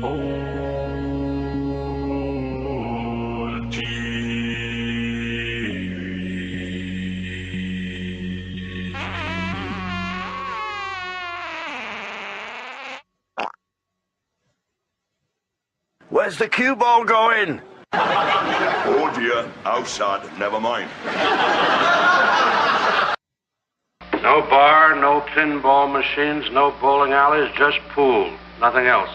Where's the cue ball going? Oh dear, outside, never mind. No bar, no pinball machines, no bowling alleys, just pool, nothing else.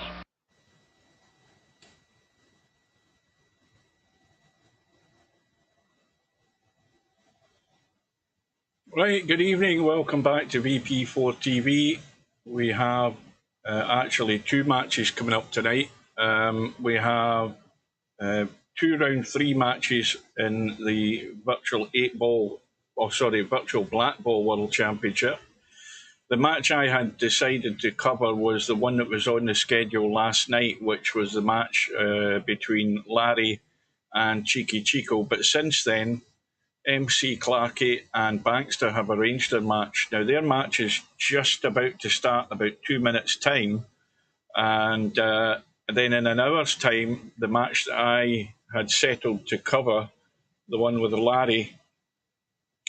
Right, good evening, welcome back to VP4TV. We have actually two matches coming up tonight. We have two round three matches in the virtual virtual black ball world championship. The match I had decided to cover was the one that was on the schedule last night, which was the match between Larry and CheekyChico. But since then, MC Clarkey and Bankster have arranged their match. Now, their match is just about to start in about 2 minutes' time. And then in an hour's time, the match that I had settled to cover, the one with Larry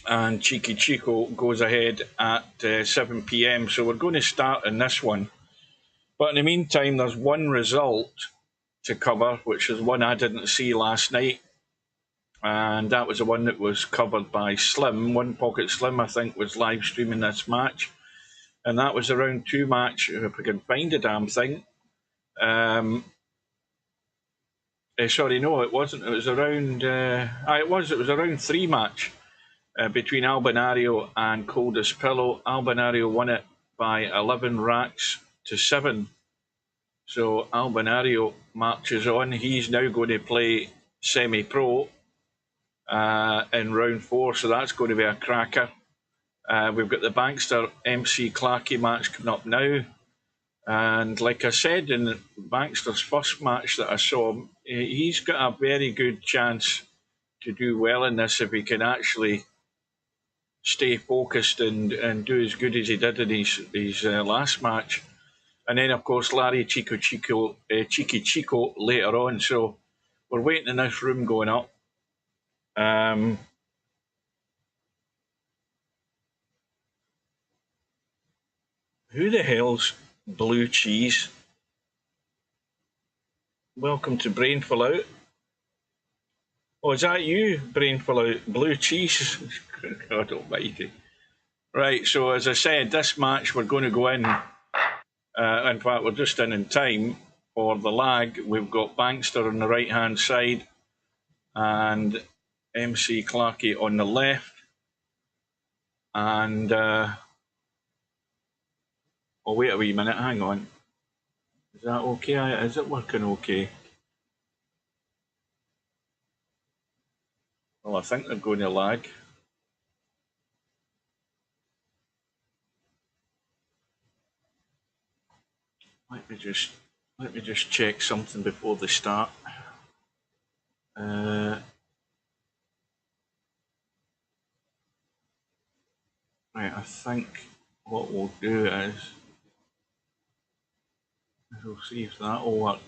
and CheekyChico, goes ahead at 7 p.m. So we're going to start in this one. But in the meantime, there's one result to cover, which is one I didn't see last night. And that was the one that was covered by Slim. One Pocket Slim, I think, was live streaming this match. And that was a round two match, if I can find the damn thing. Sorry, no, it wasn't. It was a round... it was a round three match between Albinario and Coldest Pillow. Albinario won it by 11 racks to 7. So Albinario marches on. He's now going to play semi-pro in round 4, so that's going to be a cracker. We've got the Bankster MC Clarkey match coming up now. And like I said in Bankster's first match that I saw, he's got a very good chance to do well in this if he can actually stay focused and do as good as he did in his last match. And then, of course, Larry CheekyChico later on. So we're waiting in this room going up. Who the hell's Blue Cheese? Welcome to Brainful Out. Oh, is that you, Brainful Out? Blue Cheese? God almighty. Right, so as I said, this match we're going to go in. In fact, we're just in time for the lag. We've got Bankster on the right-hand side and MC Clarkey on the left. And... oh, wait a wee minute, hang on. Is that okay? Is it working okay? Well, I think they're going to lag. Let me just check something before they start. Right, I think what we'll do is we'll see if that will work.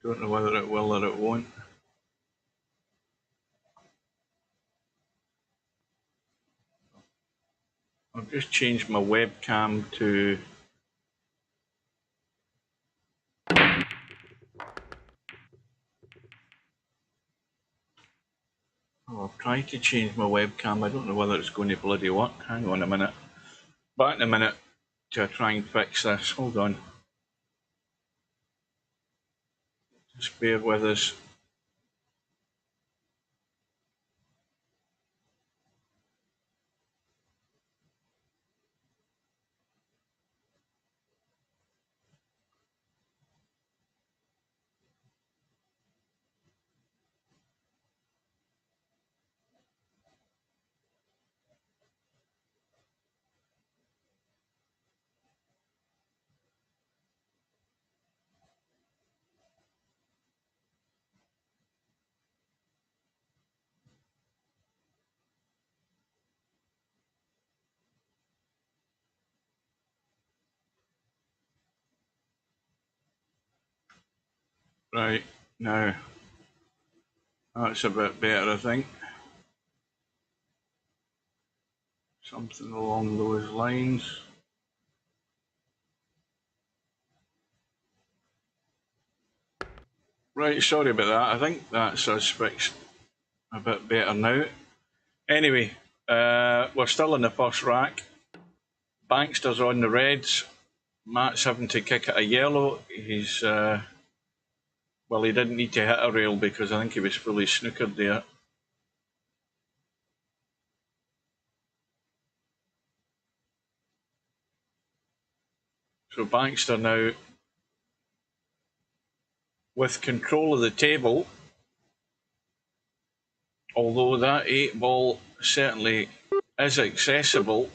Don't know whether it will or it won't. I've just changed my webcam to... Oh, I've tried to change my webcam. I don't know whether it's going to bloody work. Hang on a minute. Back in a minute to try and fix this. Hold on. Just bear with us. Right, now that's a bit better, I think. Something along those lines. Right, sorry about that. I think that's us fixed a bit better now. Anyway, we're still in the first rack. Bankster's on the reds. Matt's having to kick it a yellow. He's, well, he didn't need to hit a rail because I think he was fully snookered there. So Bankster now with control of the table, although that 8-ball certainly is accessible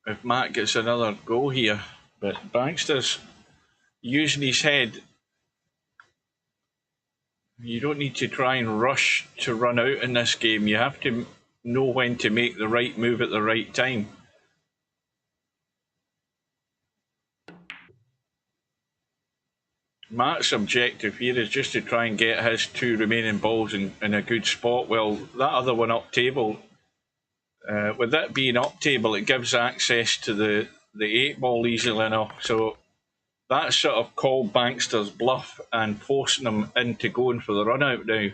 if Matt gets another go here. But Bankster's using his head. You don't need to try and rush to run out in this game. You have to know when to make the right move at the right time. Matt's objective here is just to try and get his 2 remaining balls in a good spot. Well, that other one up table, with that being up table, it gives access to the 8-ball easily enough. So that sort of called Bankster's bluff and forcing him into going for the run out now.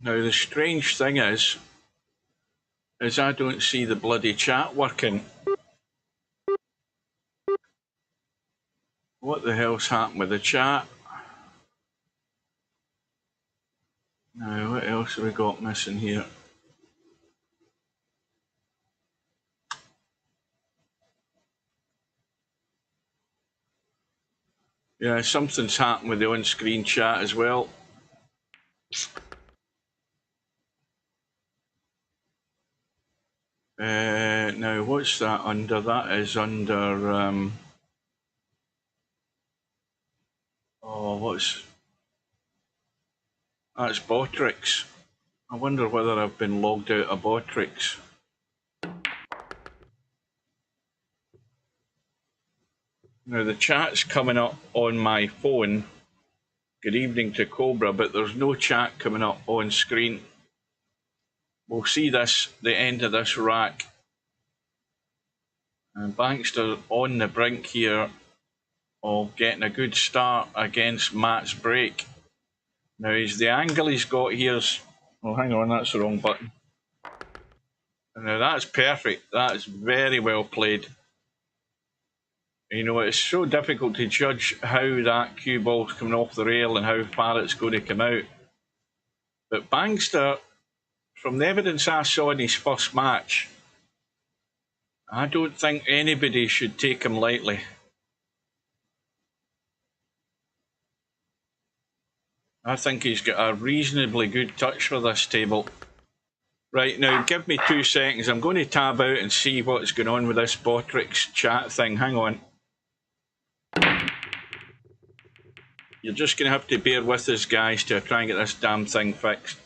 Now, the strange thing is I don't see the bloody chat working. What the hell's happened with the chat? Now, what else have we got missing here? Yeah, something's happened with the on-screen chat as well. Now, what's that under? That is under... That's Botrix. I wonder whether I've been logged out of Botrix. Now, the chat's coming up on my phone. Good evening to Cobra, but there's no chat coming up on screen. We'll see this, the end of this rack. And Bankster on the brink here of getting a good start against Matt's break. Now, the angle he's got here's... Oh, hang on, that's the wrong button. Now, that's perfect. That's very well played. You know, it's so difficult to judge how that cue ball's coming off the rail and how far it's going to come out. But Bankster, from the evidence I saw in his first match, I don't think anybody should take him lightly. I think he's got a reasonably good touch for this table. Right, now give me 2 seconds. I'm going to tab out and see what's going on with this Botrix chat thing. Hang on. You're just going to have to bear with us, guys, to try and get this damn thing fixed.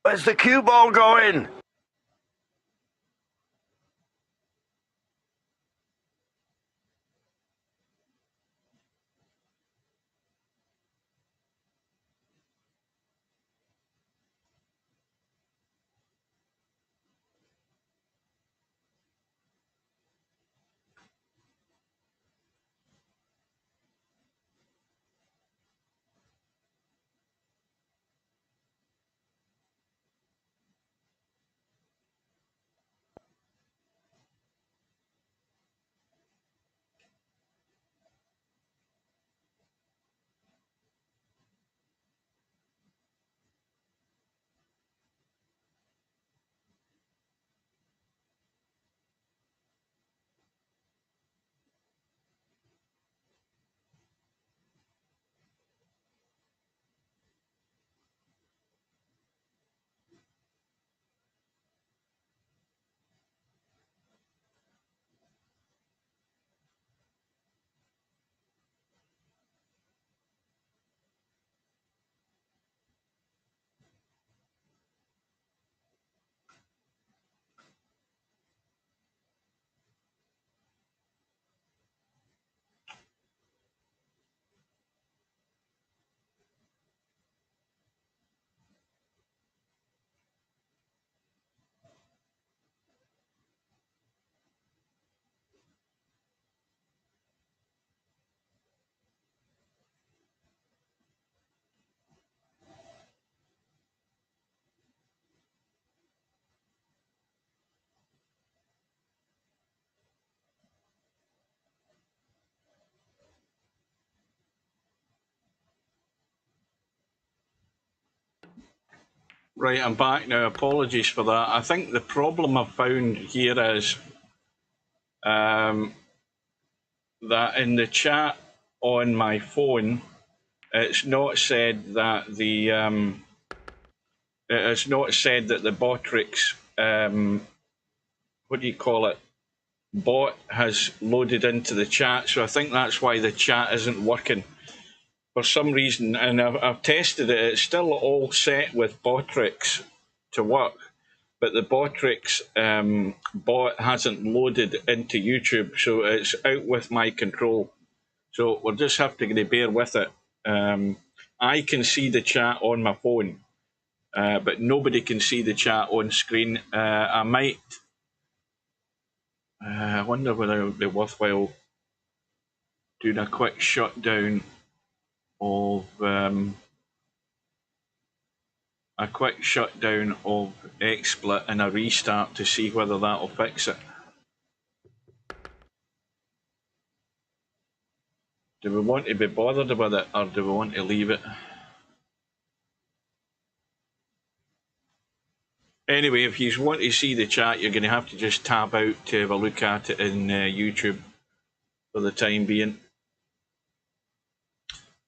Where's the cue ball going? Right, I'm back now. Apologies for that. I think the problem I've found here is that in the chat on my phone, it's not said that the Botrix what do you call it, bot has loaded into the chat. So I think that's why the chat isn't working for some reason. And I've tested it. It's still all set with Botrix to work, but the Botrix bot hasn't loaded into YouTube, so it's out with my control. So we'll just have to bear with it. I can see the chat on my phone, but nobody can see the chat on screen. I might. I wonder whether it would be worthwhile doing a quick shutdown of XSplit and a restart to see whether that'll fix it. Do we want to be bothered with it, or do we want to leave it? Anyway, if you want to see the chat, you're going to have to just tab out to have a look at it in YouTube for the time being.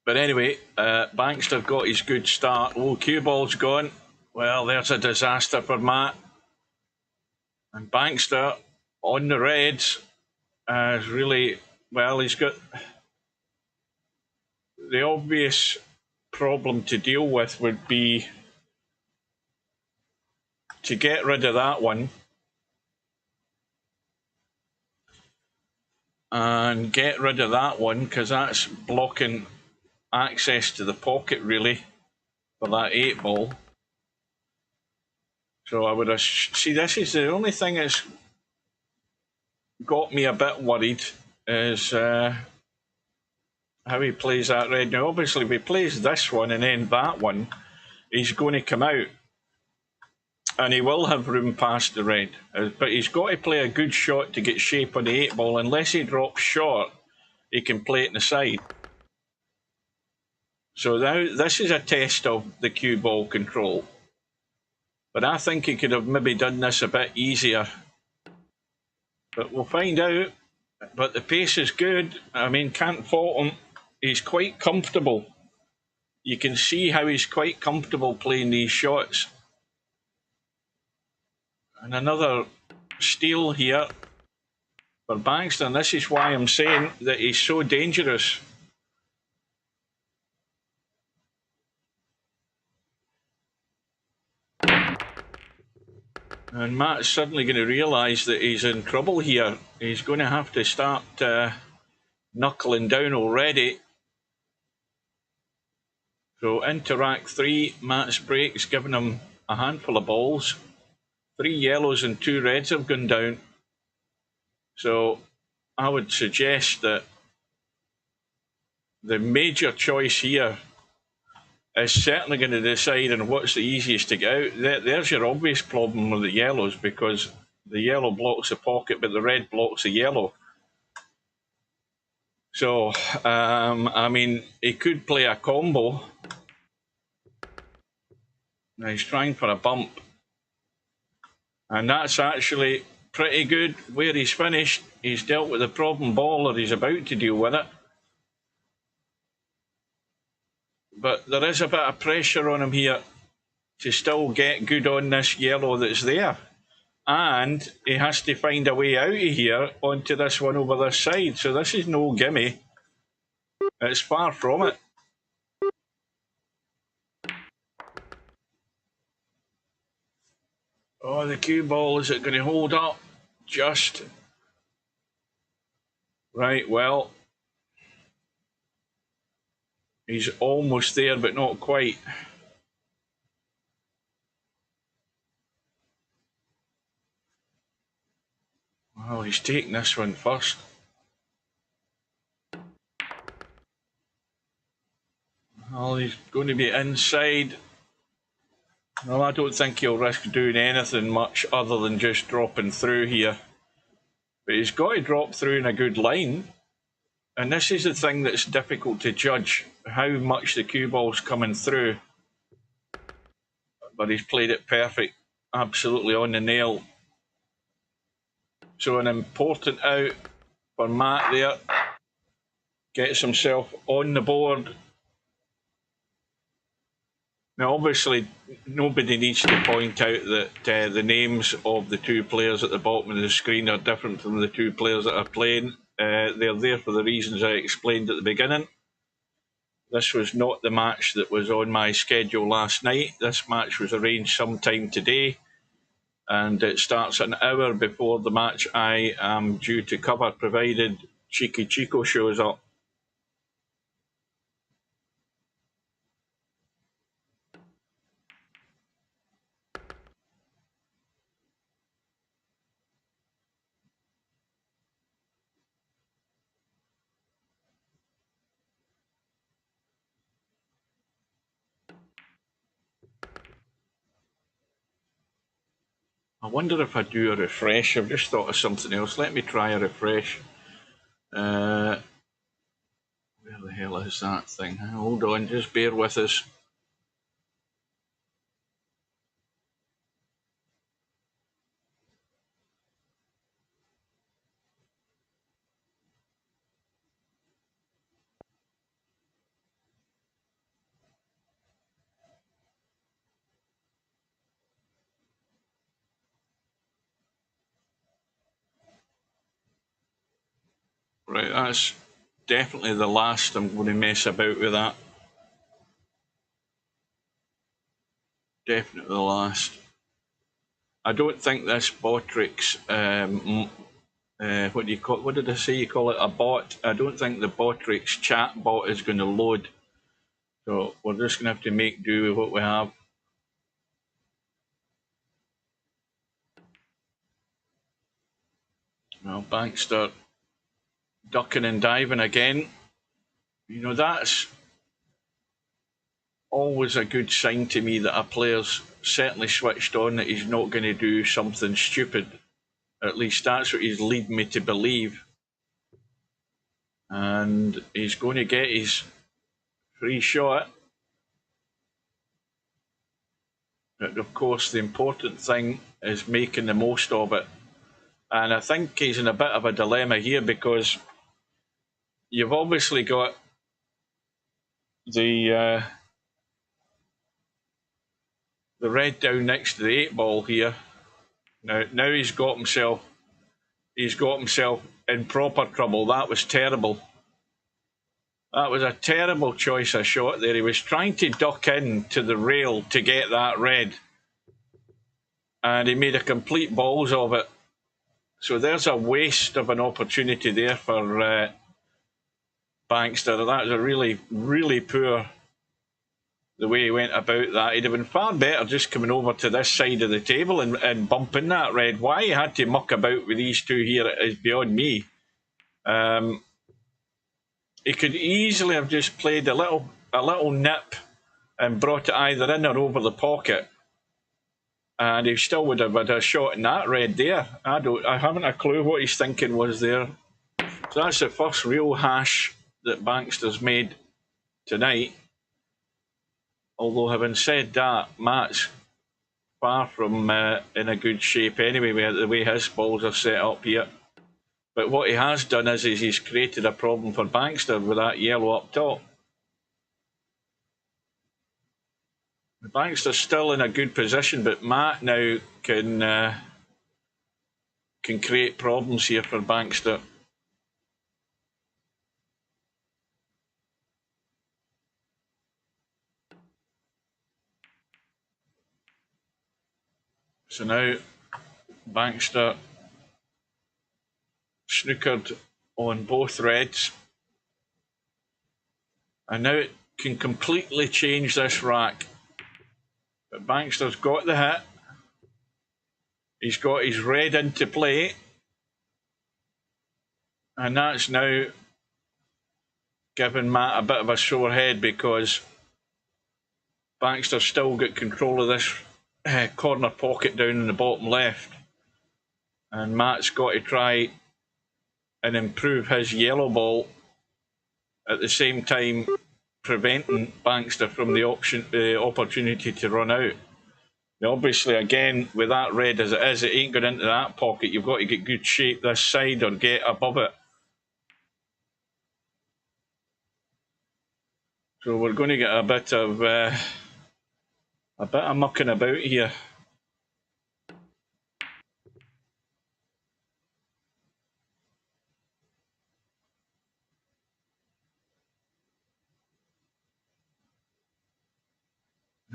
But anyway, Bankster got his good start. Oh, cue ball's gone. Well, there's a disaster for Matt. And Bankster on the reds is really, well, he's got the obvious problem to deal with would be to get rid of that one and get rid of that one, because that's blocking access to the pocket really for that 8 ball. So I would have, see, this is the only thing that's got me a bit worried is how he plays that red. Now obviously if he plays this one and then that one, he's going to come out. And he will have room past the red. But he's got to play a good shot to get shape on the 8 ball. Unless he drops short, he can play it in the side. So now this is a test of the cue ball control. But I think he could have maybe done this a bit easier. But we'll find out. But the pace is good. I mean, can't fault him. He's quite comfortable. You can see how he's quite comfortable playing these shots. And another steal here for Bankston. This is why I'm saying that he's so dangerous. And Matt's suddenly going to realise that he's in trouble here. He's going to have to start knuckling down already. So into rack 3, Matt's break's giving him a handful of balls. 3 yellows and 2 reds have gone down. So I would suggest that the major choice here is certainly going to decide on what's the easiest to get out. There's your obvious problem with the yellows, because the yellow blocks the pocket, but the red blocks the yellow. So, I mean, he could play a combo. Now he's trying for a bump. And that's actually pretty good where he's finished. He's dealt with the problem ball, or he's about to deal with it. But there is a bit of pressure on him here to still get good on this yellow that's there. And he has to find a way out of here onto this one over this side. So this is no gimme. It's far from it. Oh, the cue ball, is it going to hold up? Just. Right, well. He's almost there, but not quite. Well, he's taking this one first. Well, he's going to be inside. Well, I don't think he'll risk doing anything much other than just dropping through here. But he's got to drop through in a good line. And this is the thing that's difficult to judge, how much the cue ball's coming through. but he's played it perfect, absolutely on the nail. So an important out for Matt there. Gets himself on the board. Now, obviously, nobody needs to point out that the names of the two players at the bottom of the screen are different from the two players that are playing. They're there for the reasons I explained at the beginning. This was not the match that was on my schedule last night. This match was arranged sometime today, and it starts an hour before the match I am due to cover, provided CheekyChico shows up. I wonder if I do a refresh. I've just thought of something else. Let me try a refresh. Where the hell is that thing? Hold on, just bear with us. Right, that's definitely the last I'm going to mess about with that. Definitely the last. I don't think this Botrix, what do you call? What did I say? You call it a bot? I don't think the Botrix chat bot is going to load. So we're just going to have to make do with what we have. Well, Bankster ducking and diving again. You know, that's always a good sign to me that a player's certainly switched on, that he's not going to do something stupid. At least that's what he's leading me to believe. And he's going to get his free shot. But of course, the important thing is making the most of it. And I think he's in a bit of a dilemma here, because you've obviously got the red down next to the 8 ball here. Now he's got himself in proper trouble. That was terrible. That was a terrible choice of shot there. He was trying to duck in to the rail to get that red, and he made a complete balls of it. So there's a waste of an opportunity there for Bankster. That was a really, really poor the way he went about that. He'd have been far better just coming over to this side of the table and bumping that red. Why he had to muck about with these two here is beyond me. He could easily have just played a little nip and brought it either in or over the pocket, and he still would have had a shot in that red there. I haven't a clue what his thinking was there. So that's the first real hash that Bankster's made tonight. Although, having said that, Matt's far from in a good shape anyway, with the way his balls are set up here. But what he has done is he's created a problem for Bankster with that yellow up top. Bankster's still in a good position, but Matt now can create problems here for Bankster. So now Bankster snookered on both reds, and now it can completely change this rack. But Bankster's got the hit. He's got his red into play, and that's now given Matt a bit of a sore head, because Bankster's still got control of this corner pocket down in the bottom left, and Matt's got to try and improve his yellow ball at the same time preventing Bankster from the opportunity to run out. Now, obviously, again, with that red as it is, it ain't going into that pocket. You've got to get good shape this side or get above it. So we're going to get a bit of mucking about here.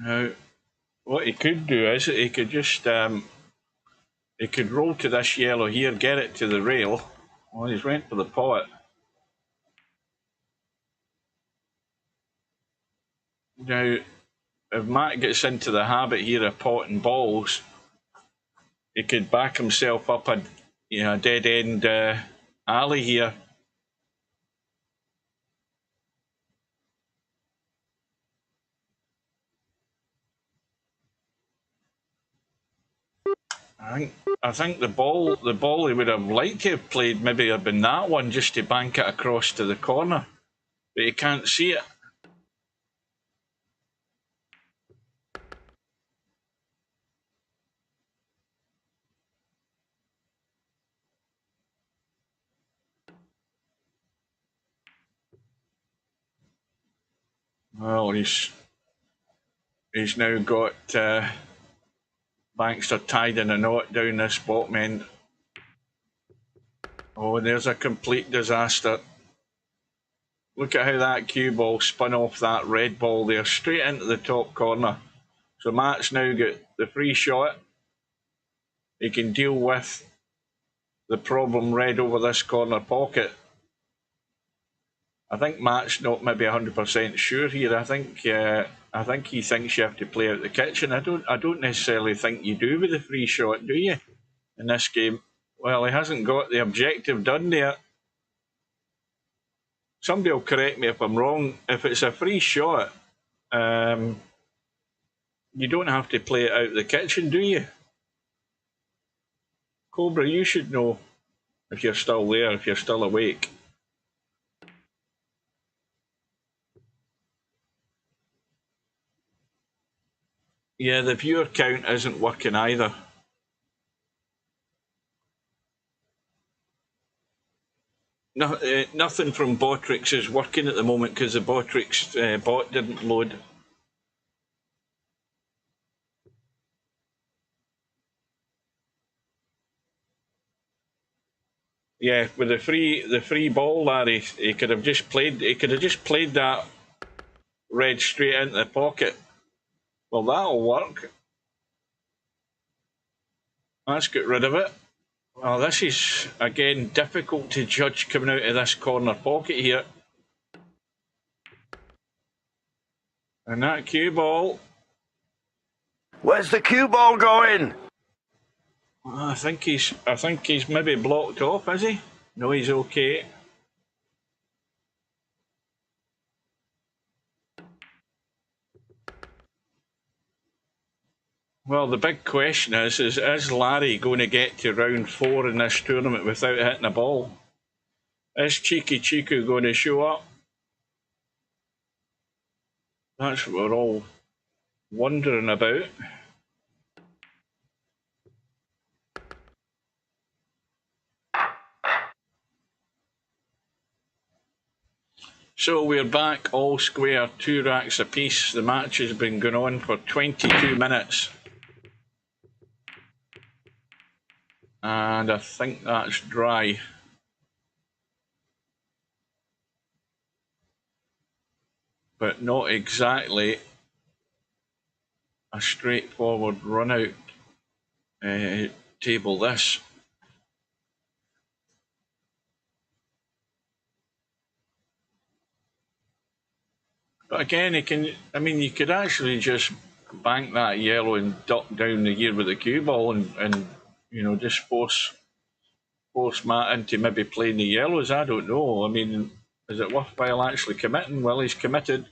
Now, what he could do is he could just he could roll to this yellow here, get it to the rail. Well, he's went for the pot. Now, if Matt gets into the habit here of potting balls, he could back himself up a dead end alley here. I think the ball he would have liked to have played maybe have been that one, just to bank it across to the corner, but he can't see it. Well, he's now got Bankster tied in a knot down this bottom end. Oh, and there's a complete disaster. Look at how that cue ball spun off that red ball there, straight into the top corner. So Matt's now got the free shot. He can deal with the problem red over this corner pocket. I think Matt's not maybe 100% sure here. I think he thinks you have to play out the kitchen. I don't necessarily think you do with the free shot, do you? In this game, well, he hasn't got the objective done there. Somebody will correct me if I'm wrong. If it's a free shot, you don't have to play it out the kitchen, do you? Cobra, you should know if you're still there, if you're still awake. Yeah, the viewer count isn't working either. No, nothing from Botrix is working at the moment because the Botrix bot didn't load. Yeah, with the free ball, Larry, he could have just played that red straight into the pocket. Well, that'll work. Let's get rid of it. Well, this is, again, difficult to judge coming out of this corner pocket here. And that cue ball. Where's the cue ball going? I think he's maybe blocked off, is he? No, he's okay. Well, the big question is Larry going to get to round 4 in this tournament without hitting a ball? Is CheekyChico going to show up? That's what we're all wondering about. So we're back all square, 2 racks apiece. The match has been going on for 22 minutes. And I think that's dry. But not exactly a straightforward run-out table, this. But again, you could actually just bank that yellow and duck down the gear with the cue ball and just force Matt into maybe playing the yellows. I don't know. I mean, is it worthwhile actually committing? Well, he's committed.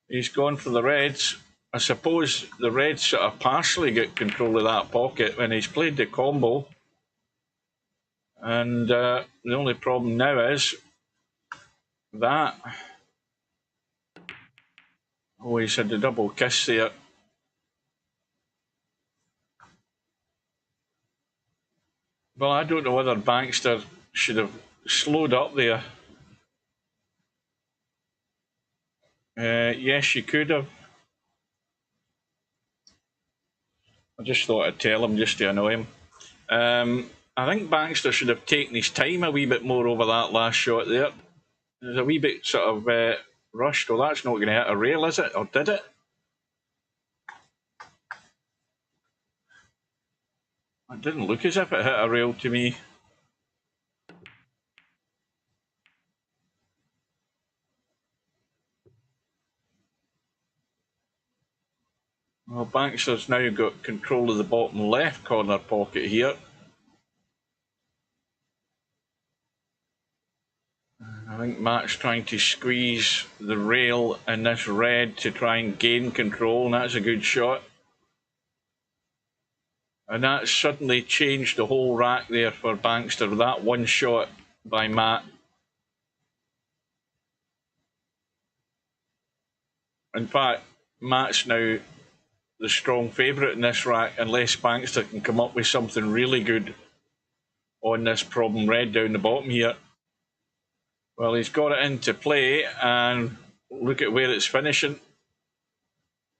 He's gone for the reds. I suppose the reds sort of partially get control of that pocket when he's played the combo. And the only problem now is that. Oh, he's had a double kiss there. Well, I don't know whether Baxter should have slowed up there. Yes, she could have. I just thought I'd tell him just to annoy him. I think Baxter should have taken his time a wee bit more over that last shot there. There's a wee bit sort of rushed. Well, that's not going to hit a rail, is it? Or did it? It didn't look as if it hit a rail to me. Well, Baxter's now got control of the bottom left corner pocket here. I think Matt's trying to squeeze the rail in this red to try and gain control, and that's a good shot. And that suddenly changed the whole rack there for Baxter, that one shot by Matt. In fact, Matt's now the strong favourite in this rack, unless Baxter can come up with something really good on this problem red down the bottom here. Well, he's got it into play, and look at where it's finishing.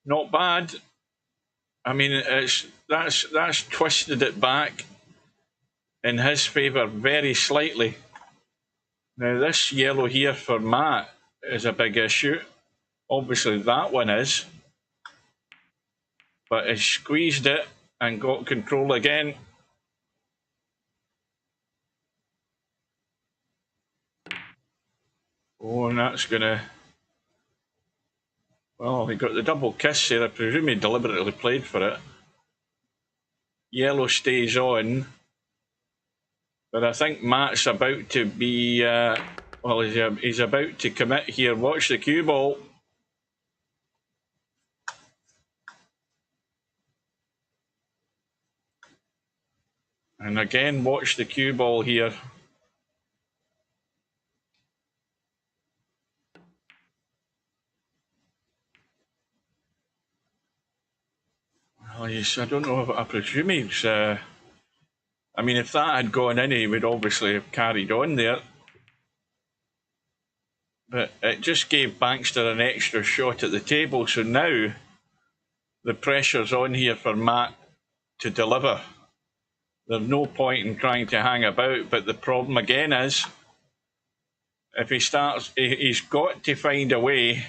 Not bad. I mean, that's twisted it back in his favour very slightly. Now, this yellow here for Matt is a big issue. Obviously, that one is. But he squeezed it and got control again. Oh, and that's going to... Well, he got the double kiss there. I presume he deliberately played for it. Yellow stays on. But I think Matt's about to be... well, he's about to commit here. Watch the cue ball. And again, watch the cue ball here. Well, I don't know. I presume he's... I mean, if that had gone in, he would obviously have carried on there. But it just gave Baxter an extra shot at the table. So now the pressure's on here for Matt to deliver. There's no point in trying to hang about. But the problem again is, if he starts, he's got to find a way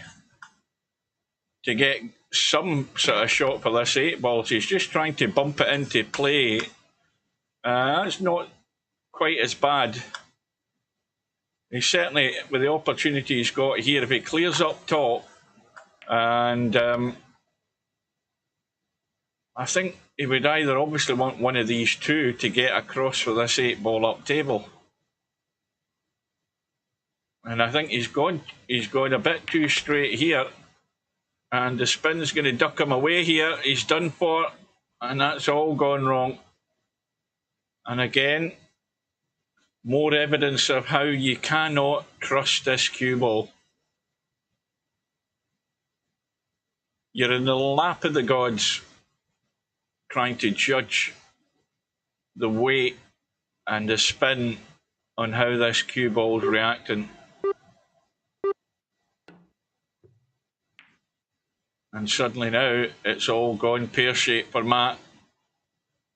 to get some sort of shot for this 8 ball. So he's just trying to bump it into play. That's not quite as bad. He's certainly, with the opportunity he's got here, if he clears up top, and I think he would either obviously want one of these two to get across for this 8 ball up table. And I think he's gone a bit too straight here. And the spin's going to duck him away here. He's done for, and that's all gone wrong. And again, more evidence of how you cannot trust this cue ball. You're in the lap of the gods trying to judge the weight and the spin on how this cue ball's reacting. And suddenly now it's all gone pear-shaped for Matt.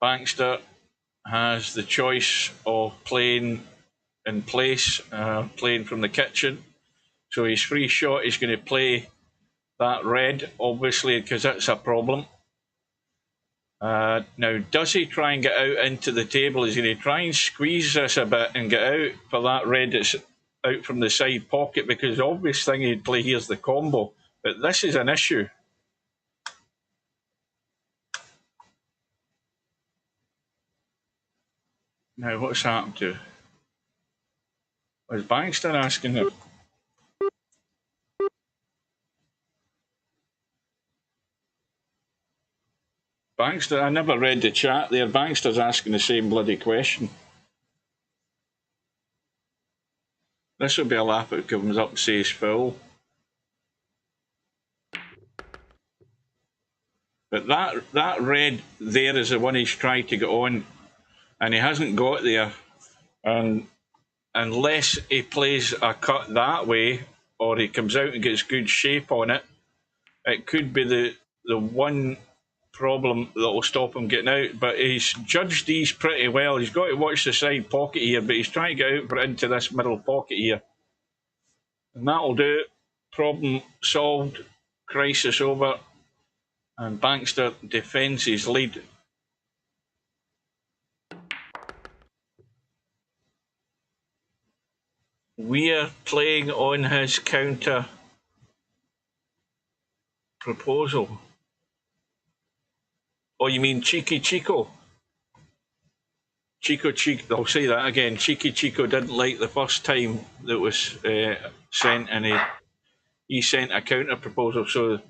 Baxter has the choice of playing in place, playing from the kitchen. So his free shot is going to play that red, obviously, because that's a problem. Now, does he try and get out into the table? He's going to try and squeeze this a bit and get out for that red that's out from the side pocket, because the obvious thing he'd play here is the combo. But this is an issue. Now, what's happened to? Was Baxter asking him? Baxter, I never read the chat there. Baxter's asking the same bloody question. This will be a laugh if it comes up and says foul. But that red there is the one he's tried to get on. and he hasn't got there. And unless he plays a cut that way, or he comes out and gets good shape on it, it could be the one problem that will stop him getting out. But he's judged these pretty well. He's got to watch the side pocket here, but he's trying to get out for into this middle pocket here. And that'll do it. Problem solved. Crisis over. And Bankster defends his lead. We're playing on his counter proposal. Oh, you mean CheekyChico? CheekyChico, I'll say that again. CheekyChico didn't like the first time that was sent, and he sent a counter proposal. So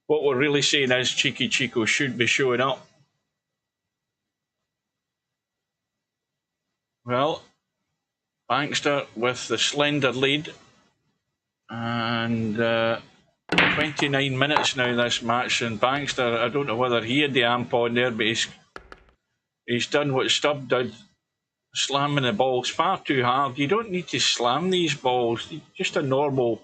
what we're really saying is CheekyChico should be showing up. Well, Bankster with the slender lead, and 29 minutes now this match, and Bankster, I don't know whether he had the amp on there, but he's done what Stubb did, slamming the balls far too hard. You don't need to slam these balls, just a normal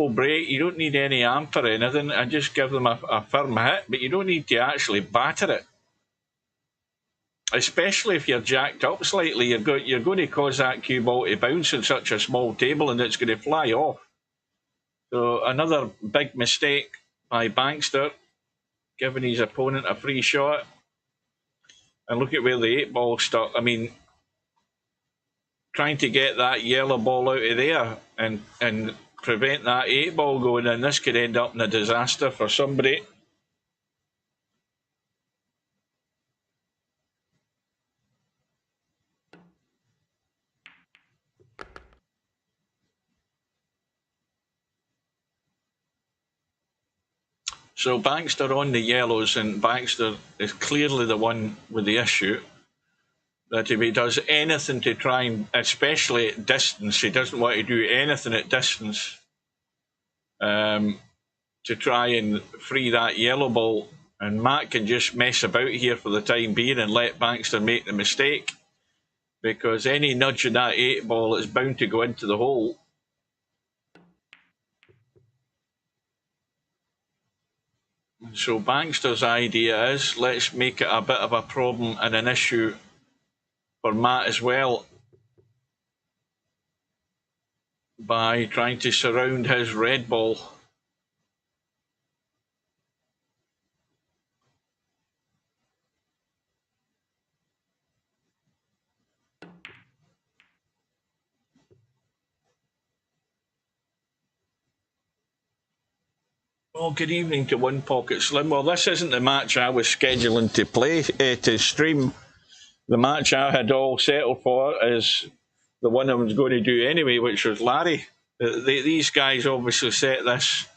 break. You don't need any amp or anything, and just give them a firm hit, but you don't need to actually batter it. Especially if you're jacked up slightly, you're going to cause that cue ball to bounce on such a small table, and it's going to fly off. So another big mistake by Bankster, giving his opponent a free shot. And look at where the 8 ball stuck. I mean, trying to get that yellow ball out of there and prevent that 8 ball going in, this could end up in a disaster for somebody. So Bankster on the yellows, and Bankster is clearly the one with the issue. That if he does anything to try and, especially at distance, he doesn't want to do anything at distance to try and free that yellow ball. And Matt can just mess about here for the time being and let Bankster make the mistake, because any nudge in that 8 ball is bound to go into the hole. So Bankster's idea is, let's make it a bit of a problem and an issue for Matt as well, by trying to surround his red ball. Well, good evening to One Pocket Slim. Well, this isn't the match I was scheduling to play, to stream. The match I had all settled for is the one I was going to do anyway, which was Larry. These guys obviously set this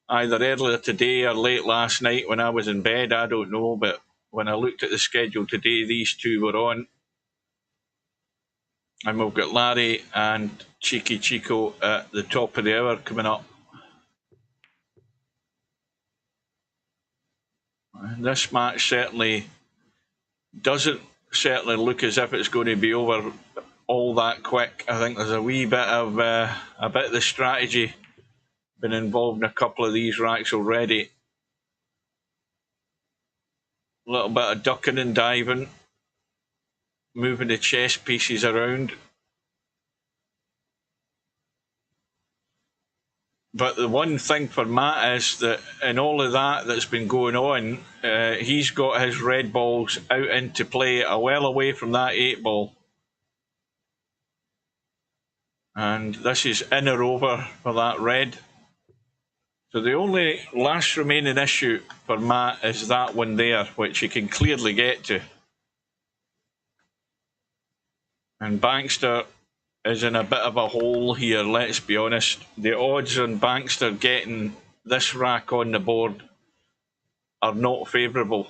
either earlier today or late last night when I was in bed, I don't know, but when I looked at the schedule today, these two were on. And we've got Larry and CheekyChico at the top of the hour coming up. And this match certainly doesn't look as if it's going to be over all that quick. I think there's a wee bit of the strategy been involved in a couple of these racks already. A little bit of ducking and diving, moving the chess pieces around. But the one thing for Matt is that in all of that's been going on, he's got his red balls out into play, well away from that 8 ball. And this is in or over for that red. So the only last remaining issue for Matt is that one there, which he can clearly get to. And Bankster is in a bit of a hole here, let's be honest. The odds on Bankster getting this rack on the board are not favourable.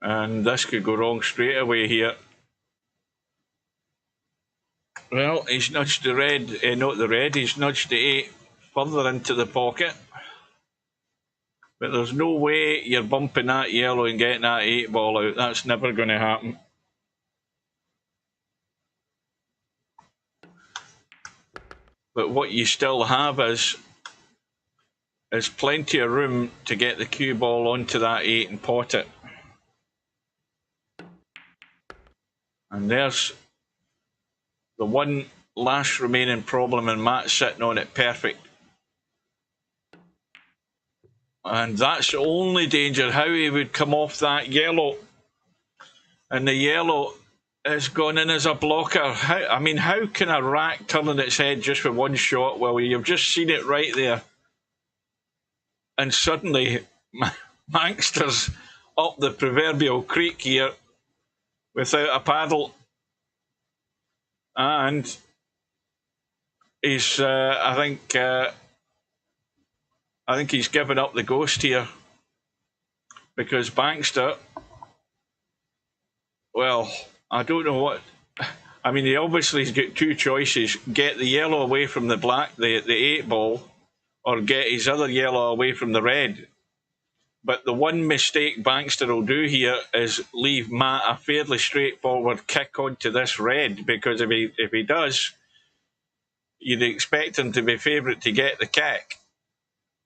And this could go wrong straight away here. Well, he's nudged the red, not the red, he's nudged the 8 further into the pocket. But there's no way you're bumping that yellow and getting that 8 ball out. That's never going to happen. But what you still have is plenty of room to get the cue ball onto that 8 and pot it. And there's the one last remaining problem, and Matt's sitting on it perfect. And that's the only danger, how he would come off that yellow. And the yellow has gone in as a blocker. How can a rack turn on its head just with one shot? Well, you've just seen it right there. And suddenly, Manxter's up the proverbial creek here without a paddle. And he's, I think he's given up the ghost here. Because Bankster, well, I don't know what. I mean, he obviously has got two choices: get the yellow away from the black, the 8 ball, or get his other yellow away from the red. But the one mistake Bankster will do here is leave Matt a fairly straightforward kick onto this red, because if he does, you'd expect him to be favourite to get the kick.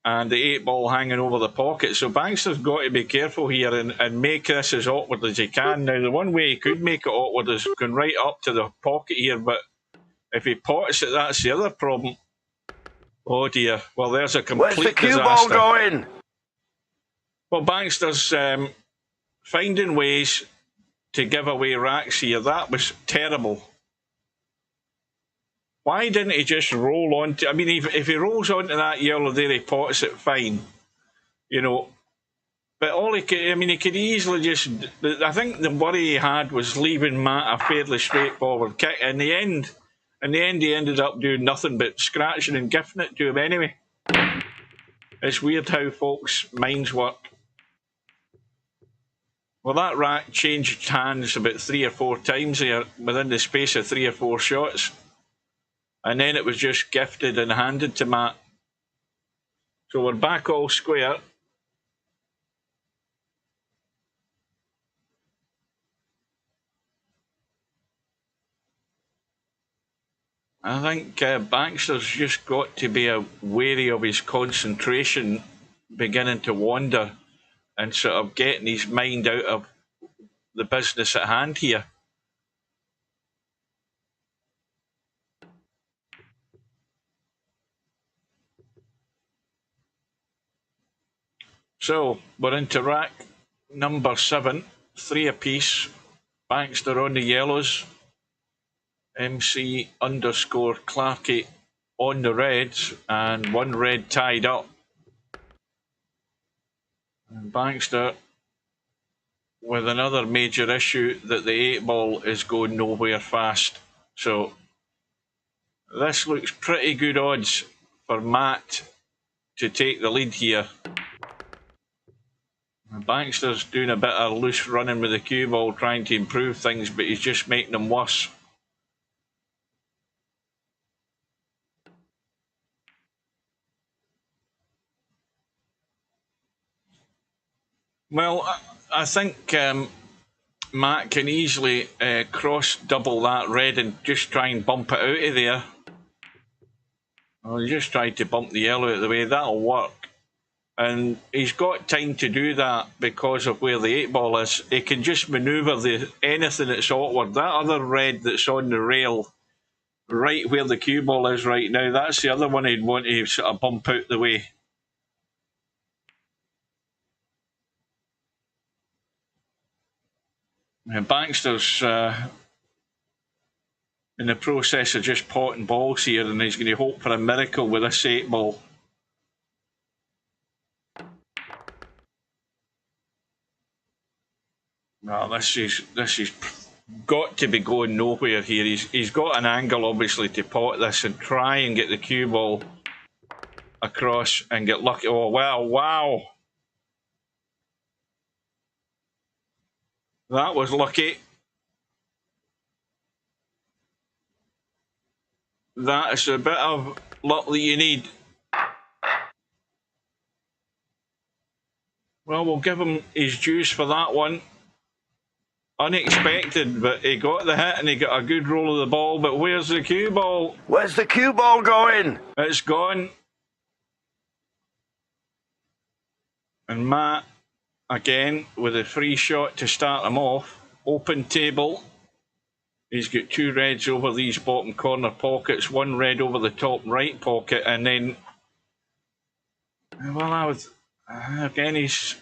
And the 8 ball hanging over the pocket. So Bankster's got to be careful here and make this as awkward as he can. Now, the one way he could make it awkward is going right up to the pocket here, but if he pots it, that's the other problem. Oh dear. Well, there's a complete Where's the cue disaster. ball going? Well, Bankster's finding ways to give away racks here. That was terrible. Why didn't he just roll onto... I mean, if he rolls onto that yellow there, he pots it fine. You know. But all he could... I mean, he could easily just... I think the worry he had was leaving Matt a fairly straightforward kick. In the end, he ended up doing nothing but scratching and gifting it to him anyway. It's weird how folks' minds work. Well, that rack changed hands about 3 or 4 times there within the space of 3 or 4 shots. And then it was just gifted and handed to Matt. So we're back all square. I think Bankster's just got to be wary of his concentration beginning to wander and sort of getting his mind out of the business at hand here. So we're into rack number 7, 3 apiece. Bankster on the yellows. MC _ Clarkey on the reds, and 1 red tied up. And Bankster with another major issue that the 8 ball is going nowhere fast. So this looks pretty good odds for Matt to take the lead here. Bankster's doing a bit of loose running with the cue ball, trying to improve things, but he's just making them worse. Well, I think Matt can easily cross double that red and just try and bump it out of there. Well, he just tried to bump the yellow out of the way. That'll work. And he's got time to do that because of where the 8 ball is. He can just manoeuvre anything that's awkward. That other red that's on the rail, right where the cue ball is right now, that's the other one he'd want to sort of bump out the way. And Bankster's in the process of just potting balls here, and he's going to hope for a miracle with this 8 ball. No, this is got to be going nowhere here. He's got an angle, obviously, to pot this and try and get the cue ball across and get lucky. Oh, wow. That was lucky. That is a bit of luck that you need. Well, we'll give him his dues for that one. Unexpected, but he got the hit and he got a good roll of the ball. But where's the cue ball? Where's the cue ball going? It's gone. And Matt, again, with a free shot to start him off. Open table. He's got 2 reds over these bottom corner pockets, 1 red over the top right pocket, and then, well, again, he's,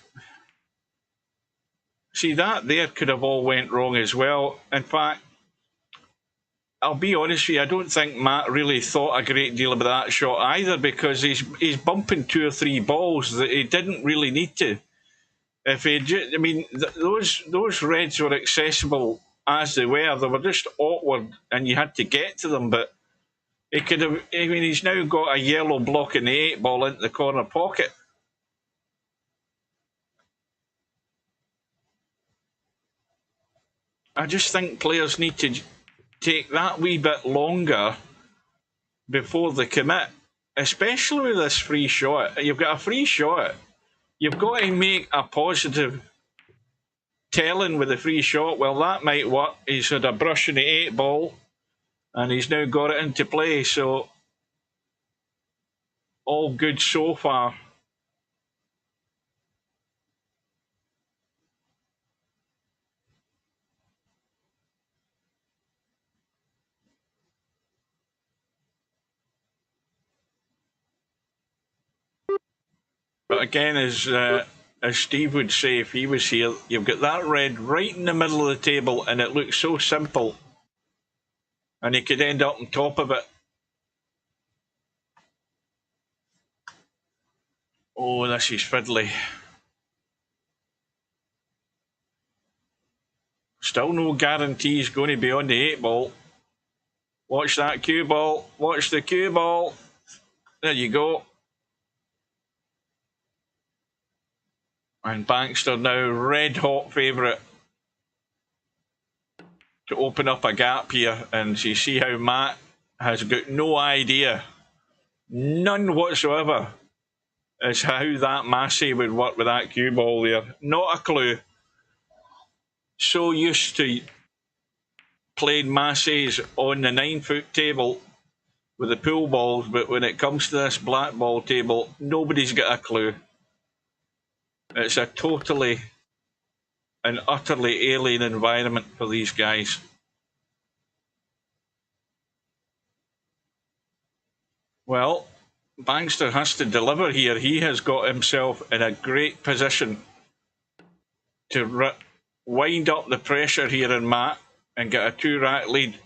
see, that there could have all went wrong as well. In fact, I'll be honest with you, I don't think Matt really thought a great deal about that shot either, because he's bumping 2 or 3 balls that he didn't really need to. If he, I mean, those reds were accessible as they were just awkward and you had to get to them, but he could have, I mean, he's now got a yellow blocking the 8 ball into the corner pocket. I just think players need to take that wee bit longer before they commit, especially with this free shot. You've got a free shot. You've got to make a positive telling with the free shot. Well, that might work. He's had a brush in the 8 ball and he's now got it into play. So all good so far. But again, as Steve would say if he was here, you've got that red right in the middle of the table and it looks so simple. And he could end up on top of it. Oh, this is fiddly. Still no guarantee he's going to be on the 8 ball. Watch that cue ball. Watch the cue ball. There you go. And Bankster now red hot favourite to open up a gap here. And you see how Matt has got no idea, none whatsoever, as how that Massey would work with that cue ball there. Not a clue. So used to playing Masseys on the 9-foot table with the pool balls, but when it comes to this black ball table, nobody's got a clue. It's a totally and utterly alien environment for these guys. Well, Bankster has to deliver here. He has got himself in a great position to wind up the pressure here in Matt and get a 2-rack lead.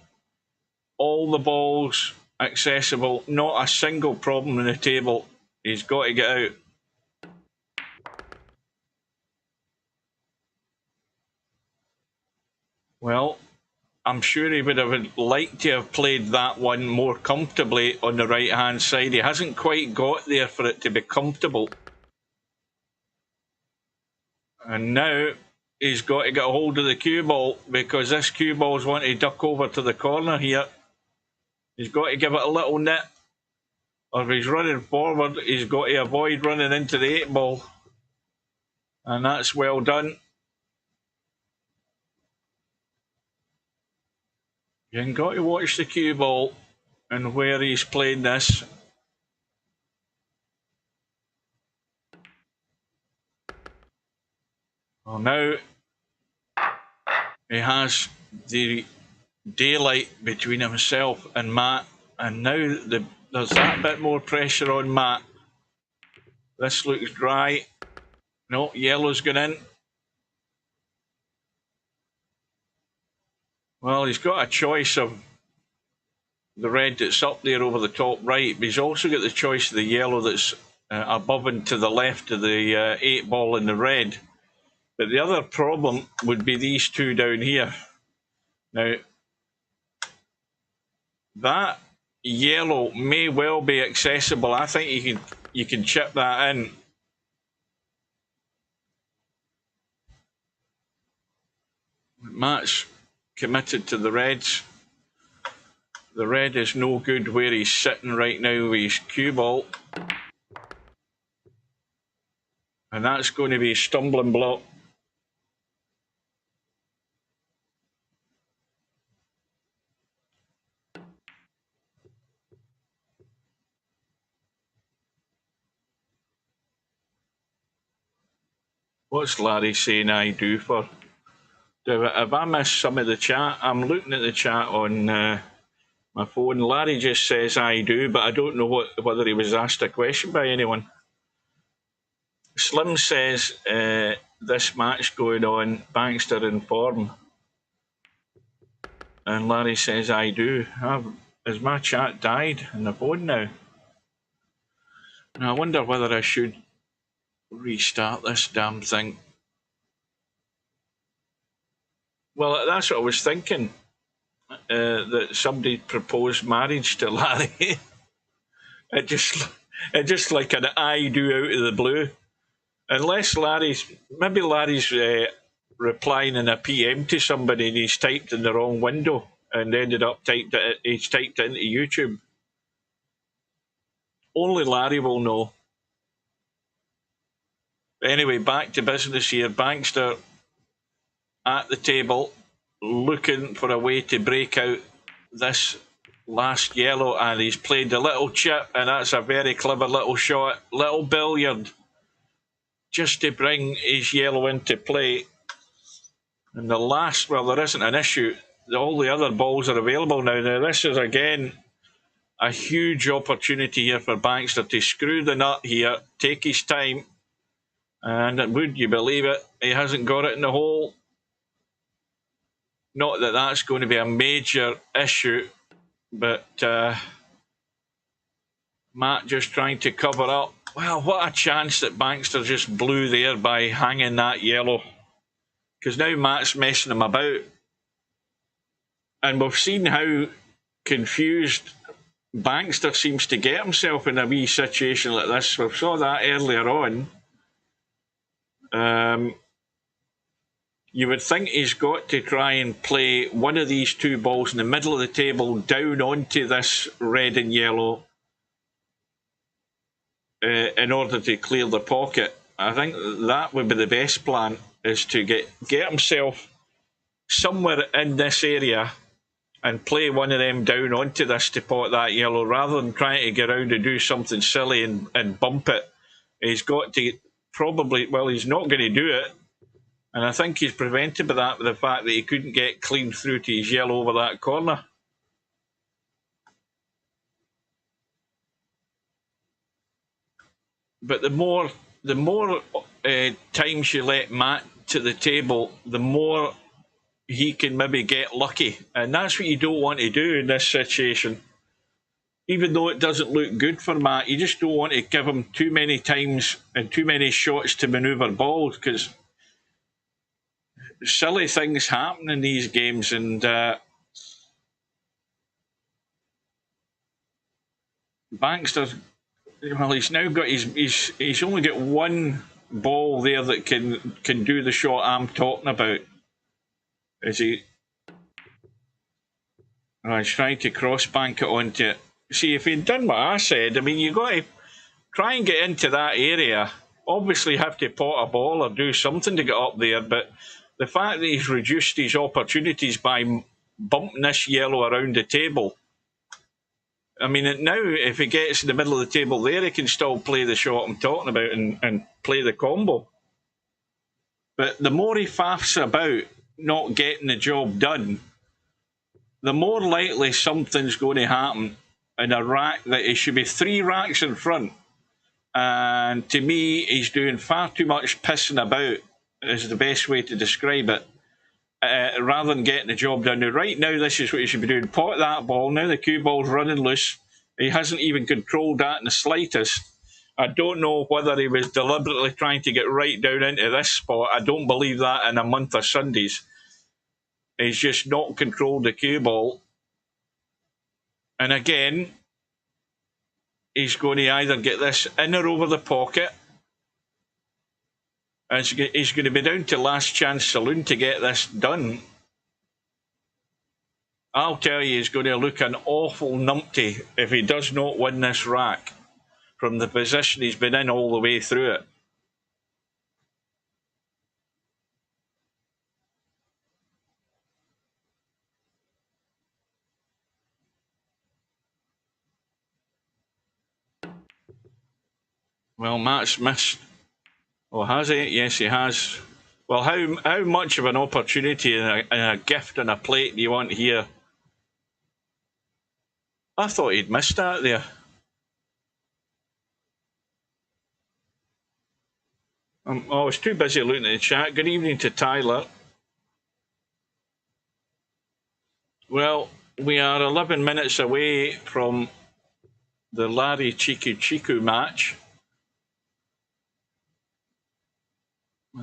All the balls accessible, not a single problem in the table. He's got to get out. Well, I'm sure he would have liked to have played that one more comfortably on the right-hand side. He hasn't quite got there for it to be comfortable. And now he's got to get a hold of the cue ball, because this cue ball's wanting to duck over to the corner here. He's got to give it a little nip. Or if he's running forward, he's got to avoid running into the 8 ball. And that's well done. You've got to watch the cue ball and where he's playing this. Well, now he has the daylight between himself and Matt, and now there's that bit more pressure on Matt. This looks dry. No, yellow's gone in. Well, he's got a choice of the red that's up there over the top right, but he's also got the choice of the yellow that's above and to the left of the 8 ball in the red. But the other problem would be these 2 down here. Now, that yellow may well be accessible. I think you can chip that in. Matt's committed to the reds. The red is no good where he's sitting right now with his cue ball. And that's going to be a stumbling block. What's Larry saying I do for? Have I missed some of the chat? I'm looking at the chat on my phone. Larry just says I do, but I don't know whether he was asked a question by anyone. Slim says this match going on, Bankster in form. And Larry says I do. Has my chat died on the phone now? Now I wonder whether I should restart this damn thing. Well, that's what I was thinking. That somebody proposed marriage to Larry. It just like an I do out of the blue. Unless maybe Larry's replying in a PM to somebody and he's typed in the wrong window and ended up he's typed it into YouTube. Only Larry will know. Anyway, back to business here. Bankster at the table, looking for a way to break out this last yellow, and he's played a little chip, and that's a very clever little shot, little billiard, just to bring his yellow into play. And the last, well, there isn't an issue. All the other balls are available now. Now, this is, again, a huge opportunity here for Bankster to screw the nut here, take his time, and would you believe it, he hasn't got it in the hole. Not that that's going to be a major issue, but Matt just trying to cover up. Well, what a chance that Bankster just blew there by hanging that yellow. Because now Matt's messing him about. And we've seen how confused Bankster seems to get himself in a wee situation like this. We saw that earlier on. You would think he's got to try and play one of these two balls in the middle of the table down onto this red and yellow in order to clear the pocket. I think that would be the best plan, is to get himself somewhere in this area and play one of them down onto this to pot that yellow, rather than trying to get around and do something silly and bump it. He's got to probably, well, he's not going to do it. And I think he's prevented by that, with the fact that he couldn't get clean through to his yellow over that corner. But the more times you let Matt to the table, the more he can maybe get lucky. And that's what you don't want to do in this situation. Even though it doesn't look good for Matt, you just don't want to give him too many times and too many shots to manoeuvre balls, because silly things happen in these games, and Bankster, well, he's now got he's only got one ball there that can do the shot I'm talking about. Is he? Oh, he's trying to cross bank it onto it. See, if he'd done what I said, I mean, you've got to try and get into that area. Obviously, have to pot a ball or do something to get up there, but the fact that he's reduced his opportunities by bumping this yellow around the table, I mean, now if he gets in the middle of the table there, he can still play the shot I'm talking about and play the combo. But the more he faffs about not getting the job done, the more likely something's going to happen in a rack that he should be 3 racks in front. And to me, he's doing far too much pissing about, is the best way to describe it, rather than getting the job done. Now, right now, this is what he should be doing. Pot that ball. Now the cue ball's running loose. He hasn't even controlled that in the slightest. I don't know whether he was deliberately trying to get right down into this spot. I don't believe that in a month of Sundays. He's just not controlled the cue ball. And again, he's going to either get this in or over the pocket. And he's going to be down to Last Chance Saloon to get this done. I'll tell you, he's going to look an awful numpty if he does not win this rack from the position he's been in all the way through it. Well, Matt's missed. Oh, has he? Yes, he has. Well, how much of an opportunity and a gift and a plate do you want here? I thought he'd missed that there. I was too busy looking at the chat. Good evening to Tyler. Well, we are 11 minutes away from the Larry CheekyChico match.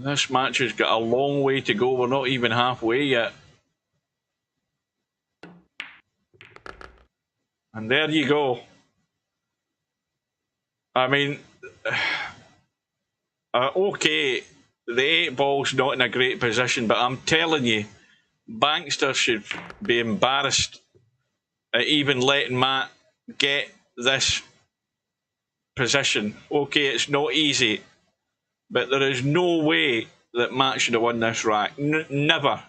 This match has got a long way to go. We're not even halfway yet. And there you go. I mean, okay, the 8 ball's not in a great position, but I'm telling you, Bankster should be embarrassed at even letting Matt get this position. Okay, it's not easy, but there is no way that Matt should have won this rack. Never.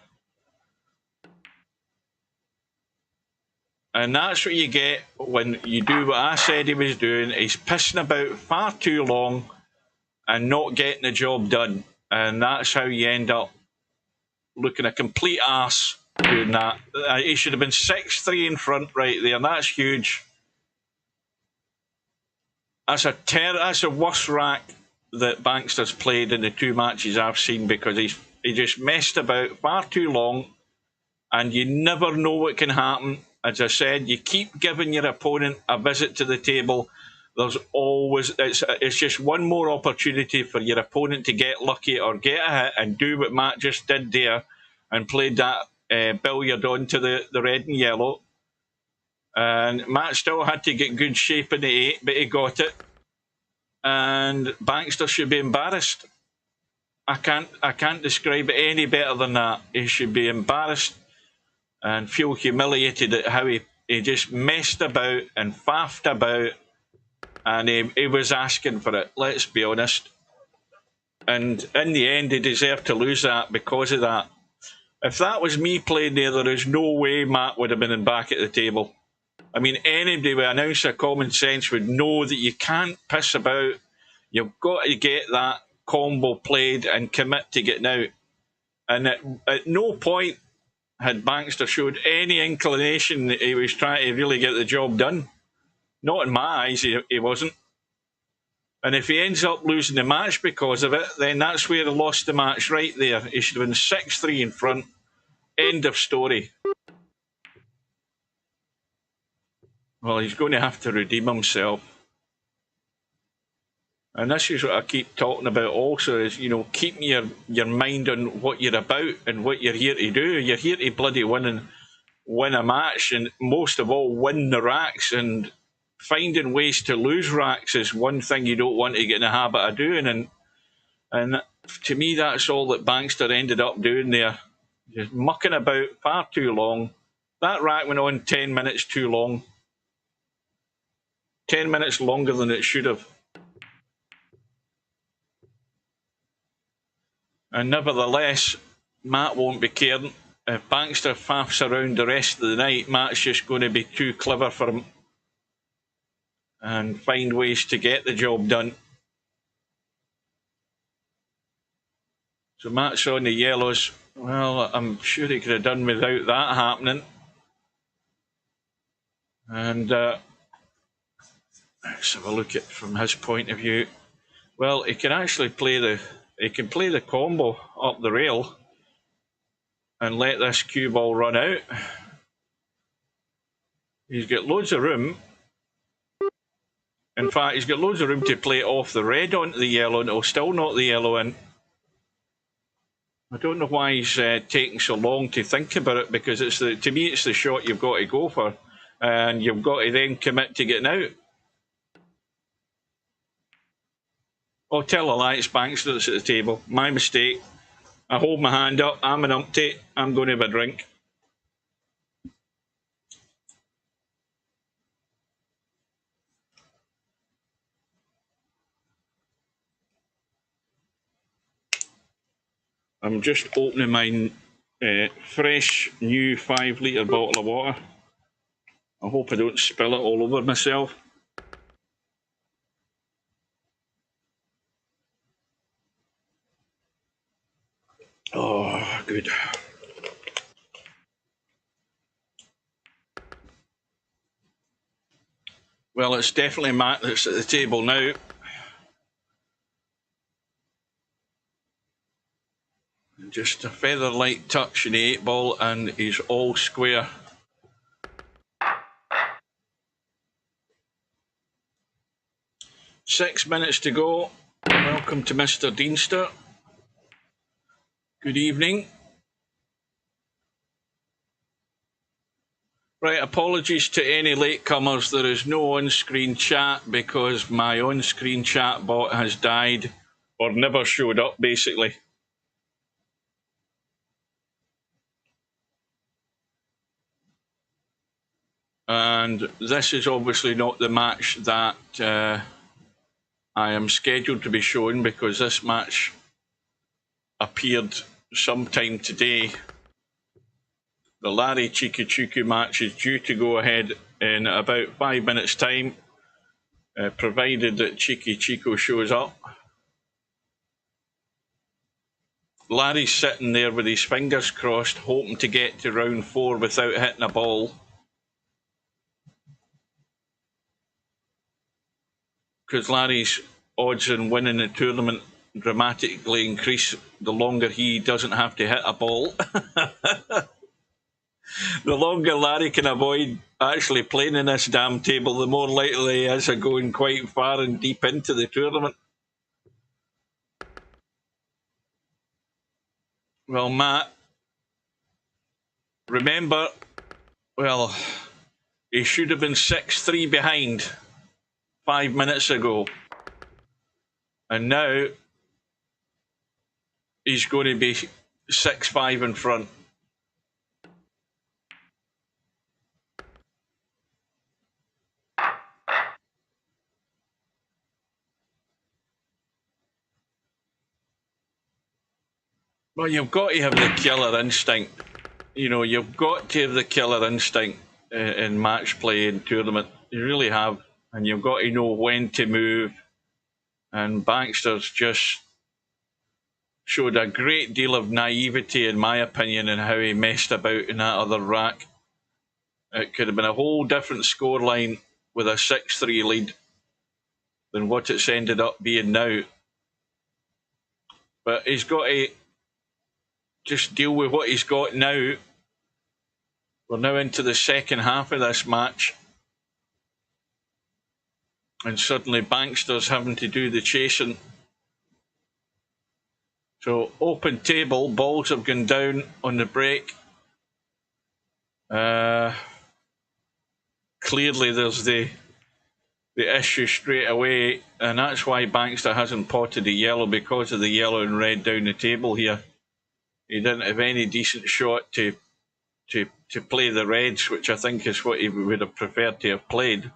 And that's what you get when you do what I said he was doing. He's pissing about far too long and not getting the job done. And that's how you end up looking a complete arse doing that. He should have been 6-3 in front right there. And that's huge. That's a worst rack that Bankster's played in the 2 matches I've seen, because he just messed about far too long, and you never know what can happen. As I said, you keep giving your opponent a visit to the table. There's always, it's just one more opportunity for your opponent to get lucky or get a hit and do what Matt just did there and played that billiard onto the red and yellow. And Matt still had to get good shape in the 8, but he got it. And Bankster should be embarrassed. I can't describe it any better than that. He should be embarrassed and feel humiliated at how he just messed about and faffed about, and he was asking for it, let's be honest. And in the end, he deserved to lose that because of that. If that was me playing there is no way Matt would have been back at the table. I mean, anybody with an ounce of common sense would know that you can't piss about. You've got to get that combo played and commit to getting out. And at no point had Bankster showed any inclination that he was trying to really get the job done. Not in my eyes, he wasn't. And if he ends up losing the match because of it, then that's where he lost the match right there. He should have been 6-3 in front. End of story. Well, he's going to have to redeem himself. And this is what I keep talking about also, is, you know, keeping your mind on what you're about and what you're here to do. You're here to bloody win a match, and most of all, win the racks. And finding ways to lose racks is one thing you don't want to get in the habit of doing. And to me, that's all that Bankster ended up doing there. Just mucking about far too long. That rack went on 10 minutes too long. 10 minutes longer than it should have. And nevertheless, Matt won't be caring. If Bankster faffs around the rest of the night, Matt's just going to be too clever for him and find ways to get the job done. So Matt's on the yellows. Well, I'm sure he could have done without that happening. And let's have a look at it from his point of view. Well, he can actually play the combo up the rail and let this cue ball run out. He's got loads of room. In fact, he's got loads of room to play off the red onto the yellow, and it'll still knock the yellow in. I don't know why he's taking so long to think about it, because to me it's the shot you've got to go for, and you've got to then commit to getting out. Oh, tell a lie, it's Bankster that's at the table. My mistake. I hold my hand up. I'm an umpty. I'm going to have a drink. I'm just opening my fresh new 5-litre bottle of water. I hope I don't spill it all over myself. good. Well, it's definitely Matt that's at the table now. Just a feather light touch in the 8 ball and he's all square. Six minutes to go. Welcome to Mr. Deanster. Good evening. Right, apologies to any latecomers. There is no on-screen chat because my on-screen chat bot has died or never showed up, basically. And this is obviously not the match that I am scheduled to be shown, because this match appeared sometime today. The Larry CheekyChico match is due to go ahead in about 5 minutes' time, provided that CheekyChico shows up. Larry's sitting there with his fingers crossed, hoping to get to round 4 without hitting a ball. Because Larry's odds on winning the tournament dramatically increase the longer he doesn't have to hit a ball. The longer Larry can avoid actually playing in this damn table, the more likely he is of going quite far and deep into the tournament. Well, Matt, remember, well, he should have been 6-3 behind 5 minutes ago. And now he's going to be 6-5 in front. Well, you've got to have the killer instinct. You know, you've got to have the killer instinct in match play and tournament. You really have. And you've got to know when to move. And Baxter's just showed a great deal of naivety, in my opinion, in how he messed about in that other rack. It could have been a whole different scoreline with a 6-3 lead than what it's ended up being now. But he's got to just deal with what he's got now. We're now into the second half of this match. And suddenly Bankster's having to do the chasing. So open table, balls have gone down on the break. Clearly there's the issue straight away, and that's why Bankster hasn't potted the yellow, because of the yellow and red down the table here. He didn't have any decent shot to play the reds, which I think is what he would have preferred to have played.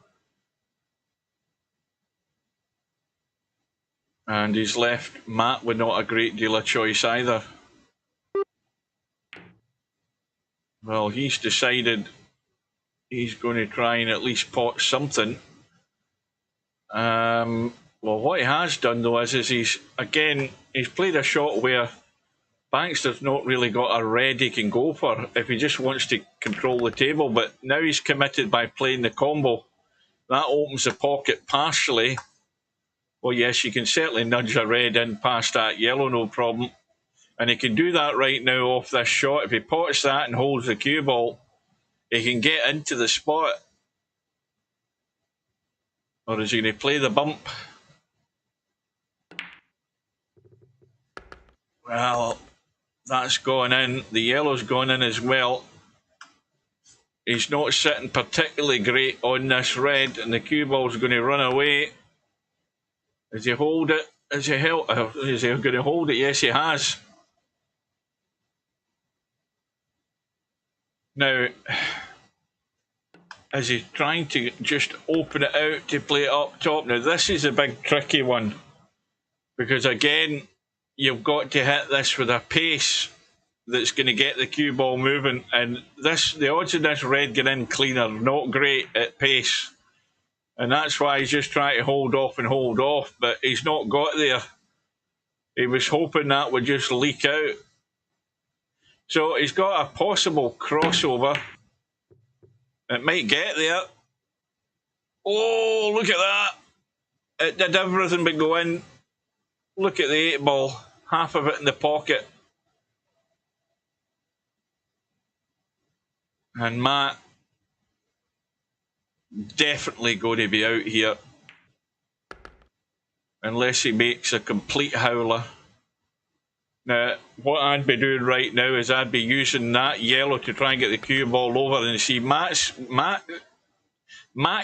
And he's left Matt with not a great deal of choice either. Well, he's decided he's going to try and at least pot something. Well, what he has done, though, is he's played a shot where Bankster's not really got a red he can go for if he just wants to control the table. But now he's committed by playing the combo. That opens the pocket partially. Well, yes, you can certainly nudge a red in past that yellow, no problem. And he can do that right now off this shot. If he pots that and holds the cue ball, he can get into the spot. Or is he going to play the bump? Well, that's gone in. The yellow's gone in as well. He's not sitting particularly great on this red, and the cue ball's going to run away. Does he hold it? Is he going to hold it? Yes, he has. Now, is he trying to just open it out to play it up top? Now, this is a big tricky one, because again, you've got to hit this with a pace that's going to get the cue ball moving, and the odds of this red getting in clean are not great at pace. And that's why he's just trying to hold off, but he's not got there. He was hoping that would just leak out. So he's got a possible crossover. It might get there. Oh, look at that. It did everything but go in. Look at the 8 ball. Half of it in the pocket. And Matt definitely going to be out here. Unless he makes a complete howler. Now, what I'd be doing right now is I'd be using that yellow to try and get the cue ball over. And see, Matt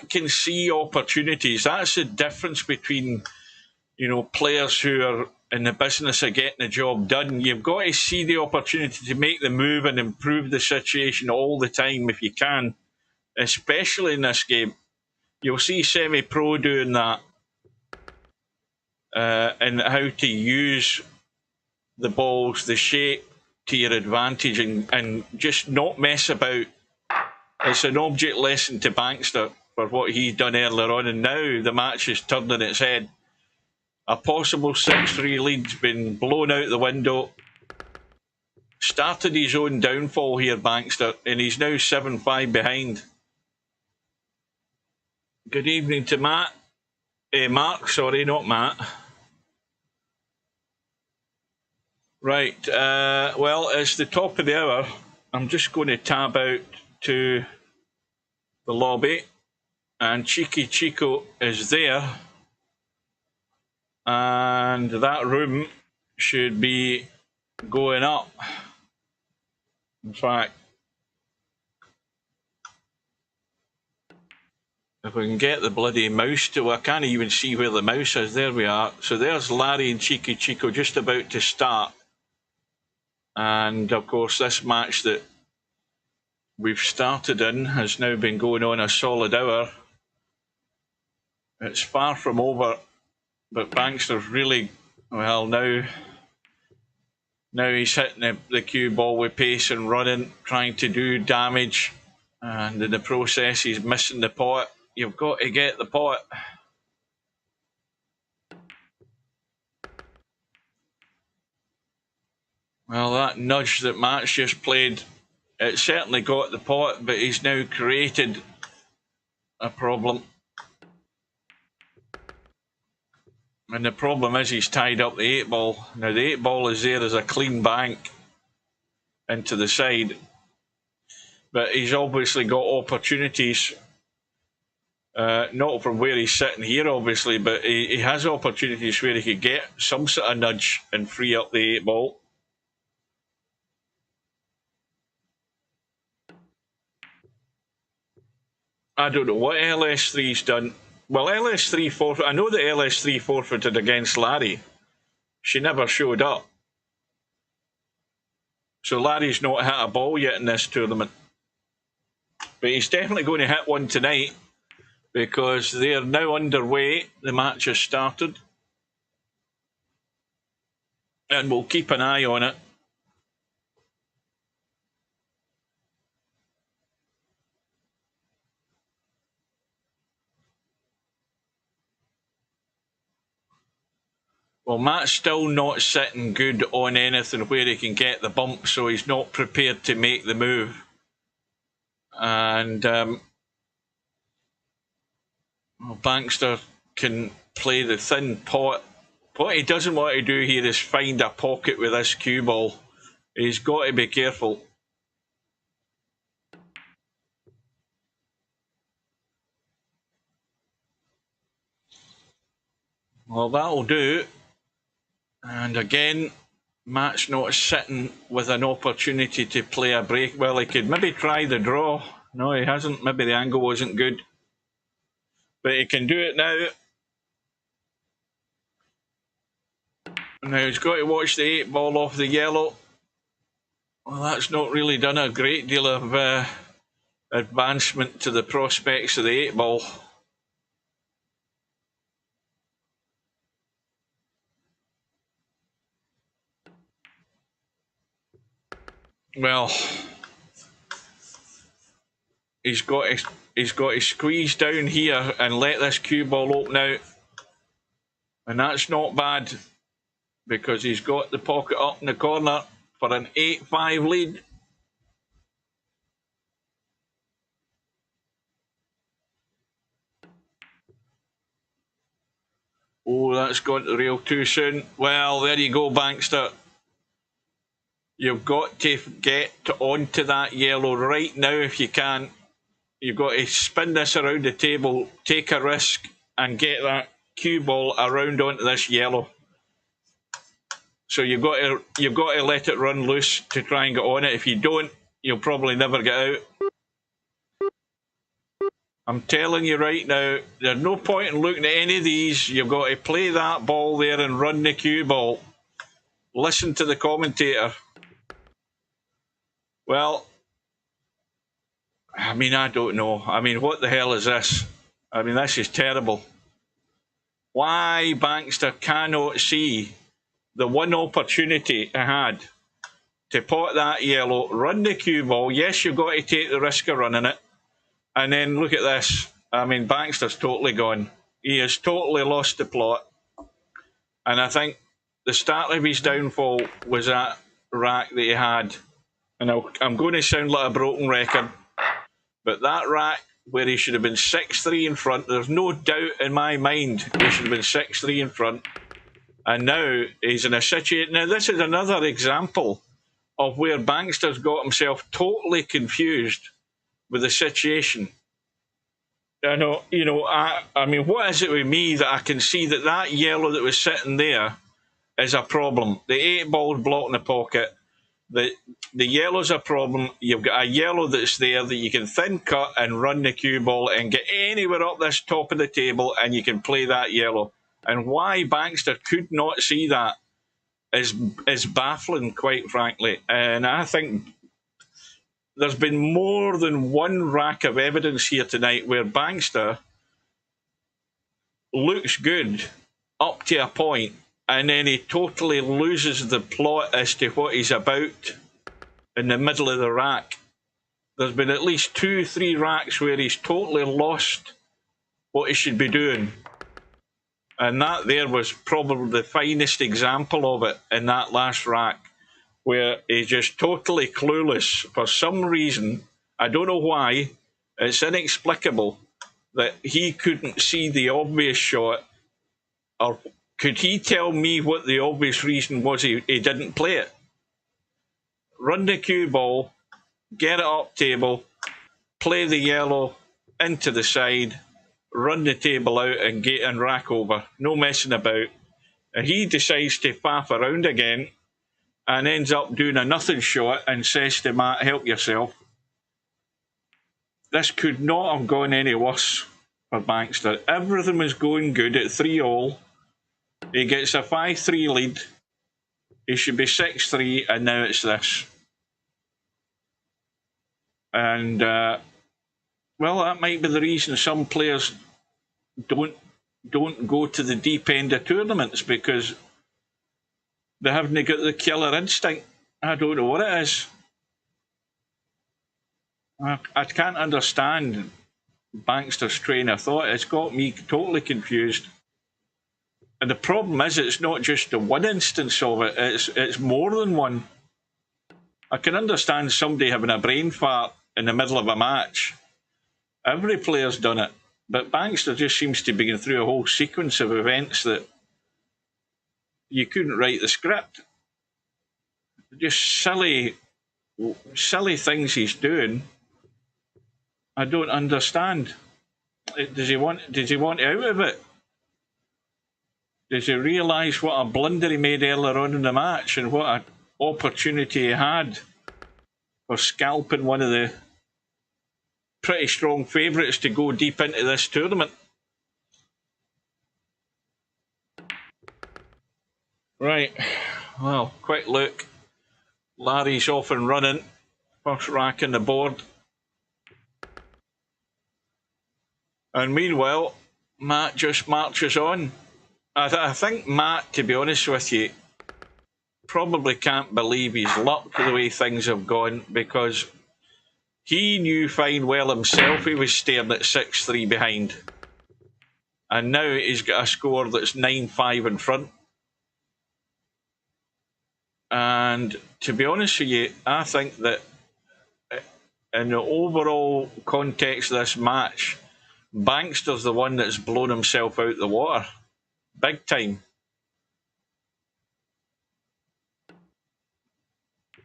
can see opportunities. That's the difference between, you know, players who are in the business of getting the job done. You've got to see the opportunity to make the move and improve the situation all the time if you can, especially in this game. You'll see semi-pro doing that. And how to use the balls, the shape to your advantage and just not mess about. It's an object lesson to Bankster for what he's done earlier on, and now the match is turned on its head. A possible 6-3 lead's been blown out the window. Started his own downfall here, Bankster, and he's now 7-5 behind. Good evening to Matt. Mark, sorry, not Matt. Right, well, it's the top of the hour. I'm just going to tab out to the lobby, and CheekyChico is there, and that room should be going up. In fact, if we can get the bloody mouse to, I can't even see where the mouse is. There we are. So there's Larry and CheekyChico just about to start. And of course, this match that we've started in has now been going on a solid hour. It's far from over, but Bankster's really, well, now he's hitting the cue ball with pace and running, trying to do damage, and in the process he's missing the pot. You've got to get the pot. Well, that nudge that Matt's just played, it certainly got the pot, but he's now created a problem. And the problem is he's tied up the 8 ball. Now the 8 ball is there as a clean bank into the side, but he's obviously got opportunities, not from where he's sitting here obviously, but he has opportunities where he could get some sort of nudge and free up the 8 ball. I don't know what LS3's done. Well, LS3 forfeit. I know that LS3 forfeited against Larry. She never showed up. So Larry's not hit a ball yet in this tournament. But he's definitely going to hit one tonight because they are now underway. The match has started. And we'll keep an eye on it. Well, Matt's still not sitting good on anything where he can get the bump, so he's not prepared to make the move. And well, Bankster can play the thin pot. What he doesn't want to do here is find a pocket with this cue ball. He's got to be careful. Well, that'll do. And again, Matt's not sitting with an opportunity to play a break. Well, he could maybe try the draw. No, he hasn't. Maybe the angle wasn't good. But he can do it now. Now he's got to watch the 8 ball off the yellow. Well, that's not really done a great deal of advancement to the prospects of the 8 ball. Well, he's got to squeeze down here and let this cue ball open out. And that's not bad because he's got the pocket up in the corner. for an 8-5 lead. Oh, that's gone to the rail too soon. Well, there you go, Bankster. You've got to get onto that yellow right now if you can. You've got to spin this around the table, take a risk, and get that cue ball around onto this yellow. So you've got to let it run loose to try and get on it. If you don't, you'll probably never get out. I'm telling you right now, there's no point in looking at any of these. You've got to play that ball there and run the cue ball. Listen to the commentator. Well, I mean, I don't know. I mean, what the hell is this? I mean, this is terrible. Why Bankster cannot see the one opportunity I had to pot that yellow, run the cue ball. Yes, you've got to take the risk of running it. And then look at this. I mean, Bankster's totally gone. He has totally lost the plot. And I think the start of his downfall was that rack that he had. And I'm going to sound like a broken record, but that rack where he should have been 6-3 in front, there's no doubt in my mind he should have been 6-3 in front. And now he's in a situation. Now, this is another example of where Bankster's got himself totally confused with the situation. I mean, what is it with me that I can see that yellow that was sitting there is a problem? The 8 ball's blocking the pocket. The yellow's a problem. You've got a yellow that's there that you can thin cut and run the cue ball and get anywhere up this top of the table, and you can play that yellow. And why Bankster could not see that is baffling, quite frankly. And I think there's been more than one rack of evidence here tonight where Bankster looks good up to a point, and then he totally loses the plot as to what he's about in the middle of the rack. There's been at least 2-3 racks where he's totally lost what he should be doing. And that there was probably the finest example of it in that last rack, where he's just totally clueless for some reason. I don't know why. It's inexplicable that he couldn't see the obvious shot. Or could he tell me what the obvious reason was he didn't play it? Run the cue ball, get it up table, play the yellow into the side, run the table out and rack over. No messing about. And he decides to faff around again and ends up doing a nothing shot and says to Matt, help yourself. This could not have gone any worse for Bankster. Everything was going good at 3-all. He gets a 5-3 lead. He should be 6-3, and now it's this. And, well, that might be the reason some players don't go to the deep end of tournaments, because they haven't got the killer instinct. I don't know what it is. I can't understand Bankster's train of thought. It's got me totally confused. And the problem is, it's not just the one instance of it. It's more than one. I can understand somebody having a brain fart in the middle of a match. Every player's done it. But Bankster just seems to be going through a whole sequence of events that you couldn't write the script. Just silly things he's doing. I don't understand. Does he want out of it? Does he realise what a blunder he made earlier on in the match and what an opportunity he had for scalping one of the pretty strong favourites to go deep into this tournament? Right, well, quick look. Larry's off and running. First rack on the board. And meanwhile, Matt just marches on. I think Matt, to be honest with you, probably can't believe his luck the way things have gone, because he knew fine well himself he was staring at 6-3 behind. And now he's got a score that's 9-5 in front. And to be honest with you, I think that in the overall context of this match, Bankster's the one that's blown himself out the water. Big time.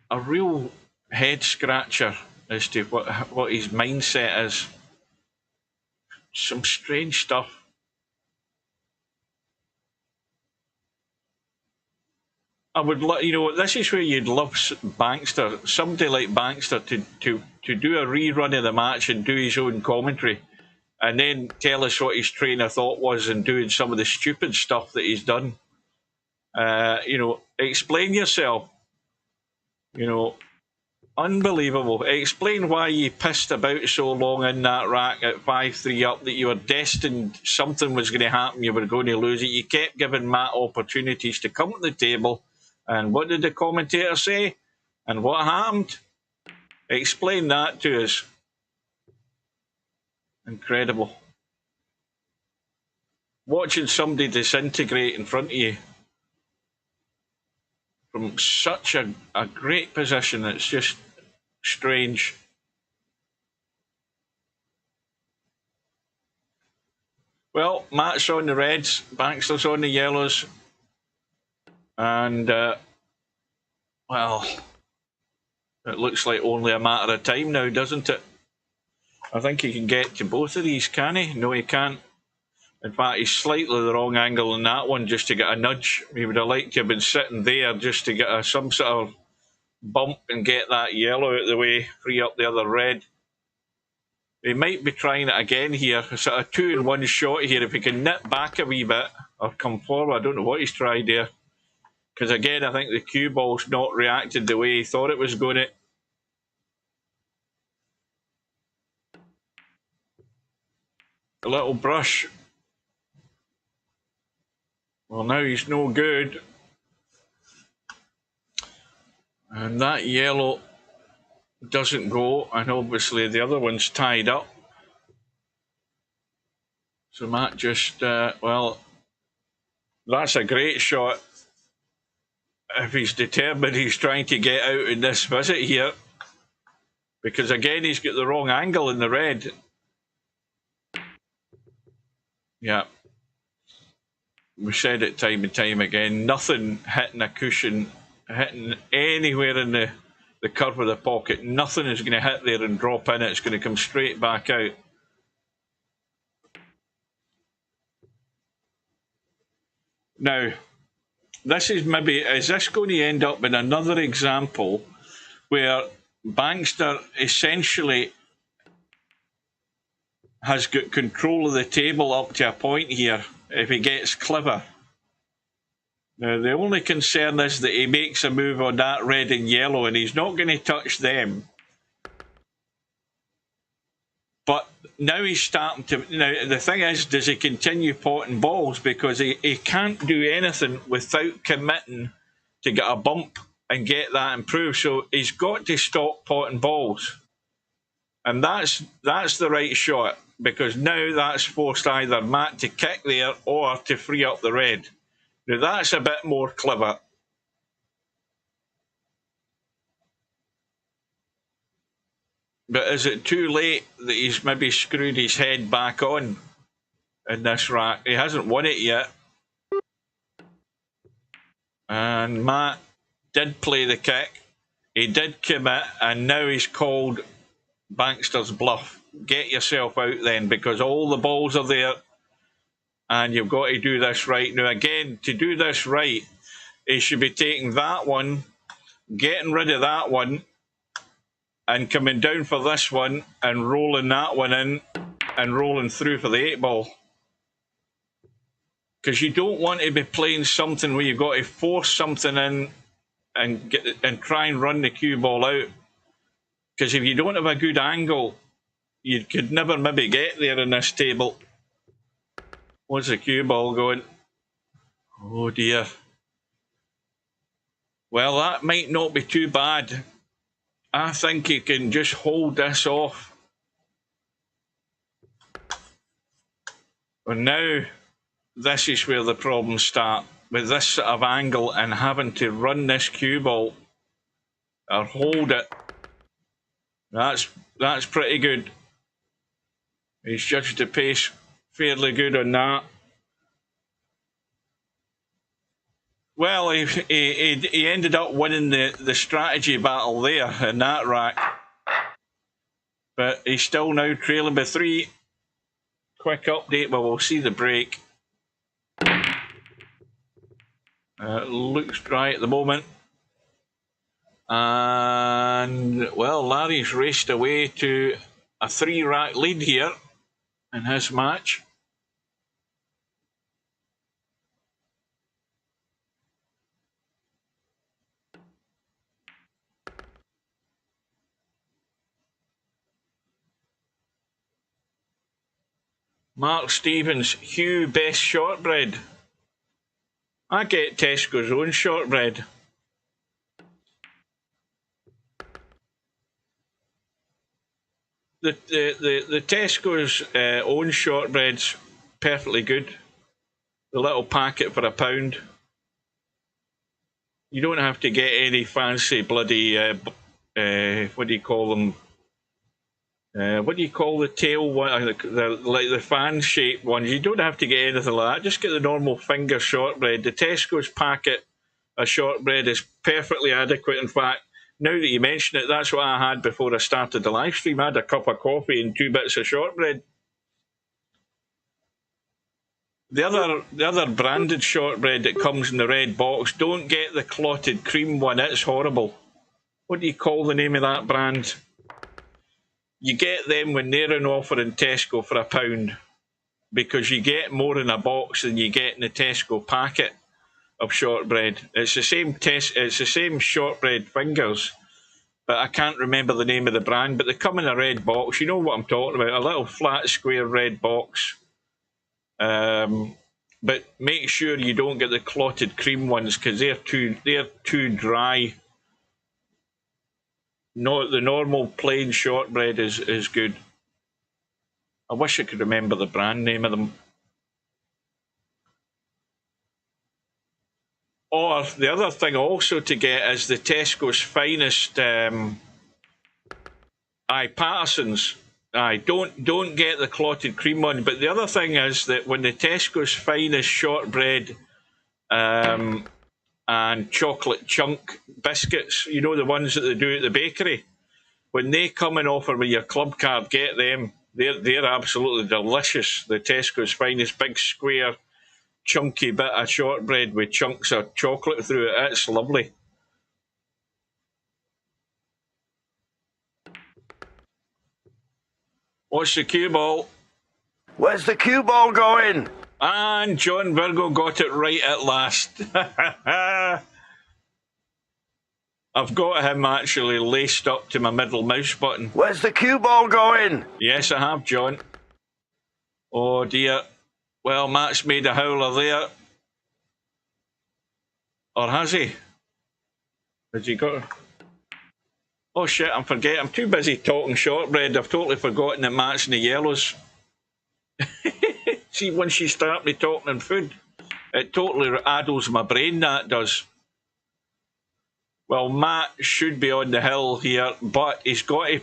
A real head scratcher as to what his mindset is. Some strange stuff. I would love, you know, this is where you'd love Bankster, somebody like Bankster, to do a rerun of the match and do his own commentary, and then tell us what his train of thought was in doing some of the stupid stuff that he's done. You know, explain yourself. You know, unbelievable. Explain why you pissed about so long in that rack at 5-3 up, that you were destined something was going to happen, you were going to lose it. You kept giving Matt opportunities to come to the table. And what did the commentator say? And what happened? Explain that to us. Incredible. Watching somebody disintegrate in front of you from such a great position, it's just strange. Well, Matt's on the reds, Bankster's on the yellows. And, well, it looks like only a matter of time now, doesn't it? I think he can get to both of these, can he? No, he can't. In fact, he's slightly the wrong angle in that one just to get a nudge. He would have liked to have been sitting there just to get some sort of bump and get that yellow out of the way, free up the other red. He might be trying it again here, a sort of 2-in-1 shot here. If he can nip back a wee bit or come forward, I don't know what he's tried there. Because again, I think the cue ball's not reacted the way he thought it was going to. A little brush. Well, now he's no good. And that yellow doesn't go. And obviously the other one's tied up. So Matt just, well, that's a great shot. If he's determined, he's trying to get out in this visit here. Because again, he's got the wrong angle in the red. Yeah. We said it time and time again. Nothing hitting a cushion, hitting anywhere in the curve of the pocket. Nothing is going to hit there and drop in. It's going to come straight back out. Now, this is this going to end up in another example where Bankster essentially has got control of the table up to a point here if he gets clever? Now, the only concern is that he makes a move on that red and yellow and he's not going to touch them. But now he's starting to... Now, the thing is, does he continue potting balls? Because he can't do anything without committing to get a bump and get that improved. So he's got to stop potting balls. And that's the right shot, because now that's forced either Matt to kick there or to free up the red. Now, that's a bit more clever. But is it too late that he's maybe screwed his head back on in this rack? He hasn't won it yet. And Matt did play the kick. He did commit, and now he's called Bankster's bluff. Get yourself out then, because all the balls are there, and you've got to do this right. Now, again, to do this right, he should be taking that one, getting rid of that one, and coming down for this one and rolling that one in and rolling through for the 8-ball. Because you don't want to be playing something where you've got to force something in and try and run the cue ball out. Because if you don't have a good angle, you could never maybe get there in this table. What's the cue ball going? Oh dear. Well, that might not be too bad. I think he can just hold this off. And now, this is where the problems start. with this sort of angle and having to run this cue ball or hold it. That's pretty good. He's judged the pace fairly good on that. Well, he ended up winning the strategy battle there in that rack. But he's still now trailing by 3. Quick update, well, we'll see the break. Looks dry at the moment. And, well, Larry's raced away to a 3-rack lead here in his match. Mark Stevens, Hugh, best shortbread. I get Tesco's own shortbread. The Tesco's own shortbread's perfectly good. The little packet for £1. You don't have to get any fancy bloody what do you call them? What do you call the tail one? Like the fan-shaped ones. You don't have to get anything like that. Just get the normal finger shortbread. The Tesco's packet of shortbread is perfectly adequate. In fact, now that you mention it, that's what I had before I started the live stream. I had a cup of coffee and 2 bits of shortbread. The other branded shortbread that comes in the red box, don't get the clotted cream one. It's horrible. What do you call the name of that brand? You get them when they're on offer in Tesco for £1 because you get more in a box than you get in the Tesco packet of shortbread. It's the same it's the same shortbread fingers, but I can't remember the name of the brand. But they come in a red box. You know what I'm talking about? A little flat, square red box. But make sure you don't get the clotted cream ones because they're too dry. No, the normal plain shortbread is good. I wish I could remember the brand name of them. Or the other thing also to get is the Tesco's Finest Pattersons. Don't get the clotted cream one. But the other thing is that when the Tesco's Finest shortbread and chocolate chunk biscuits, you know, the ones that they do at the bakery, when they come and offer with your club card, get them. They're absolutely delicious. The Tesco's Finest big square chunky bit of shortbread with chunks of chocolate through it. It's lovely. What's the cue ball? Where's the cue ball going? And John Virgo got it right at last. I've got him actually laced up to my middle mouse button. Where's the cue ball going? Yes, I have, John. Oh dear. Well, Matt's made a howler there. Or has he? Has he got... Oh shit, I'm forgetting. I'm too busy talking shortbread. I've totally forgotten that Matt's in the yellows. See, once you start me talking on food, it totally addles my brain, that does. Well, Matt should be on the hill here, but he's got to...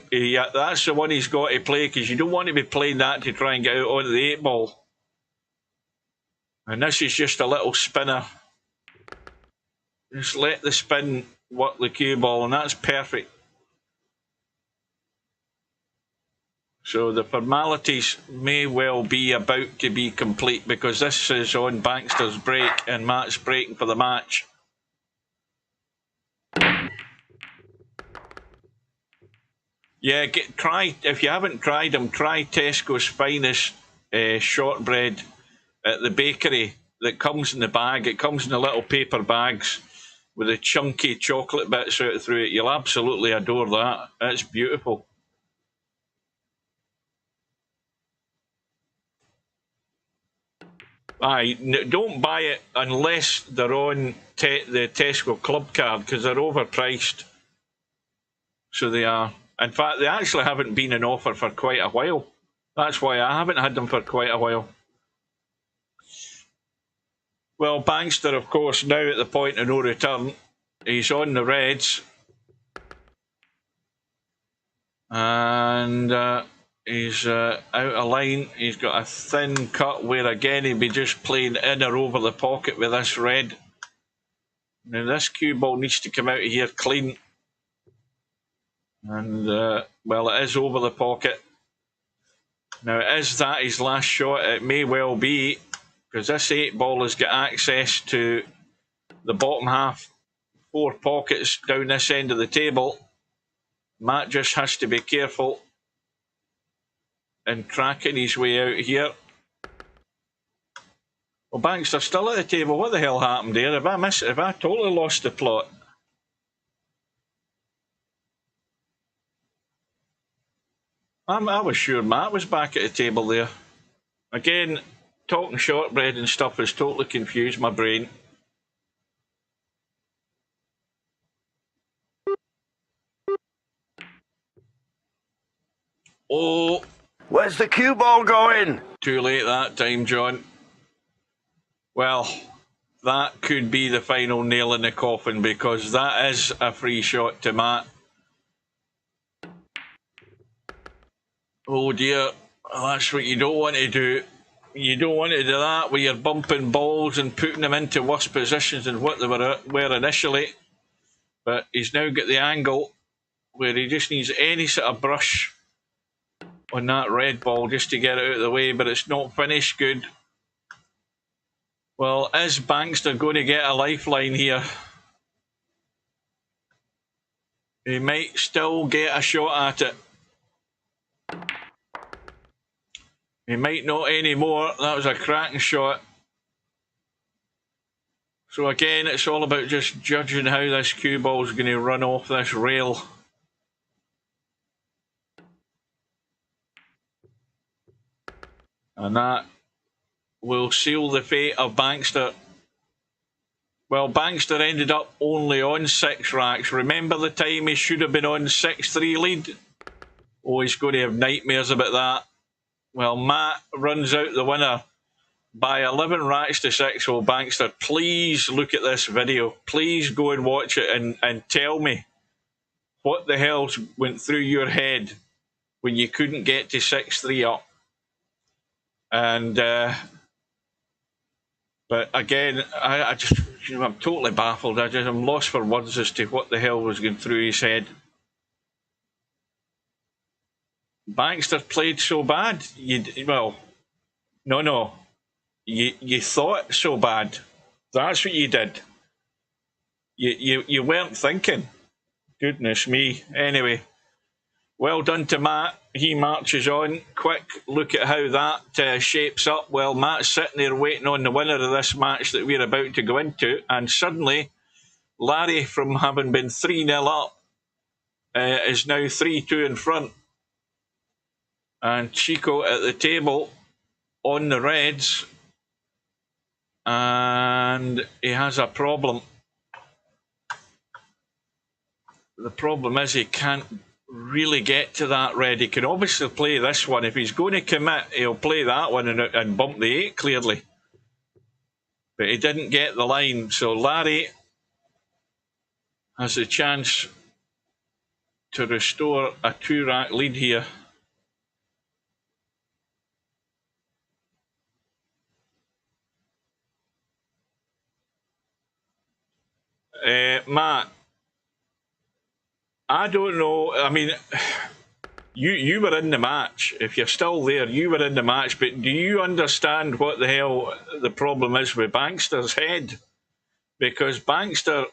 that's the one he's got to play, because you don't want to be playing that to try and get out onto the 8-ball. And this is just a little spinner. Just let the spin work the cue ball, and that's perfect. So the formalities may well be about to be complete, because this is on Baxter's break and Matt's breaking for the match. Yeah, try, if you haven't tried them, try Tesco's Finest shortbread at the bakery that comes in the bag. It comes in the little paper bags with the chunky chocolate bits out through it. You'll absolutely adore that. It's beautiful. Aye, don't buy it unless they're on the Tesco club card, because they're overpriced. So they are. In fact, they actually haven't been in offer for quite a while. That's why I haven't had them for quite a while. Well, Bankster, of course, now at the point of no return. He's on the reds. And he's out of line. He's got a thin cut where, again, he'd be just playing in or over the pocket with this red. Now, this cue ball needs to come out of here clean. And, well, it is over the pocket. Now, is that his last shot? It may well be, because this 8 ball has got access to the bottom half 4 pockets down this end of the table. Matt just has to be careful in cracking his way out here. Well, Bankster still at the table. What the hell happened there? Have I totally lost the plot? I was sure Matt was back at the table there. Again, talking shortbread and stuff has totally confused my brain. Oh. Where's the cue ball going? Too late that time, John. Well, that could be the final nail in the coffin, because that is a free shot to Matt. Oh dear, that's what you don't want to do. You don't want to do that where you're bumping balls and putting them into worse positions than what they were initially. But he's now got the angle where he just needs any sort of brush on that red ball just to get it out of the way, but it's not finished good. Well, is Bankster going to get a lifeline here? He might still get a shot at it. He might not anymore. That was a cracking shot. So again, it's all about just judging how this cue ball is going to run off this rail. And that will seal the fate of Bankster. Well, Bankster ended up only on 6 racks. Remember the time he should have been on 6-3 lead? Oh, he's going to have nightmares about that. Well, Matt runs out the winner by 11 racks to 6. Oh, Bankster, please look at this video. Please go and watch it and tell me what the hell went through your head when you couldn't get to 6-3 up. And but again, I just, I'm totally baffled. I'm lost for words as to what the hell was going through his head. Bankster played so bad. You thought so bad. That's what you did. You weren't thinking. Goodness me. Anyway, well done to Matt. He marches on. Quick look at how that shapes up. Well, Matt's sitting there waiting on the winner of this match that we're about to go into, and suddenly Larry, from having been 3-0 up, is now 3-2 in front. And Chico at the table on the reds, and he has a problem. The problem is he can't really get to that red. He can obviously play this one. If he's going to commit, he'll play that one and bump the 8 clearly. But he didn't get the line, so Larry has a chance to restore a 2-rack lead here. Matt, I don't know. I mean, you were in the match. If you're still there, you were in the match. But do you understand what the hell the problem is with Bankster's head? Because Bankster,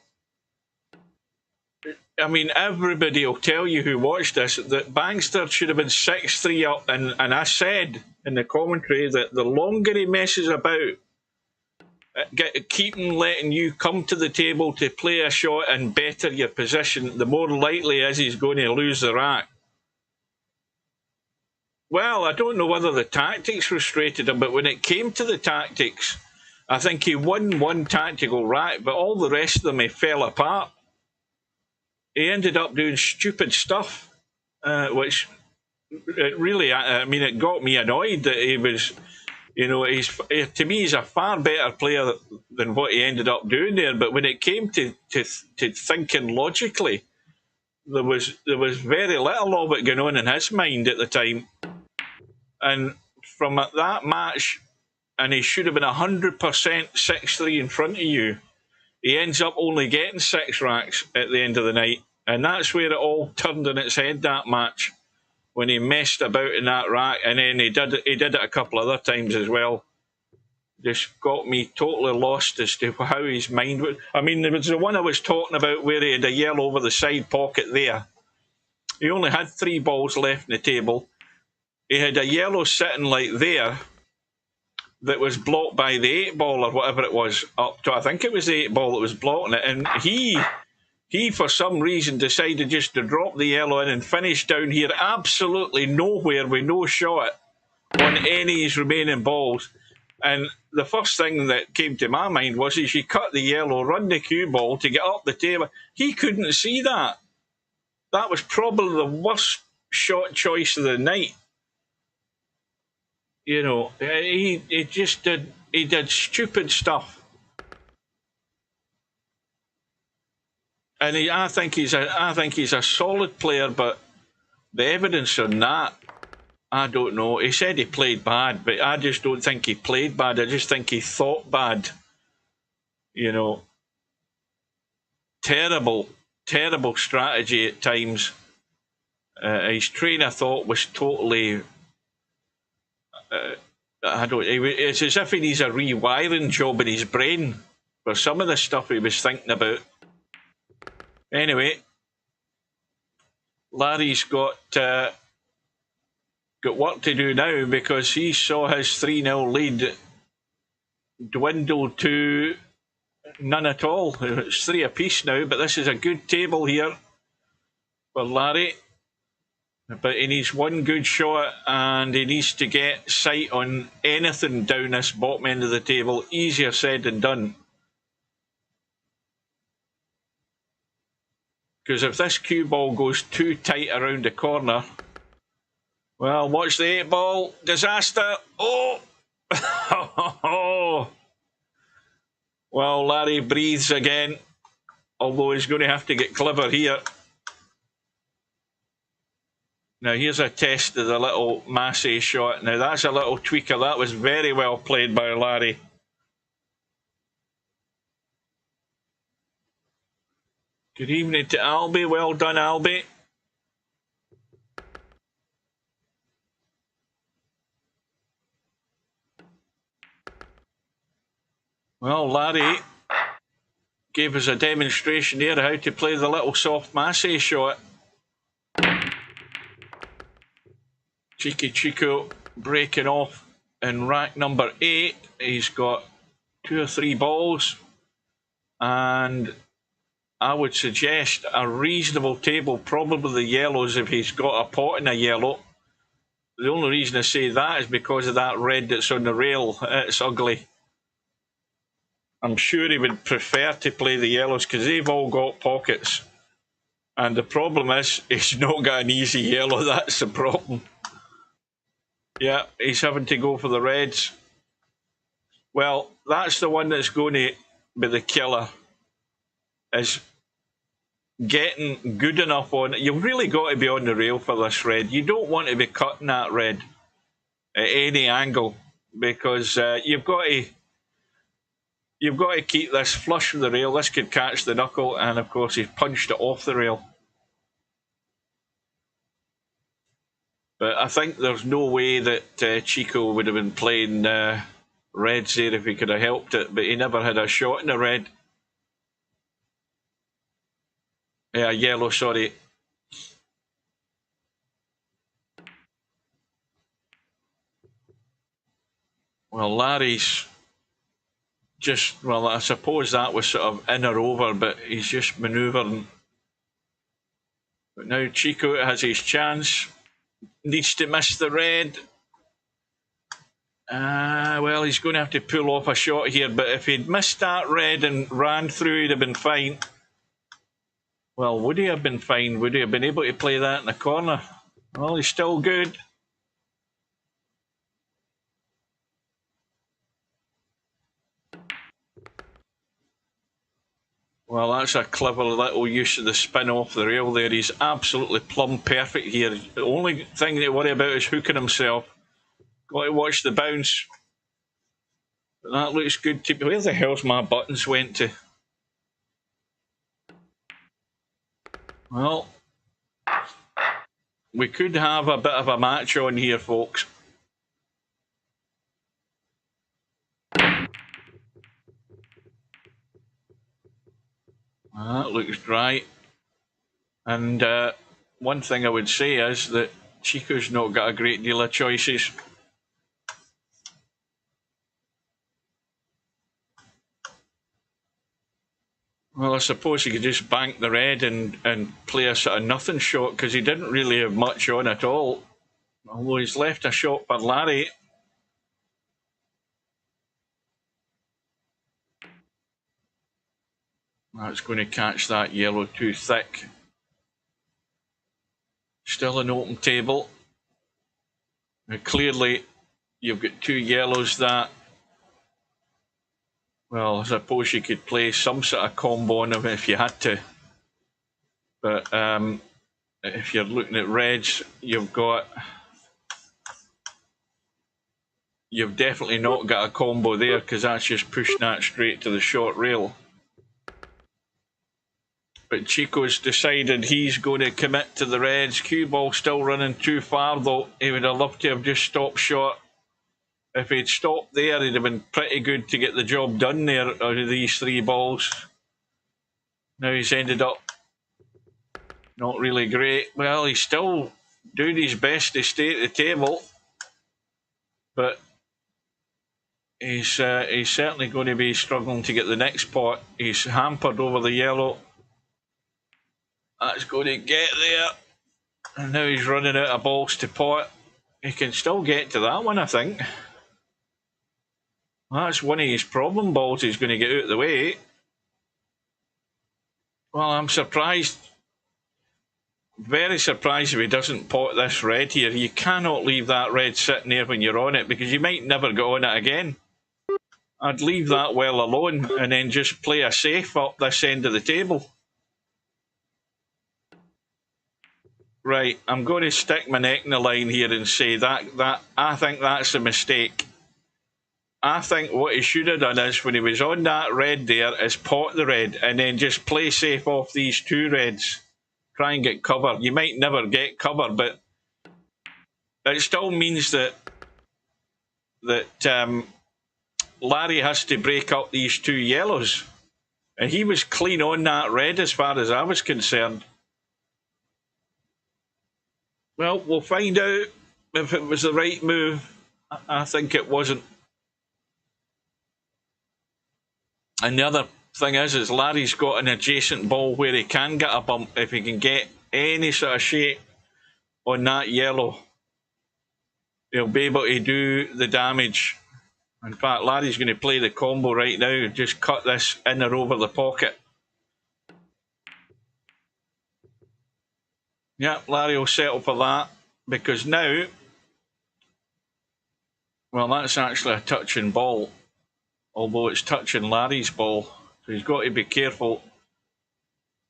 I mean, everybody will tell you who watched this that Bankster should have been 6-3 up. And I said in the commentary that the longer he messes about, keeping letting you come to the table to play a shot and better your position, the more likely is he's going to lose the rack. Well, I don't know whether the tactics frustrated him, but when it came to the tactics, I think he won one tactical rack, but all the rest of them he fell apart. He ended up doing stupid stuff, which it really, I mean, it got me annoyed that he was You know, to me, he's a far better player than what he ended up doing there. But when it came to thinking logically, there was very little of it going on in his mind at the time. And from that match, and he should have been 100% 6-3 in front of you, he ends up only getting 6 racks at the end of the night. And that's where it all turned on its head, that match, when he messed about in that rack. And then he did it a couple other times as well. Just got me totally lost as to how his mind was. I mean, there was the one I was talking about where he had a yellow over the side pocket there. He only had 3 balls left in the table. He had a yellow sitting like there that was blocked by the 8 ball or whatever it was, up to, I think it was the 8 ball that was blocking it. And he for some reason decided just to drop the yellow in and finish down here absolutely nowhere with no shot on any of his remaining balls. And the first thing that came to my mind was he cut the yellow, run the cue ball to get up the table. He couldn't see that. That was probably the worst shot choice of the night. You know, he did stupid stuff. And I think he's a solid player, but the evidence on that, I don't know. He said he played bad, but I just don't think he played bad. I just think he thought bad. You know, terrible strategy at times. His train of thought was totally. It's as if he needs a rewiring job in his brain for some of the stuff he was thinking about. Anyway, Larry's got work to do now because he saw his 3-0 lead dwindle to none at all. It's 3 apiece now, but this is a good table here for Larry. But he needs one good shot and he needs to get sight on anything down this bottom end of the table. Easier said than done. Because if this cue ball goes too tight around the corner, well, watch the 8 ball. Disaster. Oh! Well, Larry breathes again, although he's going to have to get clever here. Now, here's a test of the little Massey shot. Now, that's a little tweaker. That was very well played by Larry. Good evening to Albie. Well done, Albie. Well, Larry gave us a demonstration here of how to play the little soft Massey shot. CheekyChico breaking off in rack number 8. He's got 2 or 3 balls. And I would suggest a reasonable table, probably the yellows if he's got a pot in a yellow. The only reason I say that is because of that red that's on the rail. It's ugly. I'm sure he would prefer to play the yellows because they've all got pockets. And the problem is, he's not got an easy yellow. That's the problem. Yeah, he's having to go for the reds. Well, that's the one that's going to be the killer. Is getting good enough on it. You've really got to be on the rail for this red. You don't want to be cutting that red at any angle because you've got to keep this flush with the rail. This could catch the knuckle, and of course he's punched it off the rail. But I think there's no way that Chico would have been playing reds there if he could have helped it, but he never had a shot in the red. Yeah, yellow, sorry. Well, Larry's just, well, I suppose that was sort of in or over, but he's just manoeuvring. But now Chico has his chance. Needs to miss the red. Well, he's going to have to pull off a shot here, but if he'd missed that red and ran through, he'd have been fine. Well, would he have been fine? Would he have been able to play that in the corner? Well, he's still good. Well, that's a clever little use of the spin off the rail there. He's absolutely plumb perfect here. The only thing to worry about is hooking himself. Got to watch the bounce. But that looks good to me. Where the hell's my buttons went to? Well, we could have a bit of a match on here, folks. That looks dry. And one thing I would say is that Chico's not got a great deal of choices. Well, I suppose he could just bank the red and play a sort of nothing shot, because he didn't really have much on at all. Although he's left a shot for Larry. That's going to catch that yellow too thick. Still an open table. Now, clearly, you've got two yellows that... Well, I suppose you could play some sort of combo on them if you had to. But if you're looking at reds, you've definitely not got a combo there, because that's just pushing that straight to the short rail. But Chico's decided he's going to commit to the reds. Cue ball still running too far, though. He would have loved to have just stopped short. If he'd stopped there, he'd have been pretty good to get the job done there out of these three balls. Now he's ended up not really great. Well, he's still doing his best to stay at the table, but he's certainly going to be struggling to get the next pot. He's hampered over the yellow. That's going to get there. And now he's running out of balls to pot. He can still get to that one, I think. That's one of his problem balls he's going to get out of the way. Well, I'm surprised. Very surprised if he doesn't pot this red here. You cannot leave that red sitting there when you're on it, because you might never get on it again. I'd leave that well alone and then just play a safe up this end of the table. Right, I'm going to stick my neck in the line here and say that I think that's a mistake. I think what he should have done is, when he was on that red there, is pot the red and then just play safe off these two reds. Try and get cover. You might never get cover, but it still means that Larry has to break up these two yellows. And he was clean on that red as far as I was concerned. Well, we'll find out if it was the right move. I think it wasn't. And the other thing is Larry's got an adjacent ball where he can get a bump. If he can get any sort of shape on that yellow, he'll be able to do the damage. In fact, Larry's going to play the combo right now. Just cut this in or over the pocket. Yeah, Larry will settle for that, because now, well, that's actually a touching ball, although it's touching Larry's ball. So he's got to be careful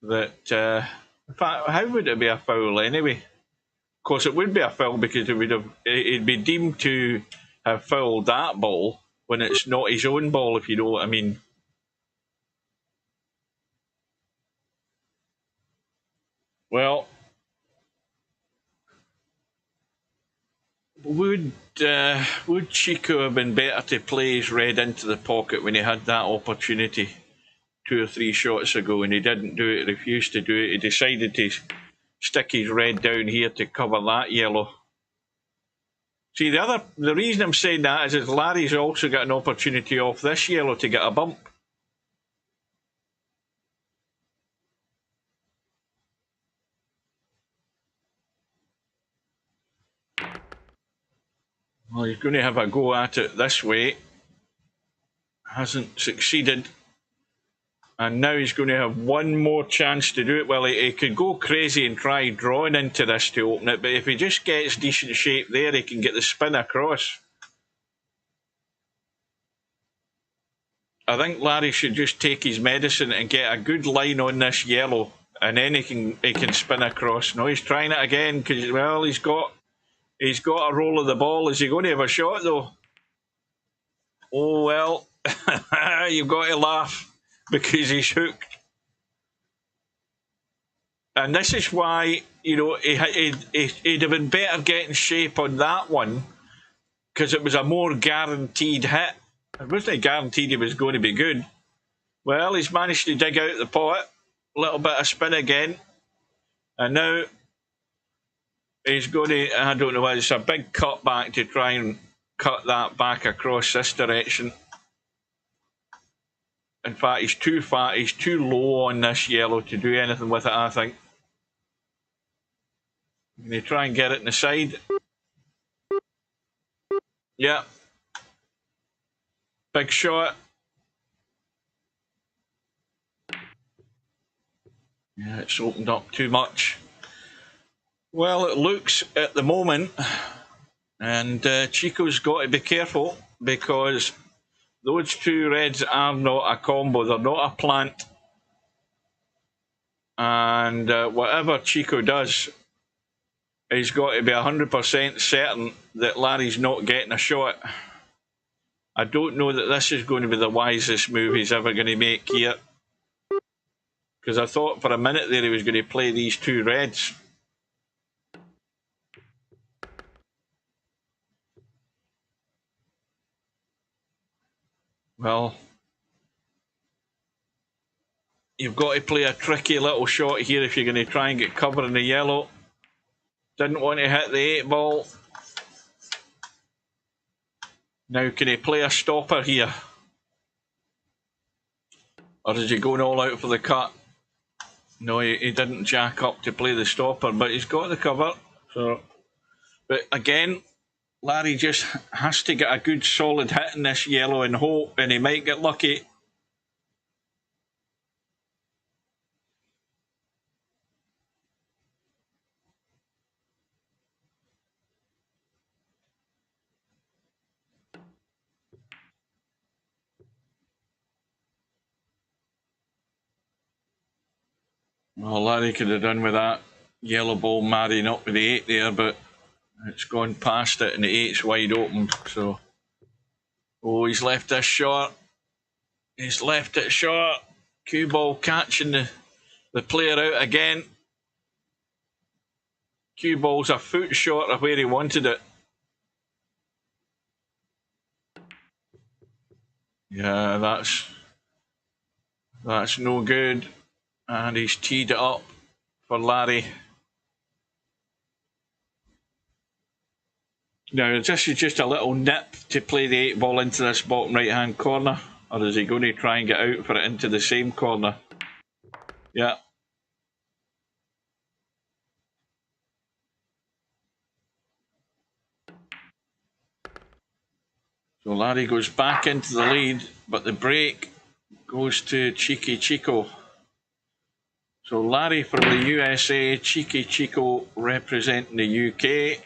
that, in fact, how would it be a foul anyway? Of course, it would be a foul, because it'd be deemed to have fouled that ball when it's not his own ball, if you know what I mean. Well, would Chico have been better to play his red into the pocket when he had that opportunity 2 or 3 shots ago, and he didn't do it, refused to do it? He decided to stick his red down here to cover that yellow. See, the reason I'm saying that is Larry's also got an opportunity off this yellow to get a bump. Well, he's going to have a go at it this way. Hasn't succeeded. And now he's going to have one more chance to do it. Well, he could go crazy and try drawing into this to open it, but if he just gets decent shape there, he can get the spin across. I think Larry should just take his medicine and get a good line on this yellow, and then he can spin across. No, he's trying it again because, well, he's got a roll of the ball. Is he going to have a shot though? Oh well, you've got to laugh because he's hooked. And this is why, you know, he'd have been better getting shape on that one because it was a more guaranteed hit. It wasn't guaranteed he was going to be good. Well, he's managed to dig out the pot. A little bit of spin again. And now he's going to, I don't know, it's a big cut back to try and cut that back across this direction. In fact, he's too fat, he's too low on this yellow to do anything with it, I think. Can he try and get it in the side? Yeah. Big shot. Yeah, it's opened up too much. Well, it looks at the moment, and Chico's got to be careful because those two reds are not a combo. They're not a plant. And whatever Chico does, he's got to be 100% certain that Larry's not getting a shot. I don't know that this is going to be the wisest move he's ever going to make here. Because I thought for a minute there he was going to play these two reds. Well, you've got to play a tricky little shot here if you're going to try and get cover in the yellow. Didn't want to hit the 8 ball. Now can he play a stopper here? Or is he going all out for the cut? No, he didn't jack up to play the stopper, but he's got the cover. So, but again, Larry just has to get a good solid hit in this yellow and hope, and he might get lucky. Well, Larry could have done with that yellow ball marrying up with the 8 there, but it's gone past it and the 8's wide open. So, oh, he's left this short. He's left it short. Cue ball catching the player out again. Cue ball's a foot short of where he wanted it. Yeah, that's no good. And he's teed it up for Larry. Now, this is just a little nip to play the 8 ball into this bottom right-hand corner. Or is he going to try and get out for it into the same corner? Yeah. So Larry goes back into the lead, but the break goes to CheekyChico. So Larry from the USA, CheekyChico representing the UK.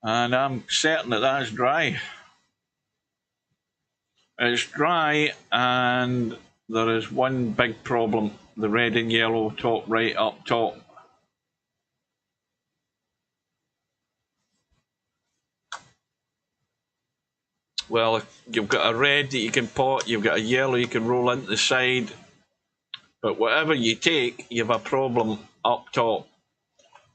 And I'm certain that that's dry. It's dry, and there is one big problem. The red and yellow top right up top. Well, you've got a red that you can pot, you've got a yellow you can roll into the side. But whatever you take, you have a problem up top.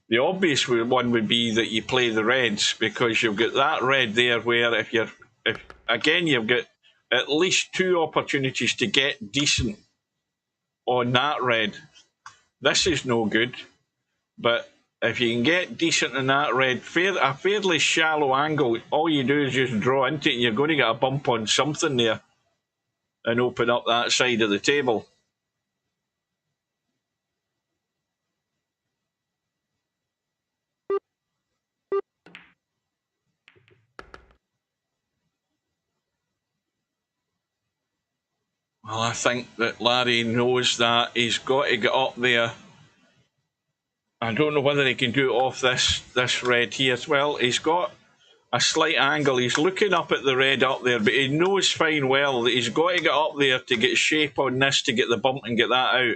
The obvious one would be that you play the reds, because you've got that red there where if again you've got at least 2 opportunities to get decent on that red. This is no good, but if you can get decent in that red, a fairly shallow angle, all you do is just draw into it and you're going to get a bump on something there and open up that side of the table. Well, I think that Larry knows that he's got to get up there. I don't know whether he can do it off this red here as well. He's got a slight angle. He's looking up at the red up there, but he knows fine well that he's got to get up there to get shape on this, to get the bump and get that out.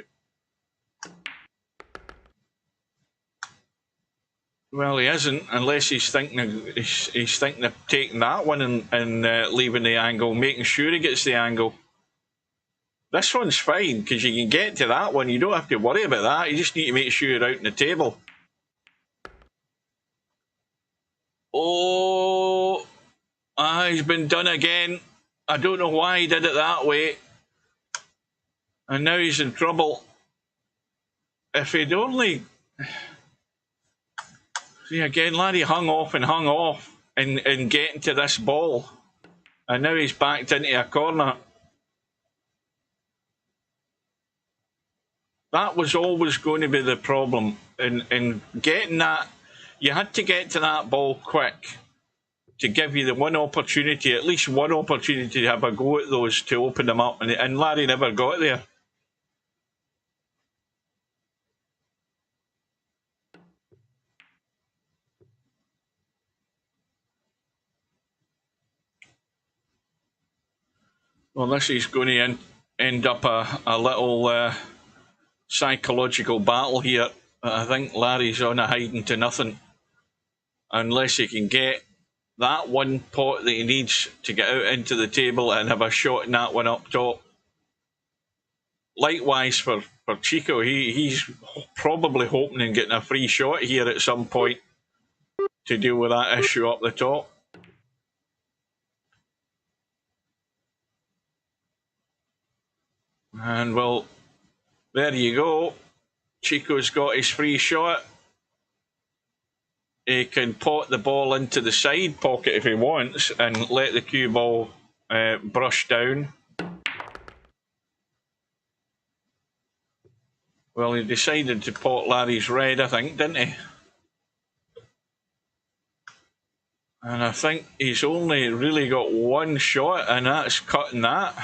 Well, he isn't, unless he's thinking of taking that one and leaving the angle, making sure he gets the angle. This one's fine, because you can get to that one. You don't have to worry about that. You just need to make sure you're out on the table. Oh, he's been done again. I don't know why he did it that way. And now he's in trouble. If he'd only... See, again, Larry hung off in getting to this ball. And now he's backed into a corner. That was always going to be the problem. In getting that, you had to get to that ball quick to give you the one opportunity, at least one opportunity to have a go at those, to open them up. And Larry never got there. Well, this is going to end up a little psychological battle here. I think Larry's on a hiding to nothing. Unless he can get that one pot that he needs to get out into the table and have a shot in that one up top. Likewise for Chico, he's probably hoping and getting a free shot here at some point to deal with that issue up the top. And well, there you go. Chico's got his free shot. He can pot the ball into the side pocket if he wants and let the cue ball brush down. Well, he decided to pot Larry's red, I think, didn't he? And I think he's only really got one shot, and that's cutting that.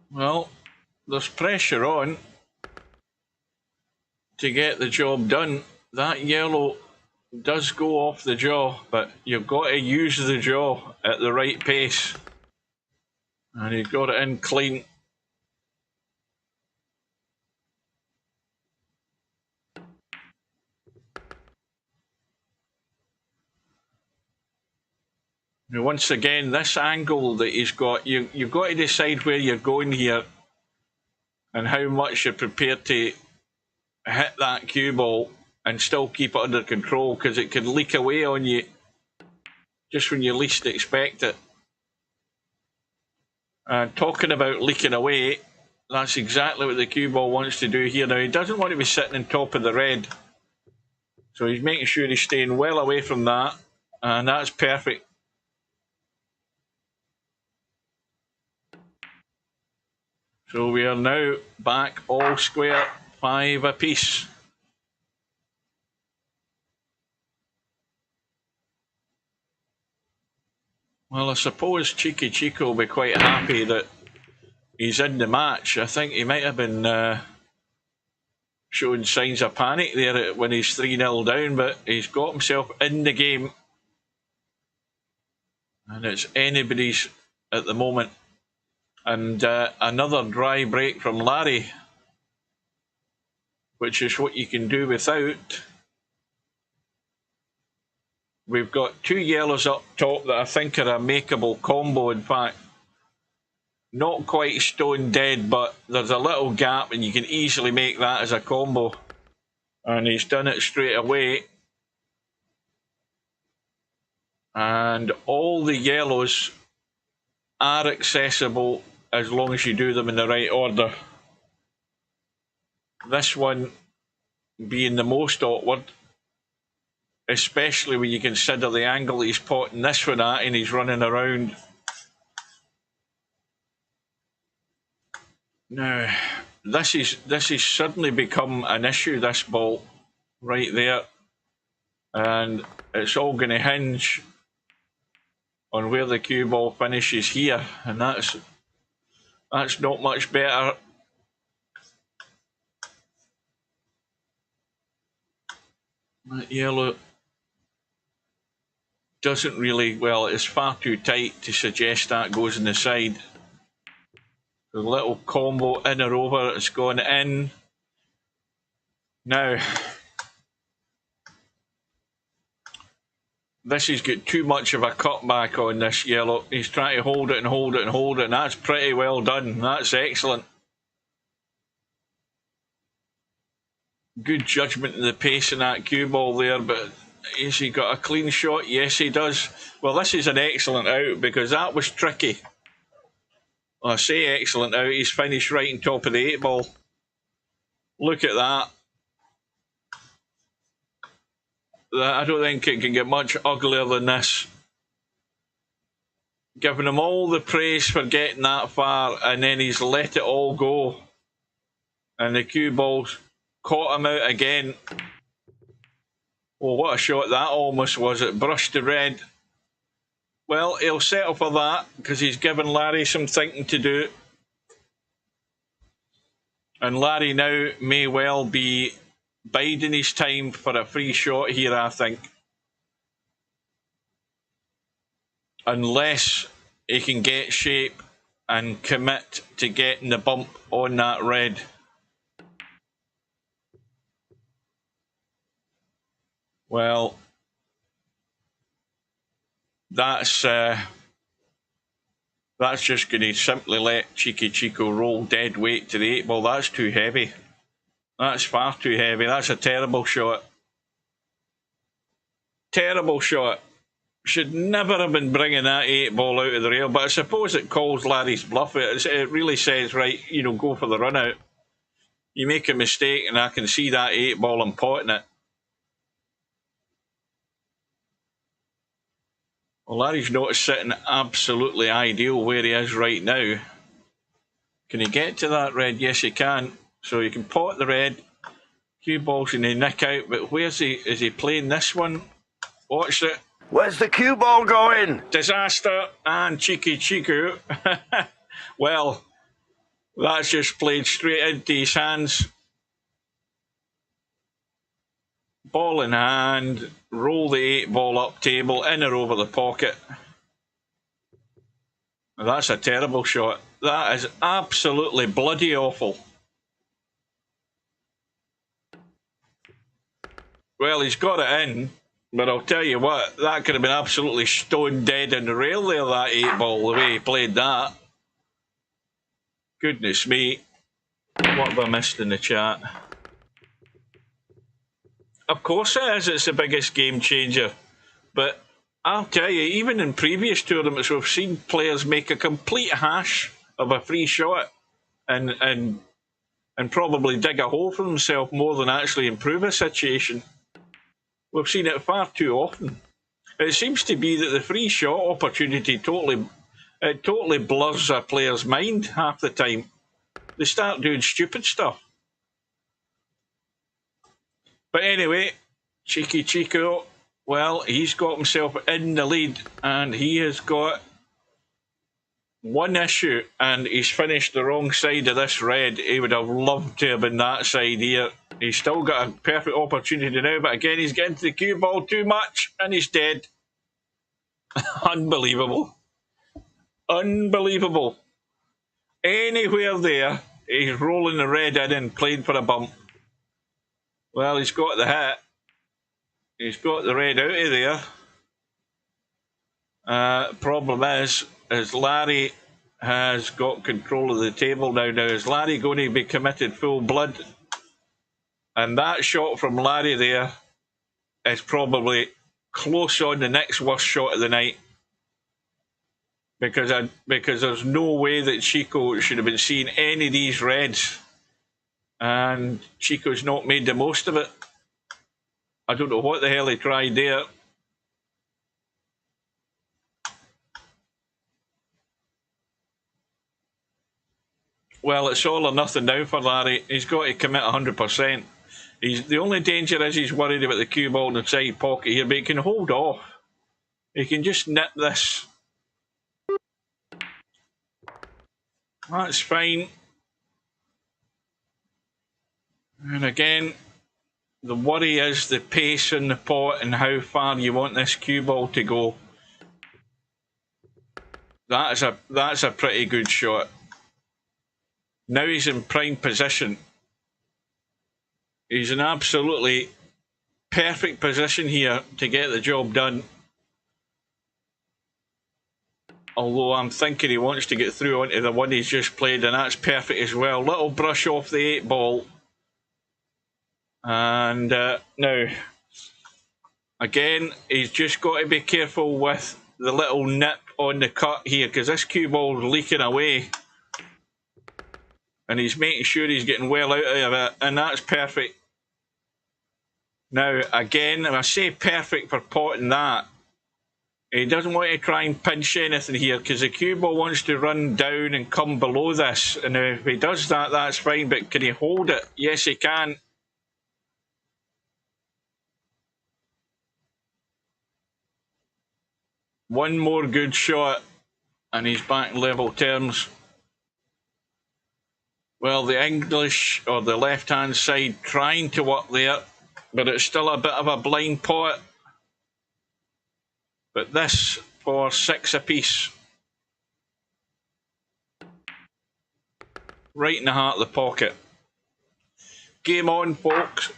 Well, there's pressure on to get the job done. That yellow does go off the jaw, but you've got to use the jaw at the right pace. And he's got it in clean. Now, once again, this angle that he's got, you've got to decide where you're going here and how much you're prepared to hit that cue ball and still keep it under control, because it can leak away on you just when you least expect it. And talking about leaking away, that's exactly what the cue ball wants to do here. Now, he doesn't want to be sitting on top of the red, so he's making sure he's staying well away from that, and that's perfect. So we are now back all square, 5 apiece. Well, I suppose CheekyChico will be quite happy that he's in the match. I think he might have been showing signs of panic there when he's 3-0 down, but he's got himself in the game. And it's anybody's at the moment. And another dry break from Larry, which is what you can do without. We've got 2 yellows up top that I think are a makeable combo. In fact, not quite stone dead, but there's a little gap and you can easily make that as a combo. And he's done it straight away. And all the yellows are accessible as long as you do them in the right order. This one being the most awkward, especially when you consider the angle he's potting this one at and he's running around. Now, this has suddenly become an issue, this ball right there. And it's all going to hinge on where the cue ball finishes here, and that's not much better. That yellow doesn't really, well, it's far too tight to suggest that goes in the side. The little combo in or over, it's gone in. Now, this has got too much of a cutback on this yellow. He's trying to hold it and hold it and hold it, and that's pretty well done. That's excellent. Good judgment in the pace in that cue ball there, but has he got a clean shot? Yes, he does. Well, this is an excellent out because that was tricky. Well, I say excellent out. He's finished right on top of the 8-ball. Look at that. I don't think it can get much uglier than this. Giving him all the praise for getting that far, and then he's let it all go. And the cue ball's caught him out again. Oh, what a shot that almost was. It brushed the red. Well, he'll settle for that because he's given Larry some thinking to do. And Larry now may well be biding his time for a free shot here, I think. Unless he can get shape and commit to getting the bump on that red. Well, that's just going to simply let CheekyChico roll dead weight to the 8-ball. That's too heavy. That's far too heavy. That's a terrible shot. Terrible shot. Should never have been bringing that 8-ball out of the rail, but I suppose it calls Larry's bluff. It really says, right, you know, go for the run out. You make a mistake and I can see that 8-ball and potting it. Well, Larry's not sitting absolutely ideal where he is right now. Can he get to that red? Yes, he can. So you can pot the red. Cue ball's in the nick out, but where's he? Is he playing this one? Watch it. Where's the cue ball going? Disaster and CheekyChico. Well, that's just played straight into his hands. Ball in hand, roll the 8-ball up table, in or over the pocket. That's a terrible shot. That is absolutely bloody awful. Well, he's got it in, but I'll tell you what, that could have been absolutely stone dead in the rail there, that 8-ball, the way he played that. Goodness me. What have I missed in the chat? Of course it is, it's the biggest game changer. But I'll tell you, even in previous tournaments, we've seen players make a complete hash of a free shot and probably dig a hole for themselves more than actually improve a situation. We've seen it far too often. It seems to be that the free shot opportunity totally blurs a player's mind half the time. They start doing stupid stuff. But anyway, CheekyChico, well, he's got himself in the lead and he has got one issue and he's finished the wrong side of this red. He would have loved to have been that side here. He's still got a perfect opportunity now, but again, he's getting to the cue ball too much and he's dead. Unbelievable. Unbelievable. Anywhere there, he's rolling the red in and playing for a bump. Well, he's got the hit. He's got the red out of there. Problem is Larry has got control of the table now. Now, is Larry going to be committed full blood? And that shot from Larry there is probably close on the next worst shot of the night. Because there's no way that Chico should have been seeing any of these reds. And Chico's not made the most of it. I don't know what the hell he tried there. Well, it's all or nothing now for Larry. He's got to commit 100%. The only danger is he's worried about the cue ball in the side pocket here, but he can hold off. He can just nip this. That's fine. And again, the worry is the pace in the pot and how far you want this cue ball to go. That's a pretty good shot. Now he's in prime position. He's in absolutely perfect position here to get the job done. Although I'm thinking he wants to get through onto the one he's just played, and that's perfect as well. Little brush off the 8 ball. And now, again, he's just got to be careful with the little nip on the cut here, because this cue ball is leaking away. And he's making sure he's getting well out of it, and that's perfect. Now, again, I say perfect for potting that. He doesn't want to try and pinch anything here, because the cue ball wants to run down and come below this. And if he does that, that's fine, but can he hold it? Yes, he can. One more good shot, and he's back in level terms. Well, the English, or the left-hand side, trying to work there, but it's still a bit of a blind pot. But this for 6 apiece. Right in the heart of the pocket. Game on, folks.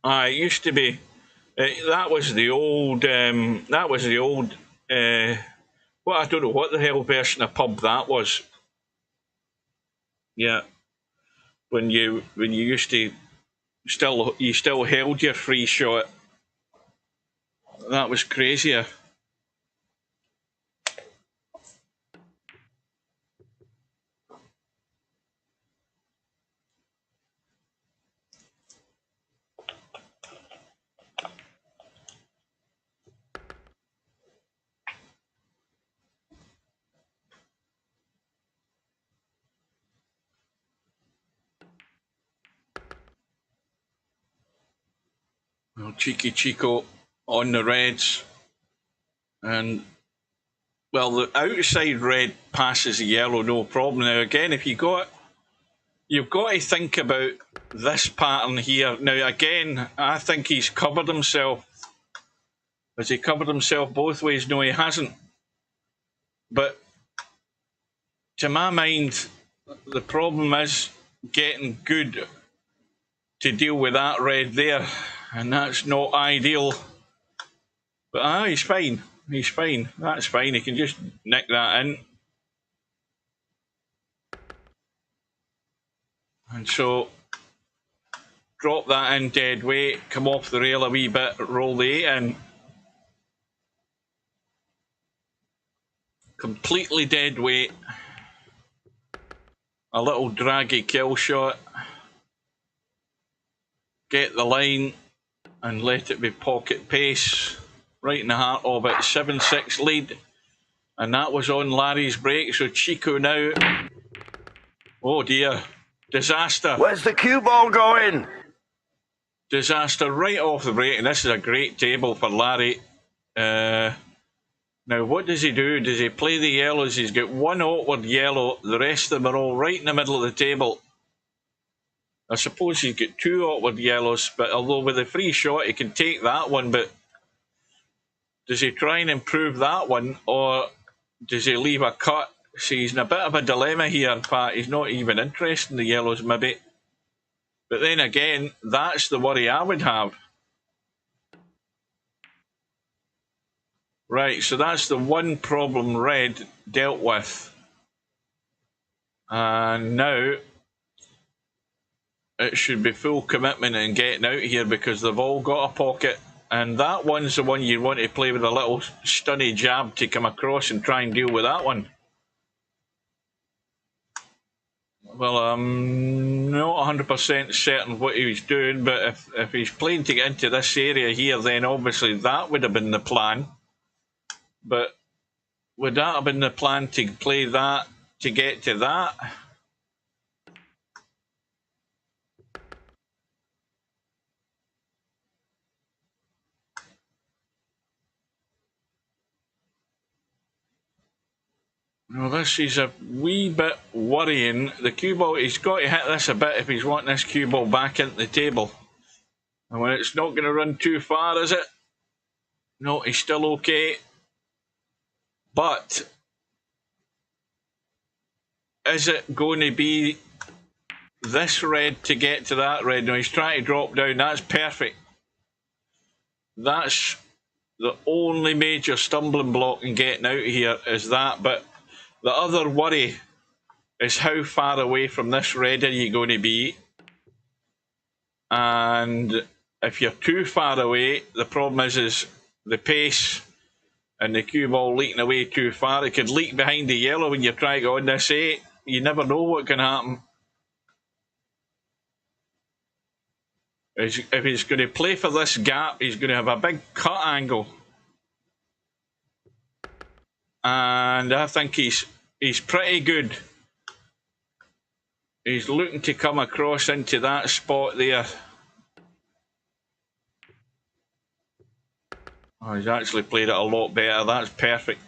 It used to be. That was the old. Well, I don't know what the hell version of pub that was. Yeah, when you used to still held your free shot. That was crazier. Well, CheekyChico on the reds, and well, the outside red passes the yellow, no problem. Now again, if you've got to think about this pattern here. Now again, I think he's covered himself. Has he covered himself both ways? No, he hasn't. But to my mind, the problem is getting good to deal with that red there, and that's not ideal. But he's fine. He's fine. That's fine. He can just nick that in. And so drop that in dead weight, come off the rail a wee bit, roll the 8 in. Completely dead weight. A little draggy kill shot. Get the line and let it be pocket pace. Right in the heart of it. 7-6 lead. And that was on Larry's break. So Chico now. Oh dear. Disaster. Where's the cue ball going? Disaster right off the break. And this is a great table for Larry. Now, what does he do? Does he play the yellows? He's got one awkward yellow. The rest of them are all right in the middle of the table. I suppose he's got 2 awkward yellows, but although with a free shot, he can take that one. But does he try and improve that one, or does he leave a cut? See, he's in a bit of a dilemma here, Pat. He's not even interested in the yellows, maybe. But then again, that's the worry I would have. Right, so that's the one problem red dealt with. And now it should be full commitment and getting out here, because they've all got a pocket. And that one's the one you want to play with a little stunny jab to come across and try and deal with that one. Well, I'm not 100% certain what he was doing, but if he's playing to get into this area here, then obviously that would have been the plan. But would that have been the plan to play that to get to that? Well, this is a wee bit worrying. The cue ball, he's got to hit this a bit if he's wanting this cue ball back into the table. And when it's not going to run too far, is it? No, he's still okay. But is it going to be this red to get to that red? No, he's trying to drop down. That's perfect. That's the only major stumbling block in getting out of here is that. But the other worry is how far away from this red are you going to be? And if you're too far away, the problem is the pace and the cue ball leaking away too far. It could leak behind the yellow when you try to go on this 8. You never know what can happen. If he's going to play for this gap, he's going to have a big cut angle. And I think he's pretty good. He's looking to come across into that spot there. Oh, he's actually played it a lot better. That's perfect.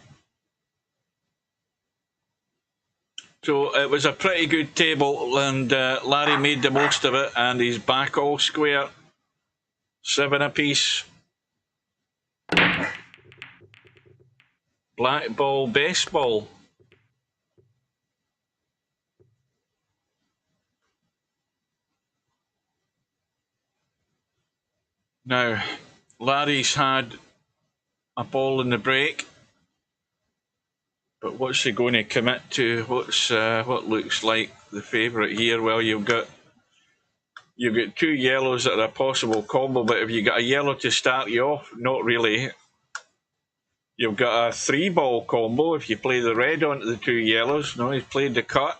So it was a pretty good table, and Larry made the most of it, and he's back all square. 7 apiece. Black ball, baseball. Now, Larry's had a ball in the break, but what's he going to commit to? What's what looks like the favourite here? Well, you've got 2 yellows that are a possible combo, but if you got a yellow to start you off, not really. You've got a 3-ball combo if you play the red onto the 2 yellows. No, he's played the cut.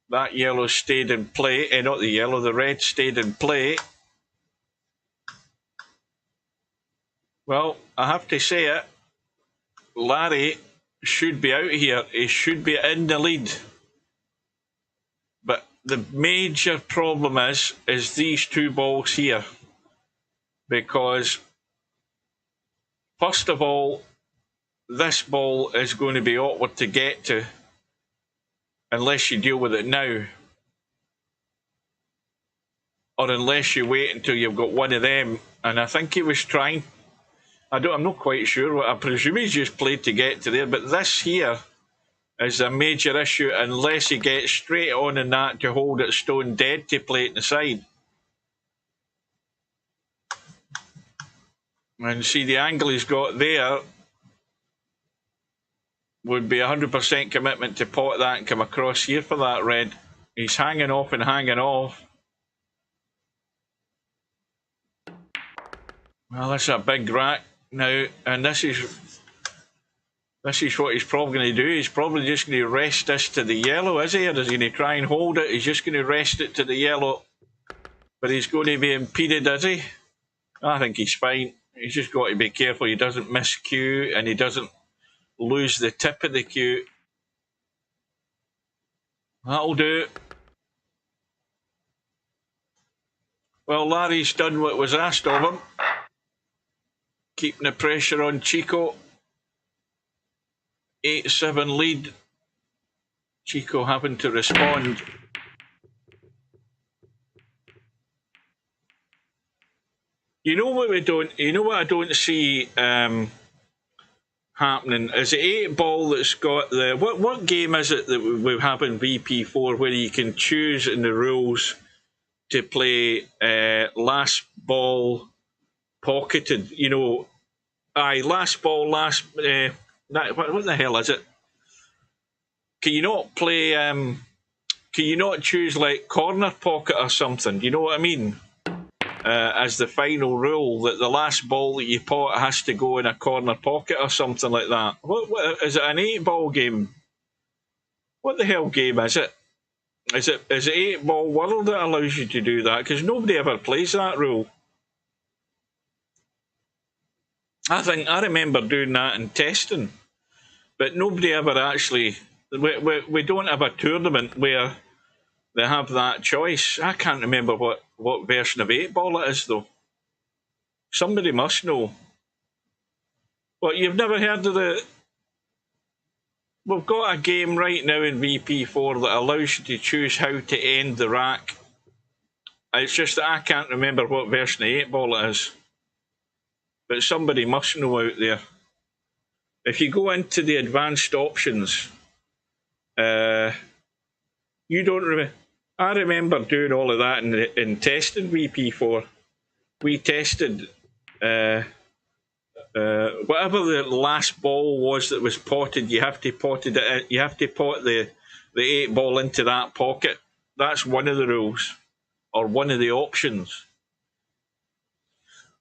That yellow stayed in play. Not the yellow, the red stayed in play. Well, I have to say it. Larry should be out here. He should be in the lead. But the major problem is these 2 balls here. Because, first of all, this ball is going to be awkward to get to unless you deal with it now. Or unless you wait until you've got one of them. And I think he was trying. I'm not quite sure. I presume he's just played to get to there. But this here is a major issue unless he gets straight on in that to hold it stone dead to play it inside. And see the angle he's got there would be 100% commitment to pot that and come across here for that red. He's hanging off and hanging off. Well, that's a big rack now, and this is what he's probably going to do. He's probably just going to rest this to the yellow, is he? Or is he going to try and hold it? He's just going to rest it to the yellow. But he's going to be impeded, is he? I think he's fine. He's just got to be careful he doesn't miss cue and he doesn't lose the tip of the cue. That'll do. Well, Larry's done what was asked of him. Keeping the pressure on Chico. 8-7 lead. Chico having to respond. You know what I don't see happening is the 8-ball that's got the what game is it that we have in VP4 where you can choose in the rules to play last ball pocketed, last ball, what the hell is it? Can you not play, can you not choose like corner pocket or something? Do you know what I mean? As the final rule, that the last ball that you pot has to go in a corner pocket or something like that. What is it, an 8-ball game? What the hell game is it? Is it 8-ball world that allows you to do that? Because nobody ever plays that rule. I remember doing that in testing, but nobody ever actually. We don't have a tournament where they have that choice. I can't remember what version of 8-ball it is though. Somebody must know. But you've never heard of the. We've got a game right now in VP4 that allows you to choose how to end the rack. It's just that I can't remember what version of 8-ball it is. But somebody must know out there. If you go into the advanced options, you don't remember. I remember doing all of that in testing VP4. We tested whatever the last ball was that was potted. You have to pot it in, you have to pot the 8-ball into that pocket. That's one of the rules, or one of the options.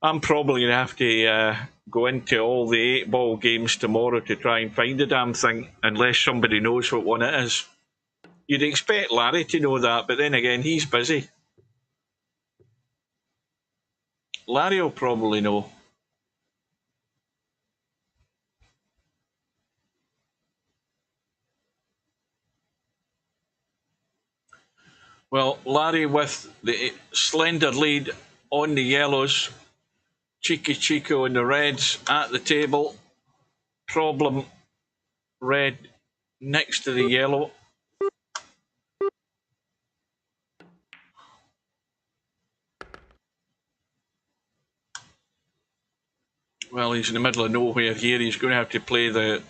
I'm probably going to have to go into all the 8-ball games tomorrow to try and find the damn thing, unless somebody knows what one it is. You'd expect Larry to know that, but then again, he's busy. Larry will probably know. Well, Larry with the slender lead on the yellows. CheekyChico and the reds at the table. Problem red next to the yellow. Well, he's in the middle of nowhere here. He's going to have to play the...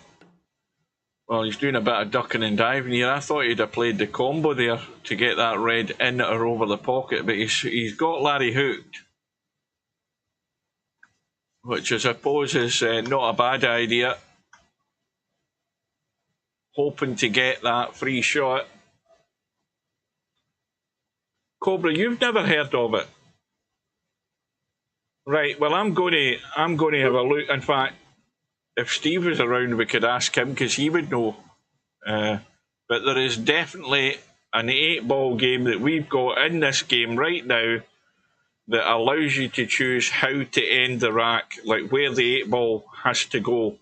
Well, he's doing a bit of ducking and diving here. I thought he'd have played the combo there to get that red in or over the pocket, but he's got Larry hooked, which I suppose is not a bad idea. Hoping to get that free shot. Cobra, you've never heard of it? Right, well, I'm going to have a look. In fact, if Steve was around, we could ask him, because he would know. But there is definitely an 8-ball game that we've got in this game right now that allows you to choose how to end the rack, like where the 8-ball has to go.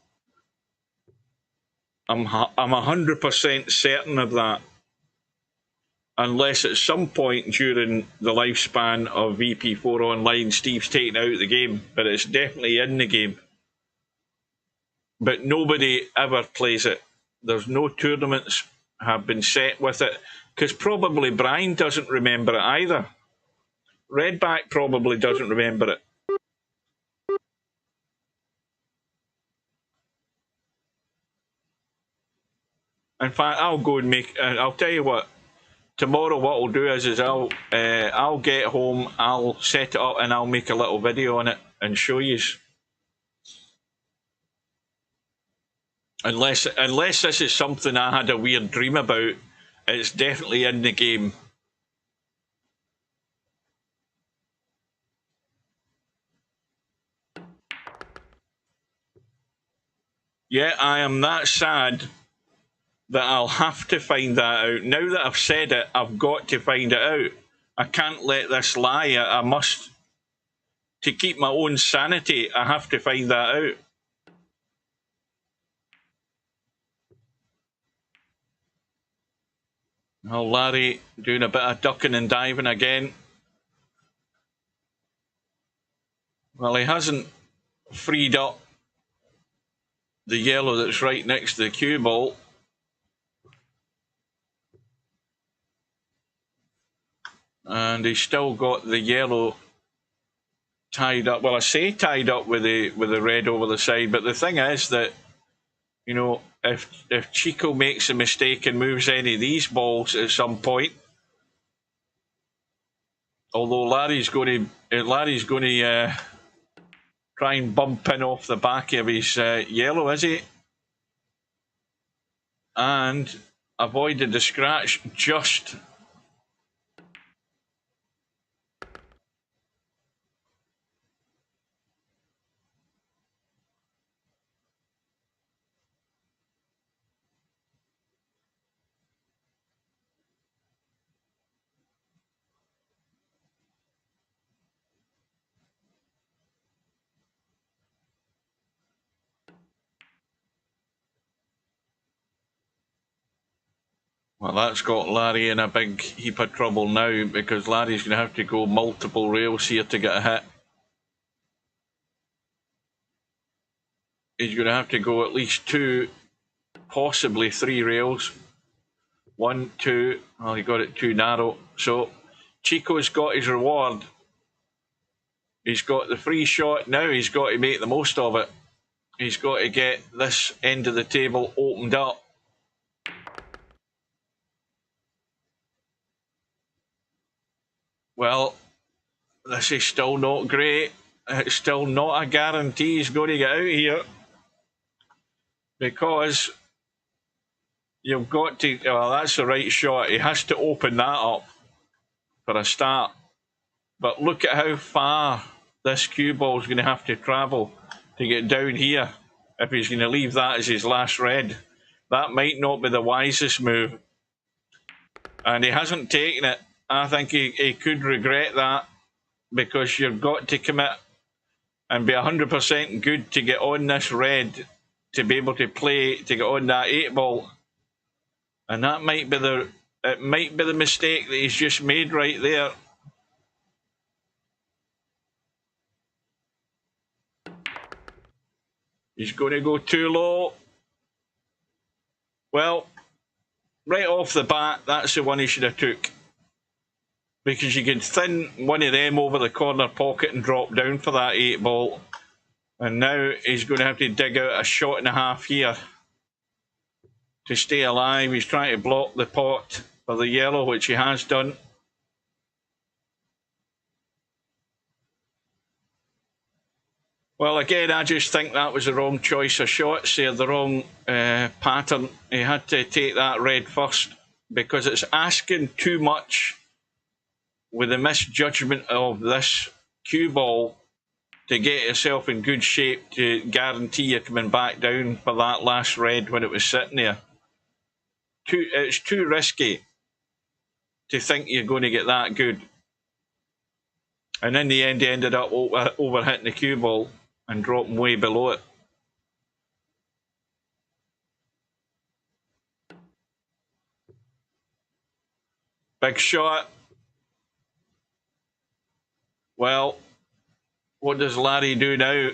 I'm 100% certain of that. Unless at some point during the lifespan of VP4 Online, Steve's taken out the game, but it's definitely in the game. But nobody ever plays it. There's no tournaments have been set with it, because probably Brian doesn't remember it either. Redback probably doesn't remember it. In fact, I'll go and make... I'll tell you what. Tomorrow what I'll do is I'll get home, I'll set it up, and I'll make a little video on it and show you. Unless this is something I had a weird dream about, it's definitely in the game. Yeah, I am that sad that I'll have to find that out. Now that I've said it, I've got to find it out. I can't let this lie. I must. To keep my own sanity, I have to find that out. Oh, Larry doing a bit of ducking and diving again. Well, he hasn't freed up the yellow that's right next to the cue ball. And he's still got the yellow tied up. Well, I say tied up with the red over the side, but the thing is that, you know, if Chico makes a mistake and moves any of these balls at some point, although Larry's going to try and bump in off the back of his yellow, is he? And avoided the scratch just. Well, that's got Larry in a big heap of trouble now, because Larry's going to have to go multiple rails here to get a hit. He's going to have to go at least 2, possibly 3 rails. 1, 2, well, he got it too narrow. So Chico's got his reward. He's got the free shot. Now he's got to make the most of it. He's got to get this end of the table opened up. Well, this is still not great. It's still not a guarantee he's going to get out here, because you've got to, well, that's the right shot. He has to open that up for a start. But look at how far this cue ball is going to have to travel to get down here if he's going to leave that as his last red. That might not be the wisest move. And he hasn't taken it. I think he could regret that, because you've got to commit and be 100% good to get on this red, to be able to play, to get on that 8 ball. And that might be the mistake that he's just made right there. He's going to go too low. Well, right off the bat, that's the one he should have took, because you could thin one of them over the corner pocket and drop down for that 8 ball. And now he's going to have to dig out a shot and a half here to stay alive. He's trying to block the pot for the yellow, which he has done. Well, again, I just think that was the wrong choice of shots there, the wrong pattern. He had to take that red first, because it's asking too much with the misjudgment of this cue ball to get yourself in good shape to guarantee you're coming back down for that last red when it was sitting there. It's too risky to think you're going to get that good. And in the end, he ended up over hitting the cue ball and dropping way below it. Big shot. Well, what does Larry do now?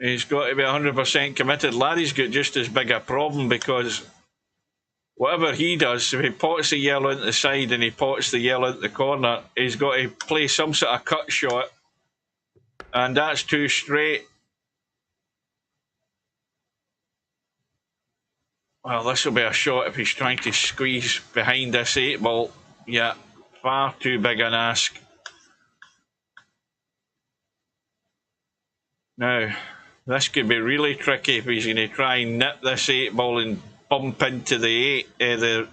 He's got to be 100% committed. Larry's got just as big a problem, because whatever he does, if he pots the yellow into the side and he pots the yellow into the corner, he's got to play some sort of cut shot. And that's too straight. Well, this will be a shot if he's trying to squeeze behind this 8 ball. Yeah, far too big an ask. Now, this could be really tricky if he's going to try and nip this 8 ball and bump into the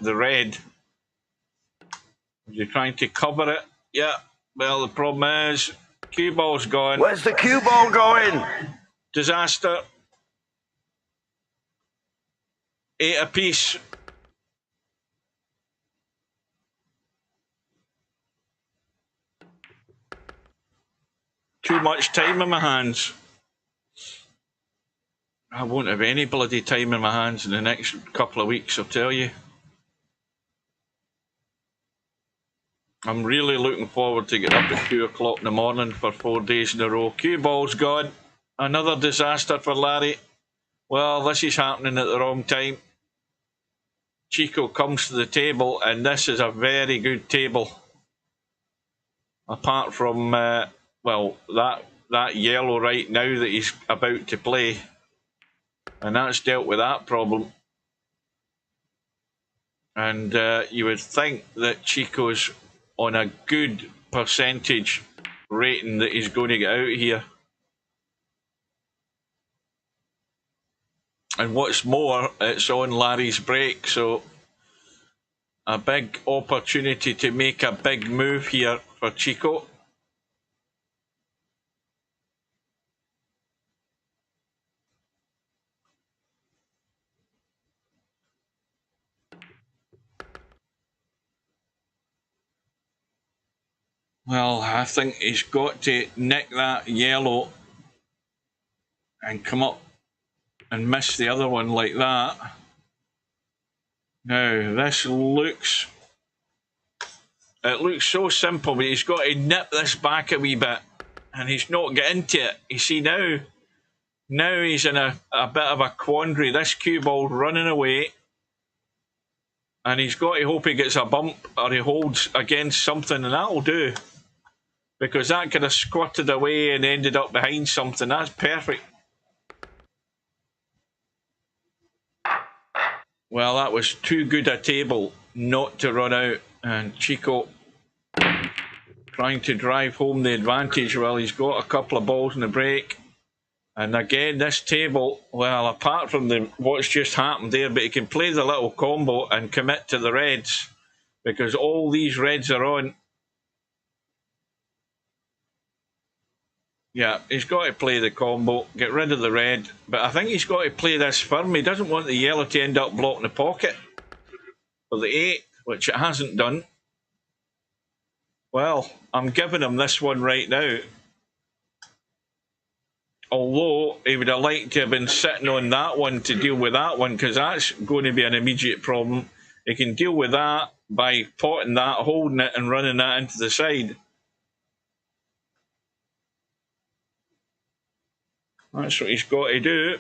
red. Is he trying to cover it? Yeah. Well, the problem is, cue ball's gone. Where's the cue ball going? Disaster. 8 apiece. Too much time in my hands. I won't have any bloody time in my hands in the next couple of weeks, I'll tell you. I'm really looking forward to getting up at 2 o'clock in the morning for 4 days in a row. Cue ball's gone. Another disaster for Larry. Well, this is happening at the wrong time. Chico comes to the table, and this is a very good table. Apart from, well, that yellow right now that he's about to play. And that's dealt with that problem. And you would think that Chico's on a good percentage rating that he's going to get out here. And what's more, it's on Larry's break, so a big opportunity to make a big move here for Chico. Well, I think he's got to nick that yellow and come up and miss the other one like that. Now, this looks... It looks so simple, but he's got to nip this back a wee bit. And he's not getting into it. You see, now he's in a bit of a quandary. This cue ball running away. And he's got to hope he gets a bump or he holds against something, and that'll do. Because that could have squirted away and ended up behind something. That's perfect. Well, that was too good a table not to run out. And Chico trying to drive home the advantage. Well, he's got a couple of balls in the break. And again, this table, well, apart from what's just happened there, but he can play the little combo and commit to the reds. Because all these reds are on. Yeah, he's got to play the combo, get rid of the red. But I think he's got to play this firm. He doesn't want the yellow to end up blocking the pocket for the 8, which it hasn't done. Well, I'm giving him this one right now. Although he would have liked to have been sitting on that one to deal with that one, because that's going to be an immediate problem. He can deal with that by potting that, holding it and running that into the side. That's what he's got to do.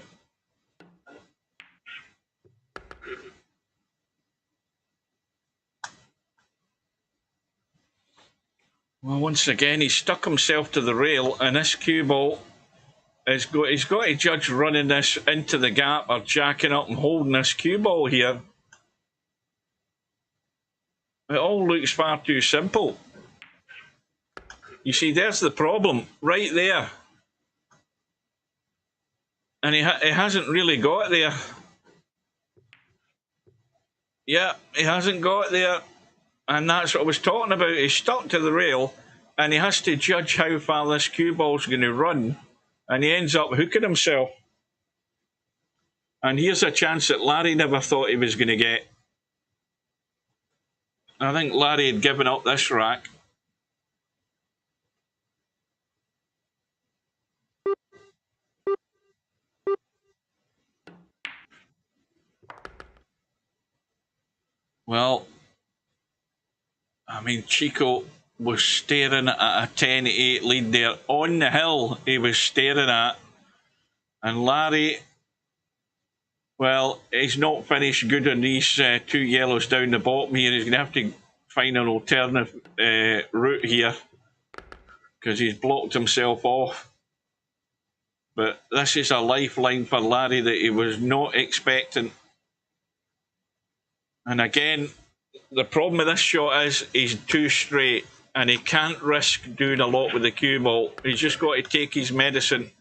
Well, once again, he's stuck himself to the rail, and this cue ball he's got to judge running this into the gap or jacking up and holding this cue ball here. It all looks far too simple. You see, there's the problem right there. And he hasn't really got it there. Yeah, he hasn't got it there. And that's what I was talking about. He's stuck to the rail, and he has to judge how far this cue ball's going to run. And he ends up hooking himself. And here's a chance that Larry never thought he was going to get. I think Larry had given up this rack. Well, I mean, Chico was staring at a 10-8 lead there. On the hill, he was staring at. And Larry, well, he's not finished good on these 2 yellows down the bottom here. He's going to have to find an alternative route here, because he's blocked himself off. But this is a lifeline for Larry that he was not expecting. And again, the problem with this shot is he's too straight, and he can't risk doing a lot with the cue ball. He's just got to take his medicine,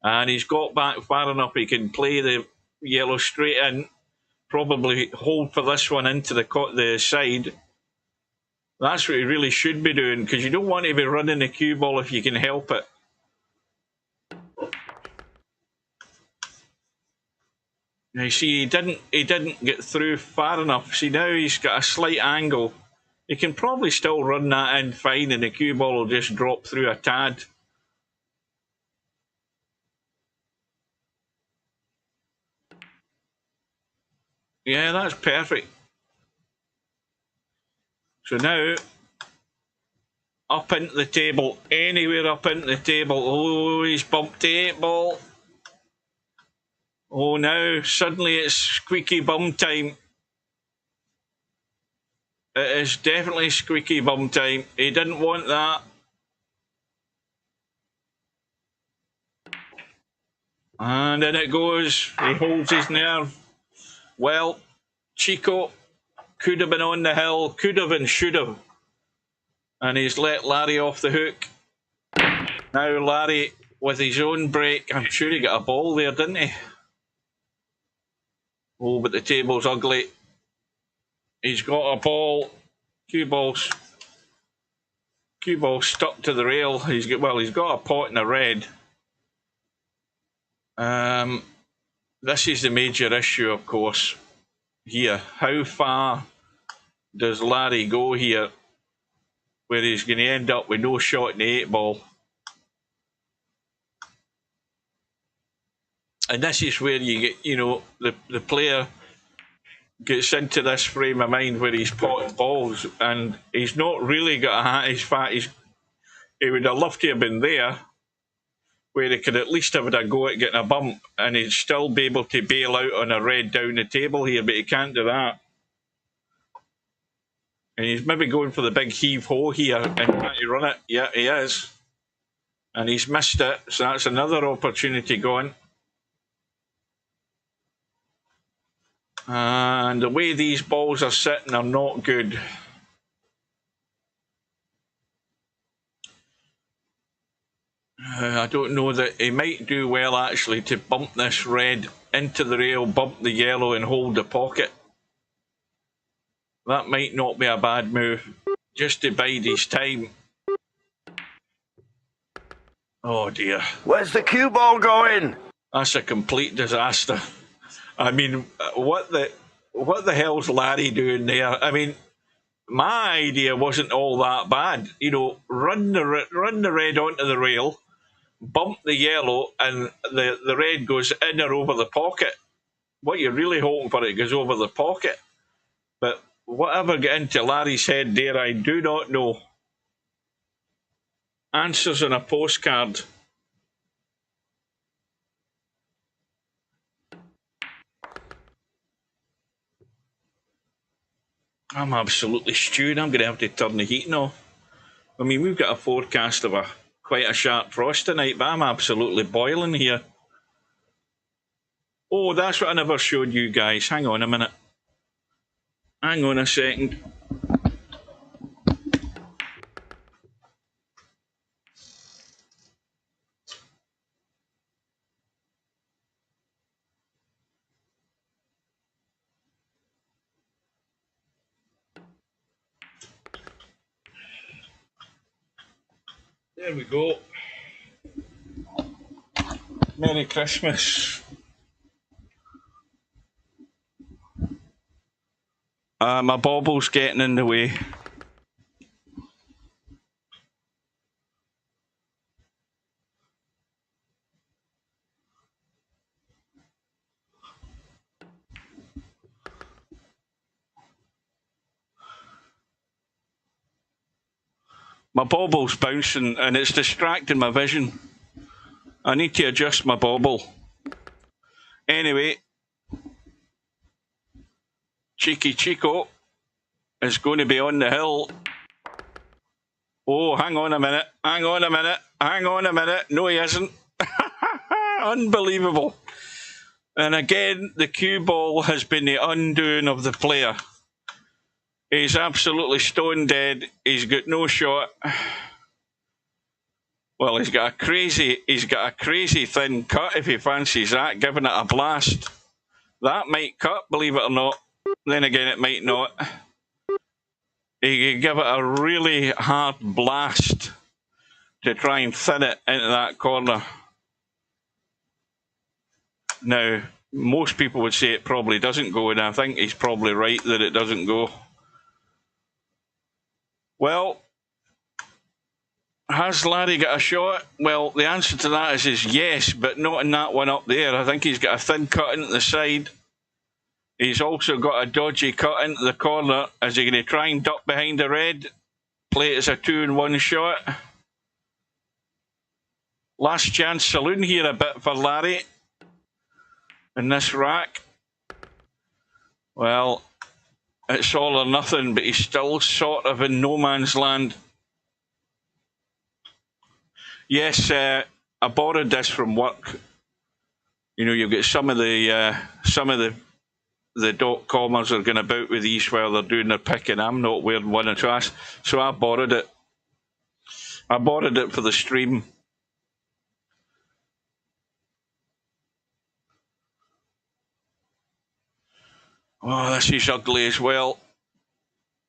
and he's got back far enough he can play the yellow straight in, probably hold for this one into the side. That's what he really should be doing, because you don't want to be running the cue ball if you can help it. Now, you see, he didn't get through far enough. See, now he's got a slight angle. He can probably still run that in fine, and the cue ball will just drop through a tad. Yeah, that's perfect. So now, up into the table, anywhere up into the table. Oh, he's bumped the 8 ball. Oh, now suddenly it's squeaky bum time. It is definitely squeaky bum time. He didn't want that. And in it goes. He holds his nerve. Well, Chico could have been on the hill, could have and should have. And he's let Larry off the hook. Now Larry, with his own break, I'm sure he got a ball there, didn't he? Oh, but the table's ugly. He's got a ball. Cue ball stuck to the rail. He's got a pot and a red. This is the major issue, of course. Here, how far does Larry go here, where he's going to end up with no shot in the 8 ball? And this is where you get, the player gets into this frame of mind where he's potting balls and he's not really got a hat. He's fat. He would have loved to have been there, where he could at least have had a go at getting a bump, and he'd still be able to bail out on a red down the table here, but he can't do that. And he's maybe going for the big heave-ho here and trying to run it. Yeah, he is. And he's missed it, so that's another opportunity gone. And the way these balls are sitting are not good. I don't know that he might do well actually to bump this red into the rail, bump the yellow and hold the pocket. That might not be a bad move, just to bide his time. Oh dear. Where's the cue ball going? That's a complete disaster. I mean, what the hell's Larry doing there? I mean, my idea wasn't all that bad. You know, run the red onto the rail, bump the yellow, and the red goes in or over the pocket. What you're really hoping for, it goes over the pocket. But whatever got into Larry's head there, I do not know. Answers on a postcard. I'm absolutely stewed. I'm going to have to turn the heating off. I mean, we've got a forecast of quite a sharp frost tonight, but I'm absolutely boiling here. Oh, that's what I never showed you guys. Hang on a minute. Hang on a second. There we go. Merry Christmas. My bobble's getting in the way. My bobble's bouncing and it's distracting my vision. I need to adjust my bobble. Anyway, CheekyChico is going to be on the hill. Oh, hang on a minute. Hang on a minute. Hang on a minute. No, he isn't. Unbelievable. And again, the cue ball has been the undoing of the player. He's absolutely stone dead. He's got no shot. Well, he's got a crazy thin cut if he fancies that, giving it a blast. That might cut, believe it or not. Then again, it might not. He could give it a really hard blast to try and thin it into that corner. Now, most people would say it probably doesn't go, and I think he's probably right that it doesn't go. Well, has Larry got a shot? Well, the answer to that is yes, but not in that one up there. I think he's got a thin cut into the side. He's also got a dodgy cut into the corner. Is he going to try and duck behind the red? Play it as a 2-in-1 shot. Last chance saloon here a bit for Larry in this rack. Well, it's all or nothing, but he's still sort of in no man's land. Yes, I borrowed this from work. You know, you've got some of the .comers are going about with these while they're doing their picking. I'm not wearing one or two, so I borrowed it. I borrowed it for the stream. Oh, this is ugly as well.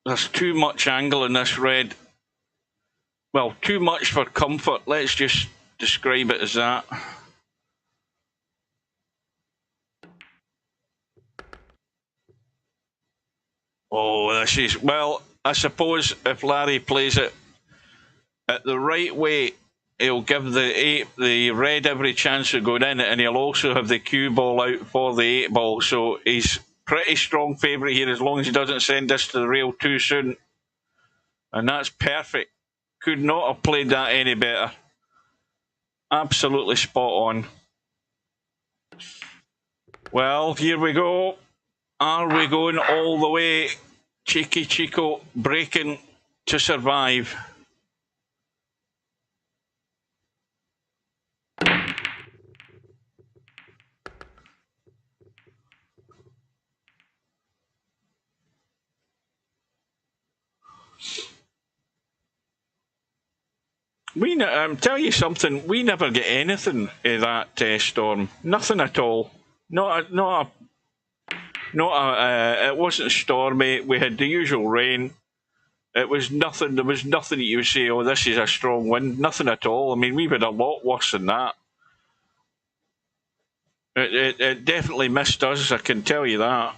There's too much angle in this red. Well, too much for comfort. Let's just describe it as that. Oh, this is... Well, I suppose if Larry plays it at the right way, he'll give the red every chance of going in, and he'll also have the cue ball out for the 8 ball. So he's pretty strong favourite here as long as he doesn't send us to the rail too soon. And that's perfect. Could not have played that any better. Absolutely spot on. Well, here we go. Are we going all the way? CheekyChico breaking to survive. Tell you something, we never get anything in that storm. Nothing at all. It wasn't stormy. We had the usual rain. It was nothing. There was nothing that you would say, oh, this is a strong wind. Nothing at all. I mean, we've had a lot worse than that. It definitely missed us, I can tell you that.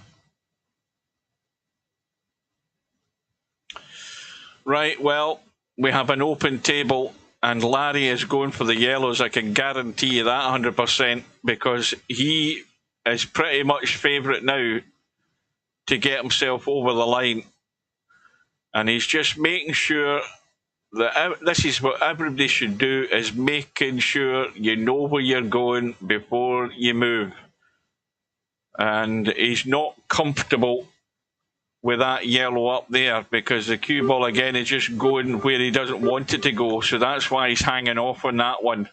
Right, well, we have an open table, and Larry is going for the yellows. I can guarantee you that 100%, because he is pretty much favourite now to get himself over the line. And he's just making sure that this is what everybody should do, is making sure you know where you're going before you move. And he's not comfortable with that yellow up there, because the cue ball again is just going where he doesn't want it to go. So that's why he's hanging off on that one.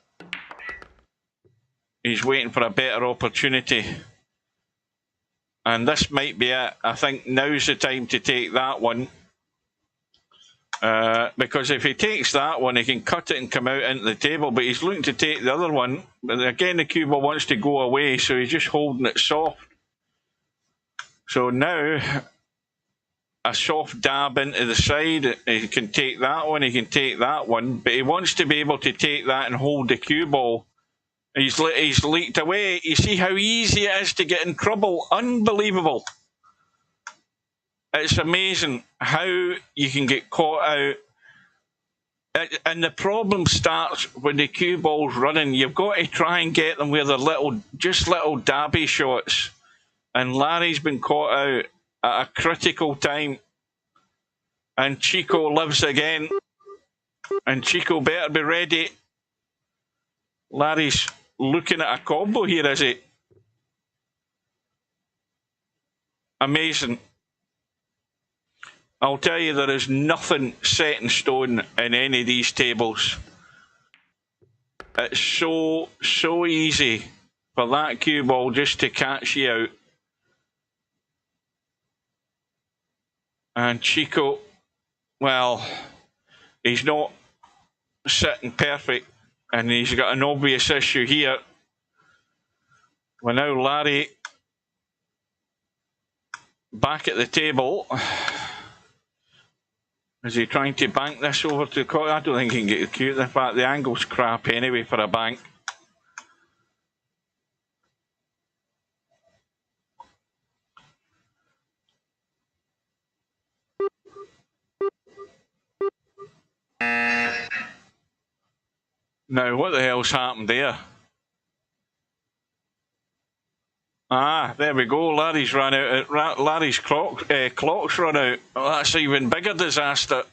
He's waiting for a better opportunity. And this might be it. I think now's the time to take that one. Because if he takes that one, he can cut it and come out into the table. But he's looking to take the other one. But again, the cue ball wants to go away, so he's just holding it soft. So now, a soft dab into the side. He can take that one, he can take that one. But he wants to be able to take that and hold the cue ball. He's leaked away. You see how easy it is to get in trouble. Unbelievable. It's amazing how you can get caught out. And the problem starts when the cue ball's running. You've got to try and get them where they're just little dabby shots. And Larry's been caught out at a critical time. And Chico lives again. And Chico better be ready. Larry's looking at a combo here, is he? Amazing. I'll tell you, there is nothing set in stone in any of these tables. It's so easy for that cue ball just to catch you out. And Chico, well, he's not sitting perfect, and he's got an obvious issue here. Well, now Larry back at the table. Is he trying to bank this over to the court? I don't think he can get the cue. In fact, the angle's crap anyway for a bank. Now, what the hell's happened there? Ah, there we go. Larry's run out. Larry's clock's run out. Oh, that's an even bigger disaster.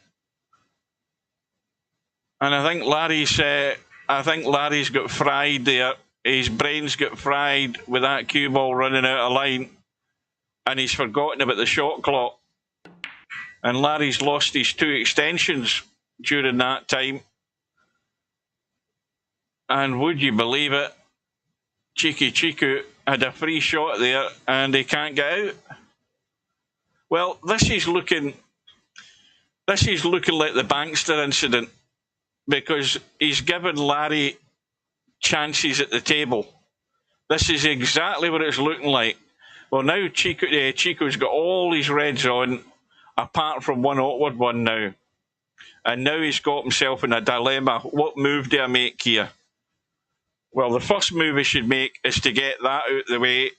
And I think Larry's got fried there. His brain's got fried with that cue ball running out of line, and he's forgotten about the shot clock. And Larry's lost his 2 extensions during that time. And would you believe it? CheekyChico had a free shot there, and he can't get out. Well, this is looking like the Bankster incident, because he's given Larry chances at the table. This is exactly what it's looking like. Well, now Chico's got all his reds on, apart from one awkward one now. And now he's got himself in a dilemma. What move do I make here? Well, the first move he should make is to get that out of the way,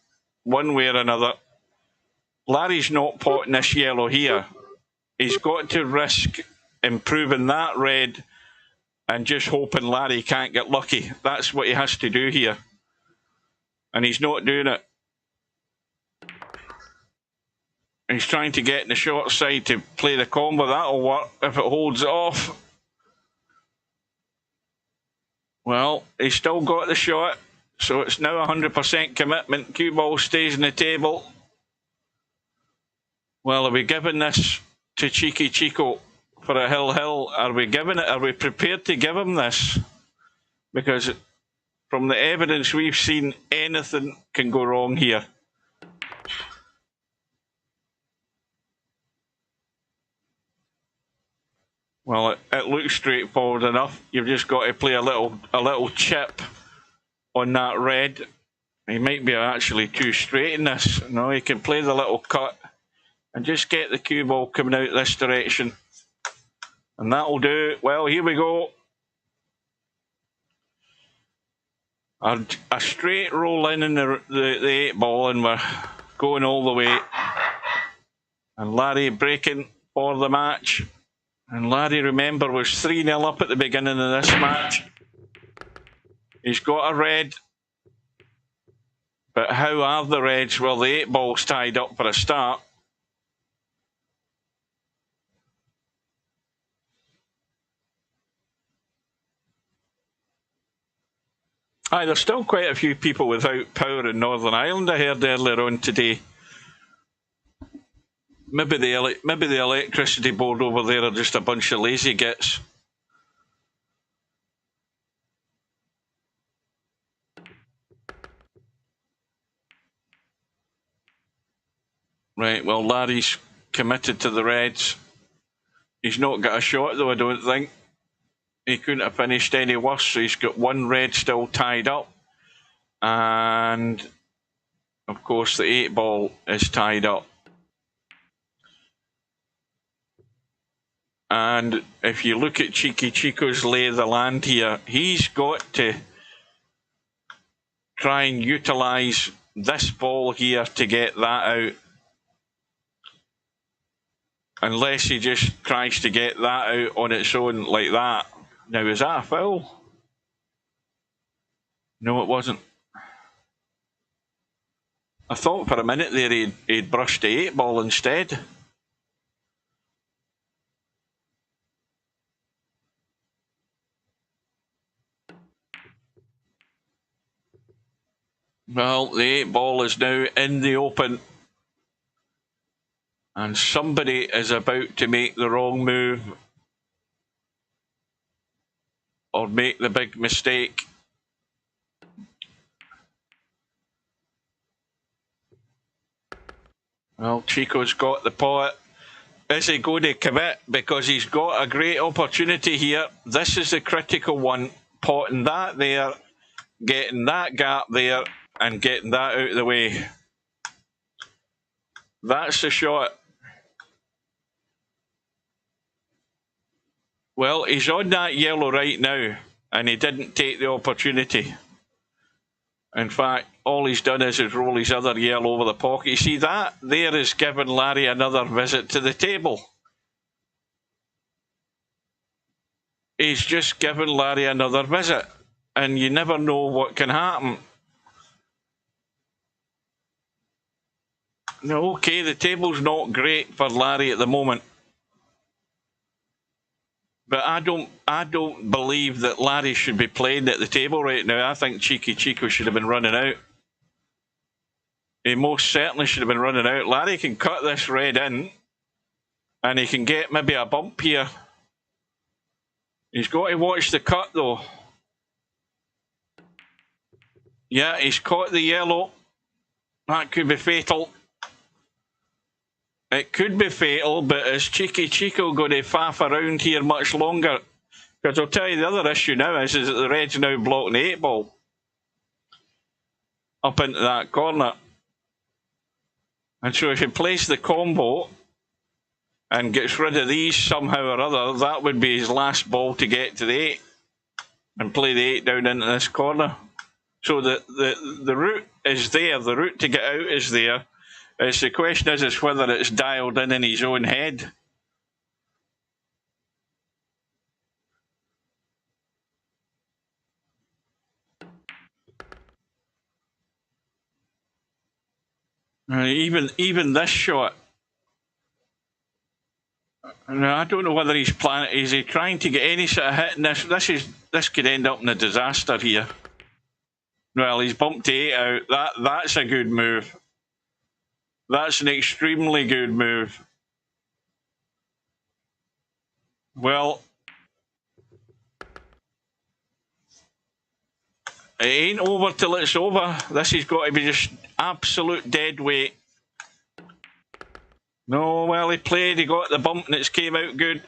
one way or another. Larry's not potting this yellow here. He's got to risk improving that red and just hoping Larry can't get lucky. That's what he has to do here. And he's not doing it. He's trying to get in the short side to play the combo. That'll work if it holds it off. Well, he's still got the shot, so it's now 100% commitment. Cue ball stays on the table. Well, are we giving this to CheekyChico for a hill? Are we giving it? Are we prepared to give him this? Because from the evidence we've seen, anything can go wrong here. Well, it looks straightforward enough. You've just got to play a little chip on that red. He might be actually too straight in this. No, he can play the little cut and just get the cue ball coming out this direction. And that'll do. Well, here we go. A straight roll in the 8 ball, and we're going all the way. And Larry breaking for the match. And Larry, remember, was 3-0 up at the beginning of this match. He's got a red. But how are the reds? Well, the 8 ball's tied up for a start. Aye, there's still quite a few people without power in Northern Ireland, I heard earlier on today. Maybe the electricity board over there are just a bunch of lazy gits. Right, well, Larry's committed to the reds. He's not got a shot, though, I don't think. He couldn't have finished any worse, so he's got one red still tied up. And, of course, the 8 ball is tied up. And if you look at CheekyChico's lay of the land here, he's got to try and utilise this ball here to get that out. Unless he just tries to get that out on its own like that. Now, is that a foul? No, it wasn't. I thought for a minute there he'd brushed the 8 ball instead. Well, the 8 ball is now in the open. And somebody is about to make the wrong move. Or make the big mistake. Well, Chico's got the pot. Is he going to commit? Because he's got a great opportunity here. This is the critical one. Potting that there, getting that gap there, and getting that out of the way. That's the shot. Well, he's on that yellow right now, and he didn't take the opportunity. In fact, all he's done is roll his other yellow over the pocket. You see, that there is giving Larry another visit to the table. He's just given Larry another visit, and you never know what can happen. Now, okay, the table's not great for Larry at the moment. But I don't believe that Larry should be playing at the table right now. I think CheekyChico should have been running out. He most certainly should have been running out. Larry can cut this red in, and he can get maybe a bump here. He's got to watch the cut, though. Yeah, he's caught the yellow. That could be fatal. It could be fatal, but is CheekyChico going to faff around here much longer? Because I'll tell you, the other issue now is that the red's now blocking the 8 ball up into that corner. And so if he plays the combo and gets rid of these somehow or other, that would be his last ball to get to the 8 and play the 8 down into this corner. So the route is there. The route to get out is there. The question is whether it's dialed in his own head. Even this shot, No, I don't know whether he's planning. Is he trying to get any sort of hit in this? This could end up in a disaster here. Well, he's bumped 8 out. That's a good move. That's an extremely good move. Well, it ain't over till it's over. This has got to be just absolute dead weight. No, well, he played, he got the bump and it came out good.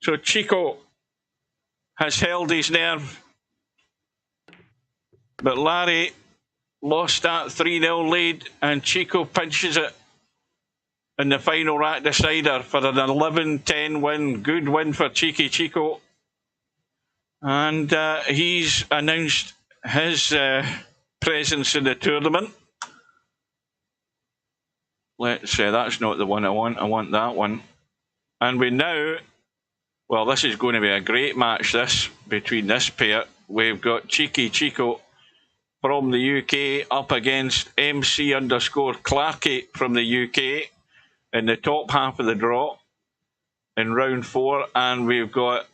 So Chico has held his nerve. But Larry lost that 3-0 lead and Chico pinches it in the final rack decider for an 11-10 win. Good win for CheekyChico. And he's announced his presence in the tournament. Let's say that's not the one I want. I want that one. And we now, well, this is going to be a great match, this, between this pair. We've got CheekyChico from the UK up against MC_Clarky from the UK in the top half of the draw in round 4. And we've got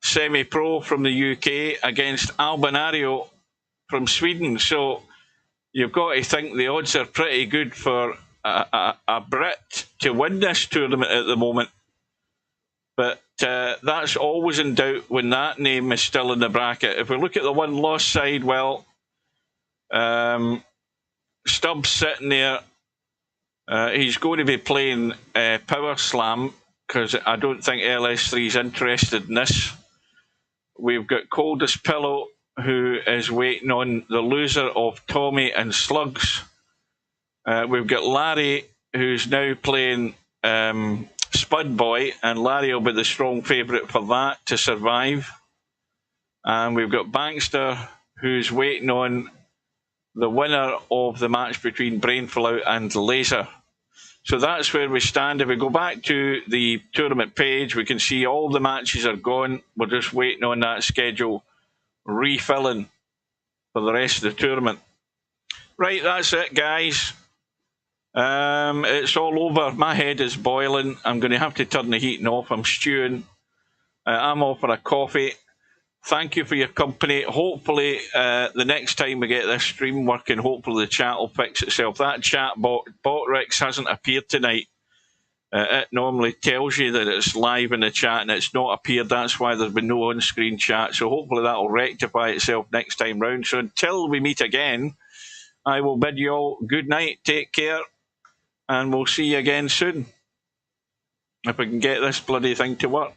Semi-Pro from the UK against Albinario from Sweden. So you've got to think the odds are pretty good for a Brit to win this tournament at the moment. But that's always in doubt when that name is still in the bracket. If we look at the win-loss side, well, Stubbs sitting there. He's going to be playing Power Slam because I don't think LS3 is interested in this. We've got Coldest Pillow, who is waiting on the loser of Tommy and Slugs. We've got Larry, who's now playing Spud Boy, and Larry will be the strong favourite for that to survive. And we've got Bankster, who's waiting on the winner of the match between Brainful Out and Laser. So that's where we stand. If we go back to the tournament page, we can see all the matches are gone. We're just waiting on that schedule refilling for the rest of the tournament. Right, that's it, guys. It's all over. My head is boiling. I'm going to have to turn the heating off. I'm stewing. I'm off for a coffee. Thank you for your company. Hopefully, the next time we get this stream working, hopefully the chat will fix itself. That chat Botrix hasn't appeared tonight. It normally tells you that it's live in the chat and it's not appeared. That's why there's been no on-screen chat. So hopefully that will rectify itself next time round. So until we meet again, I will bid you all good night. Take care. And we'll see you again soon. If we can get this bloody thing to work.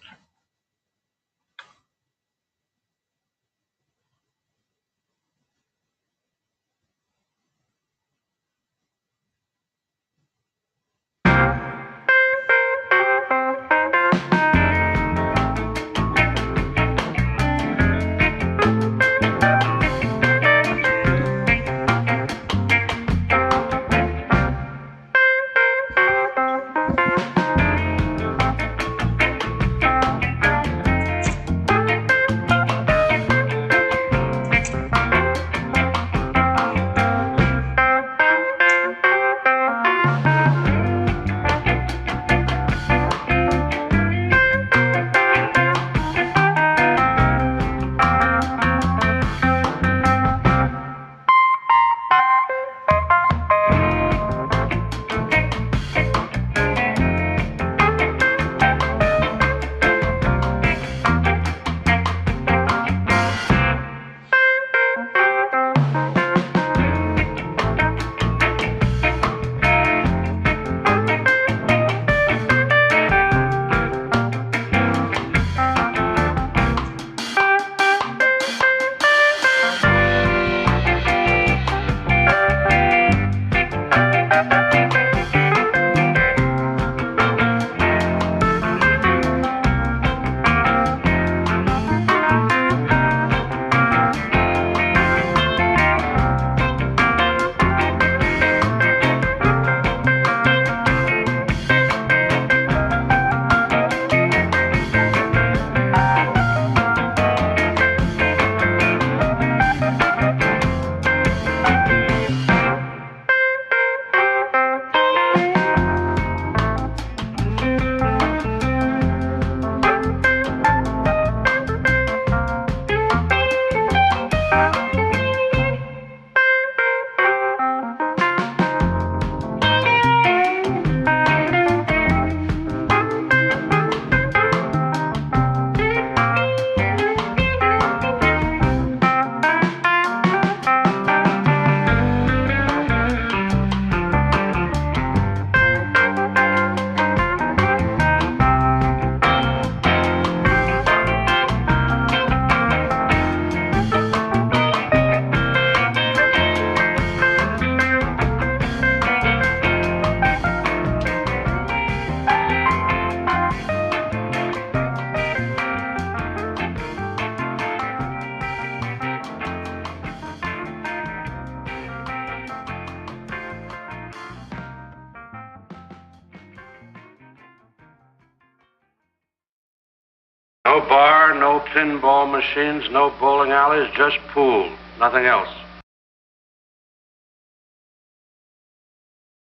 No bar, no pinball machines, no bowling alleys, just pool. Nothing else.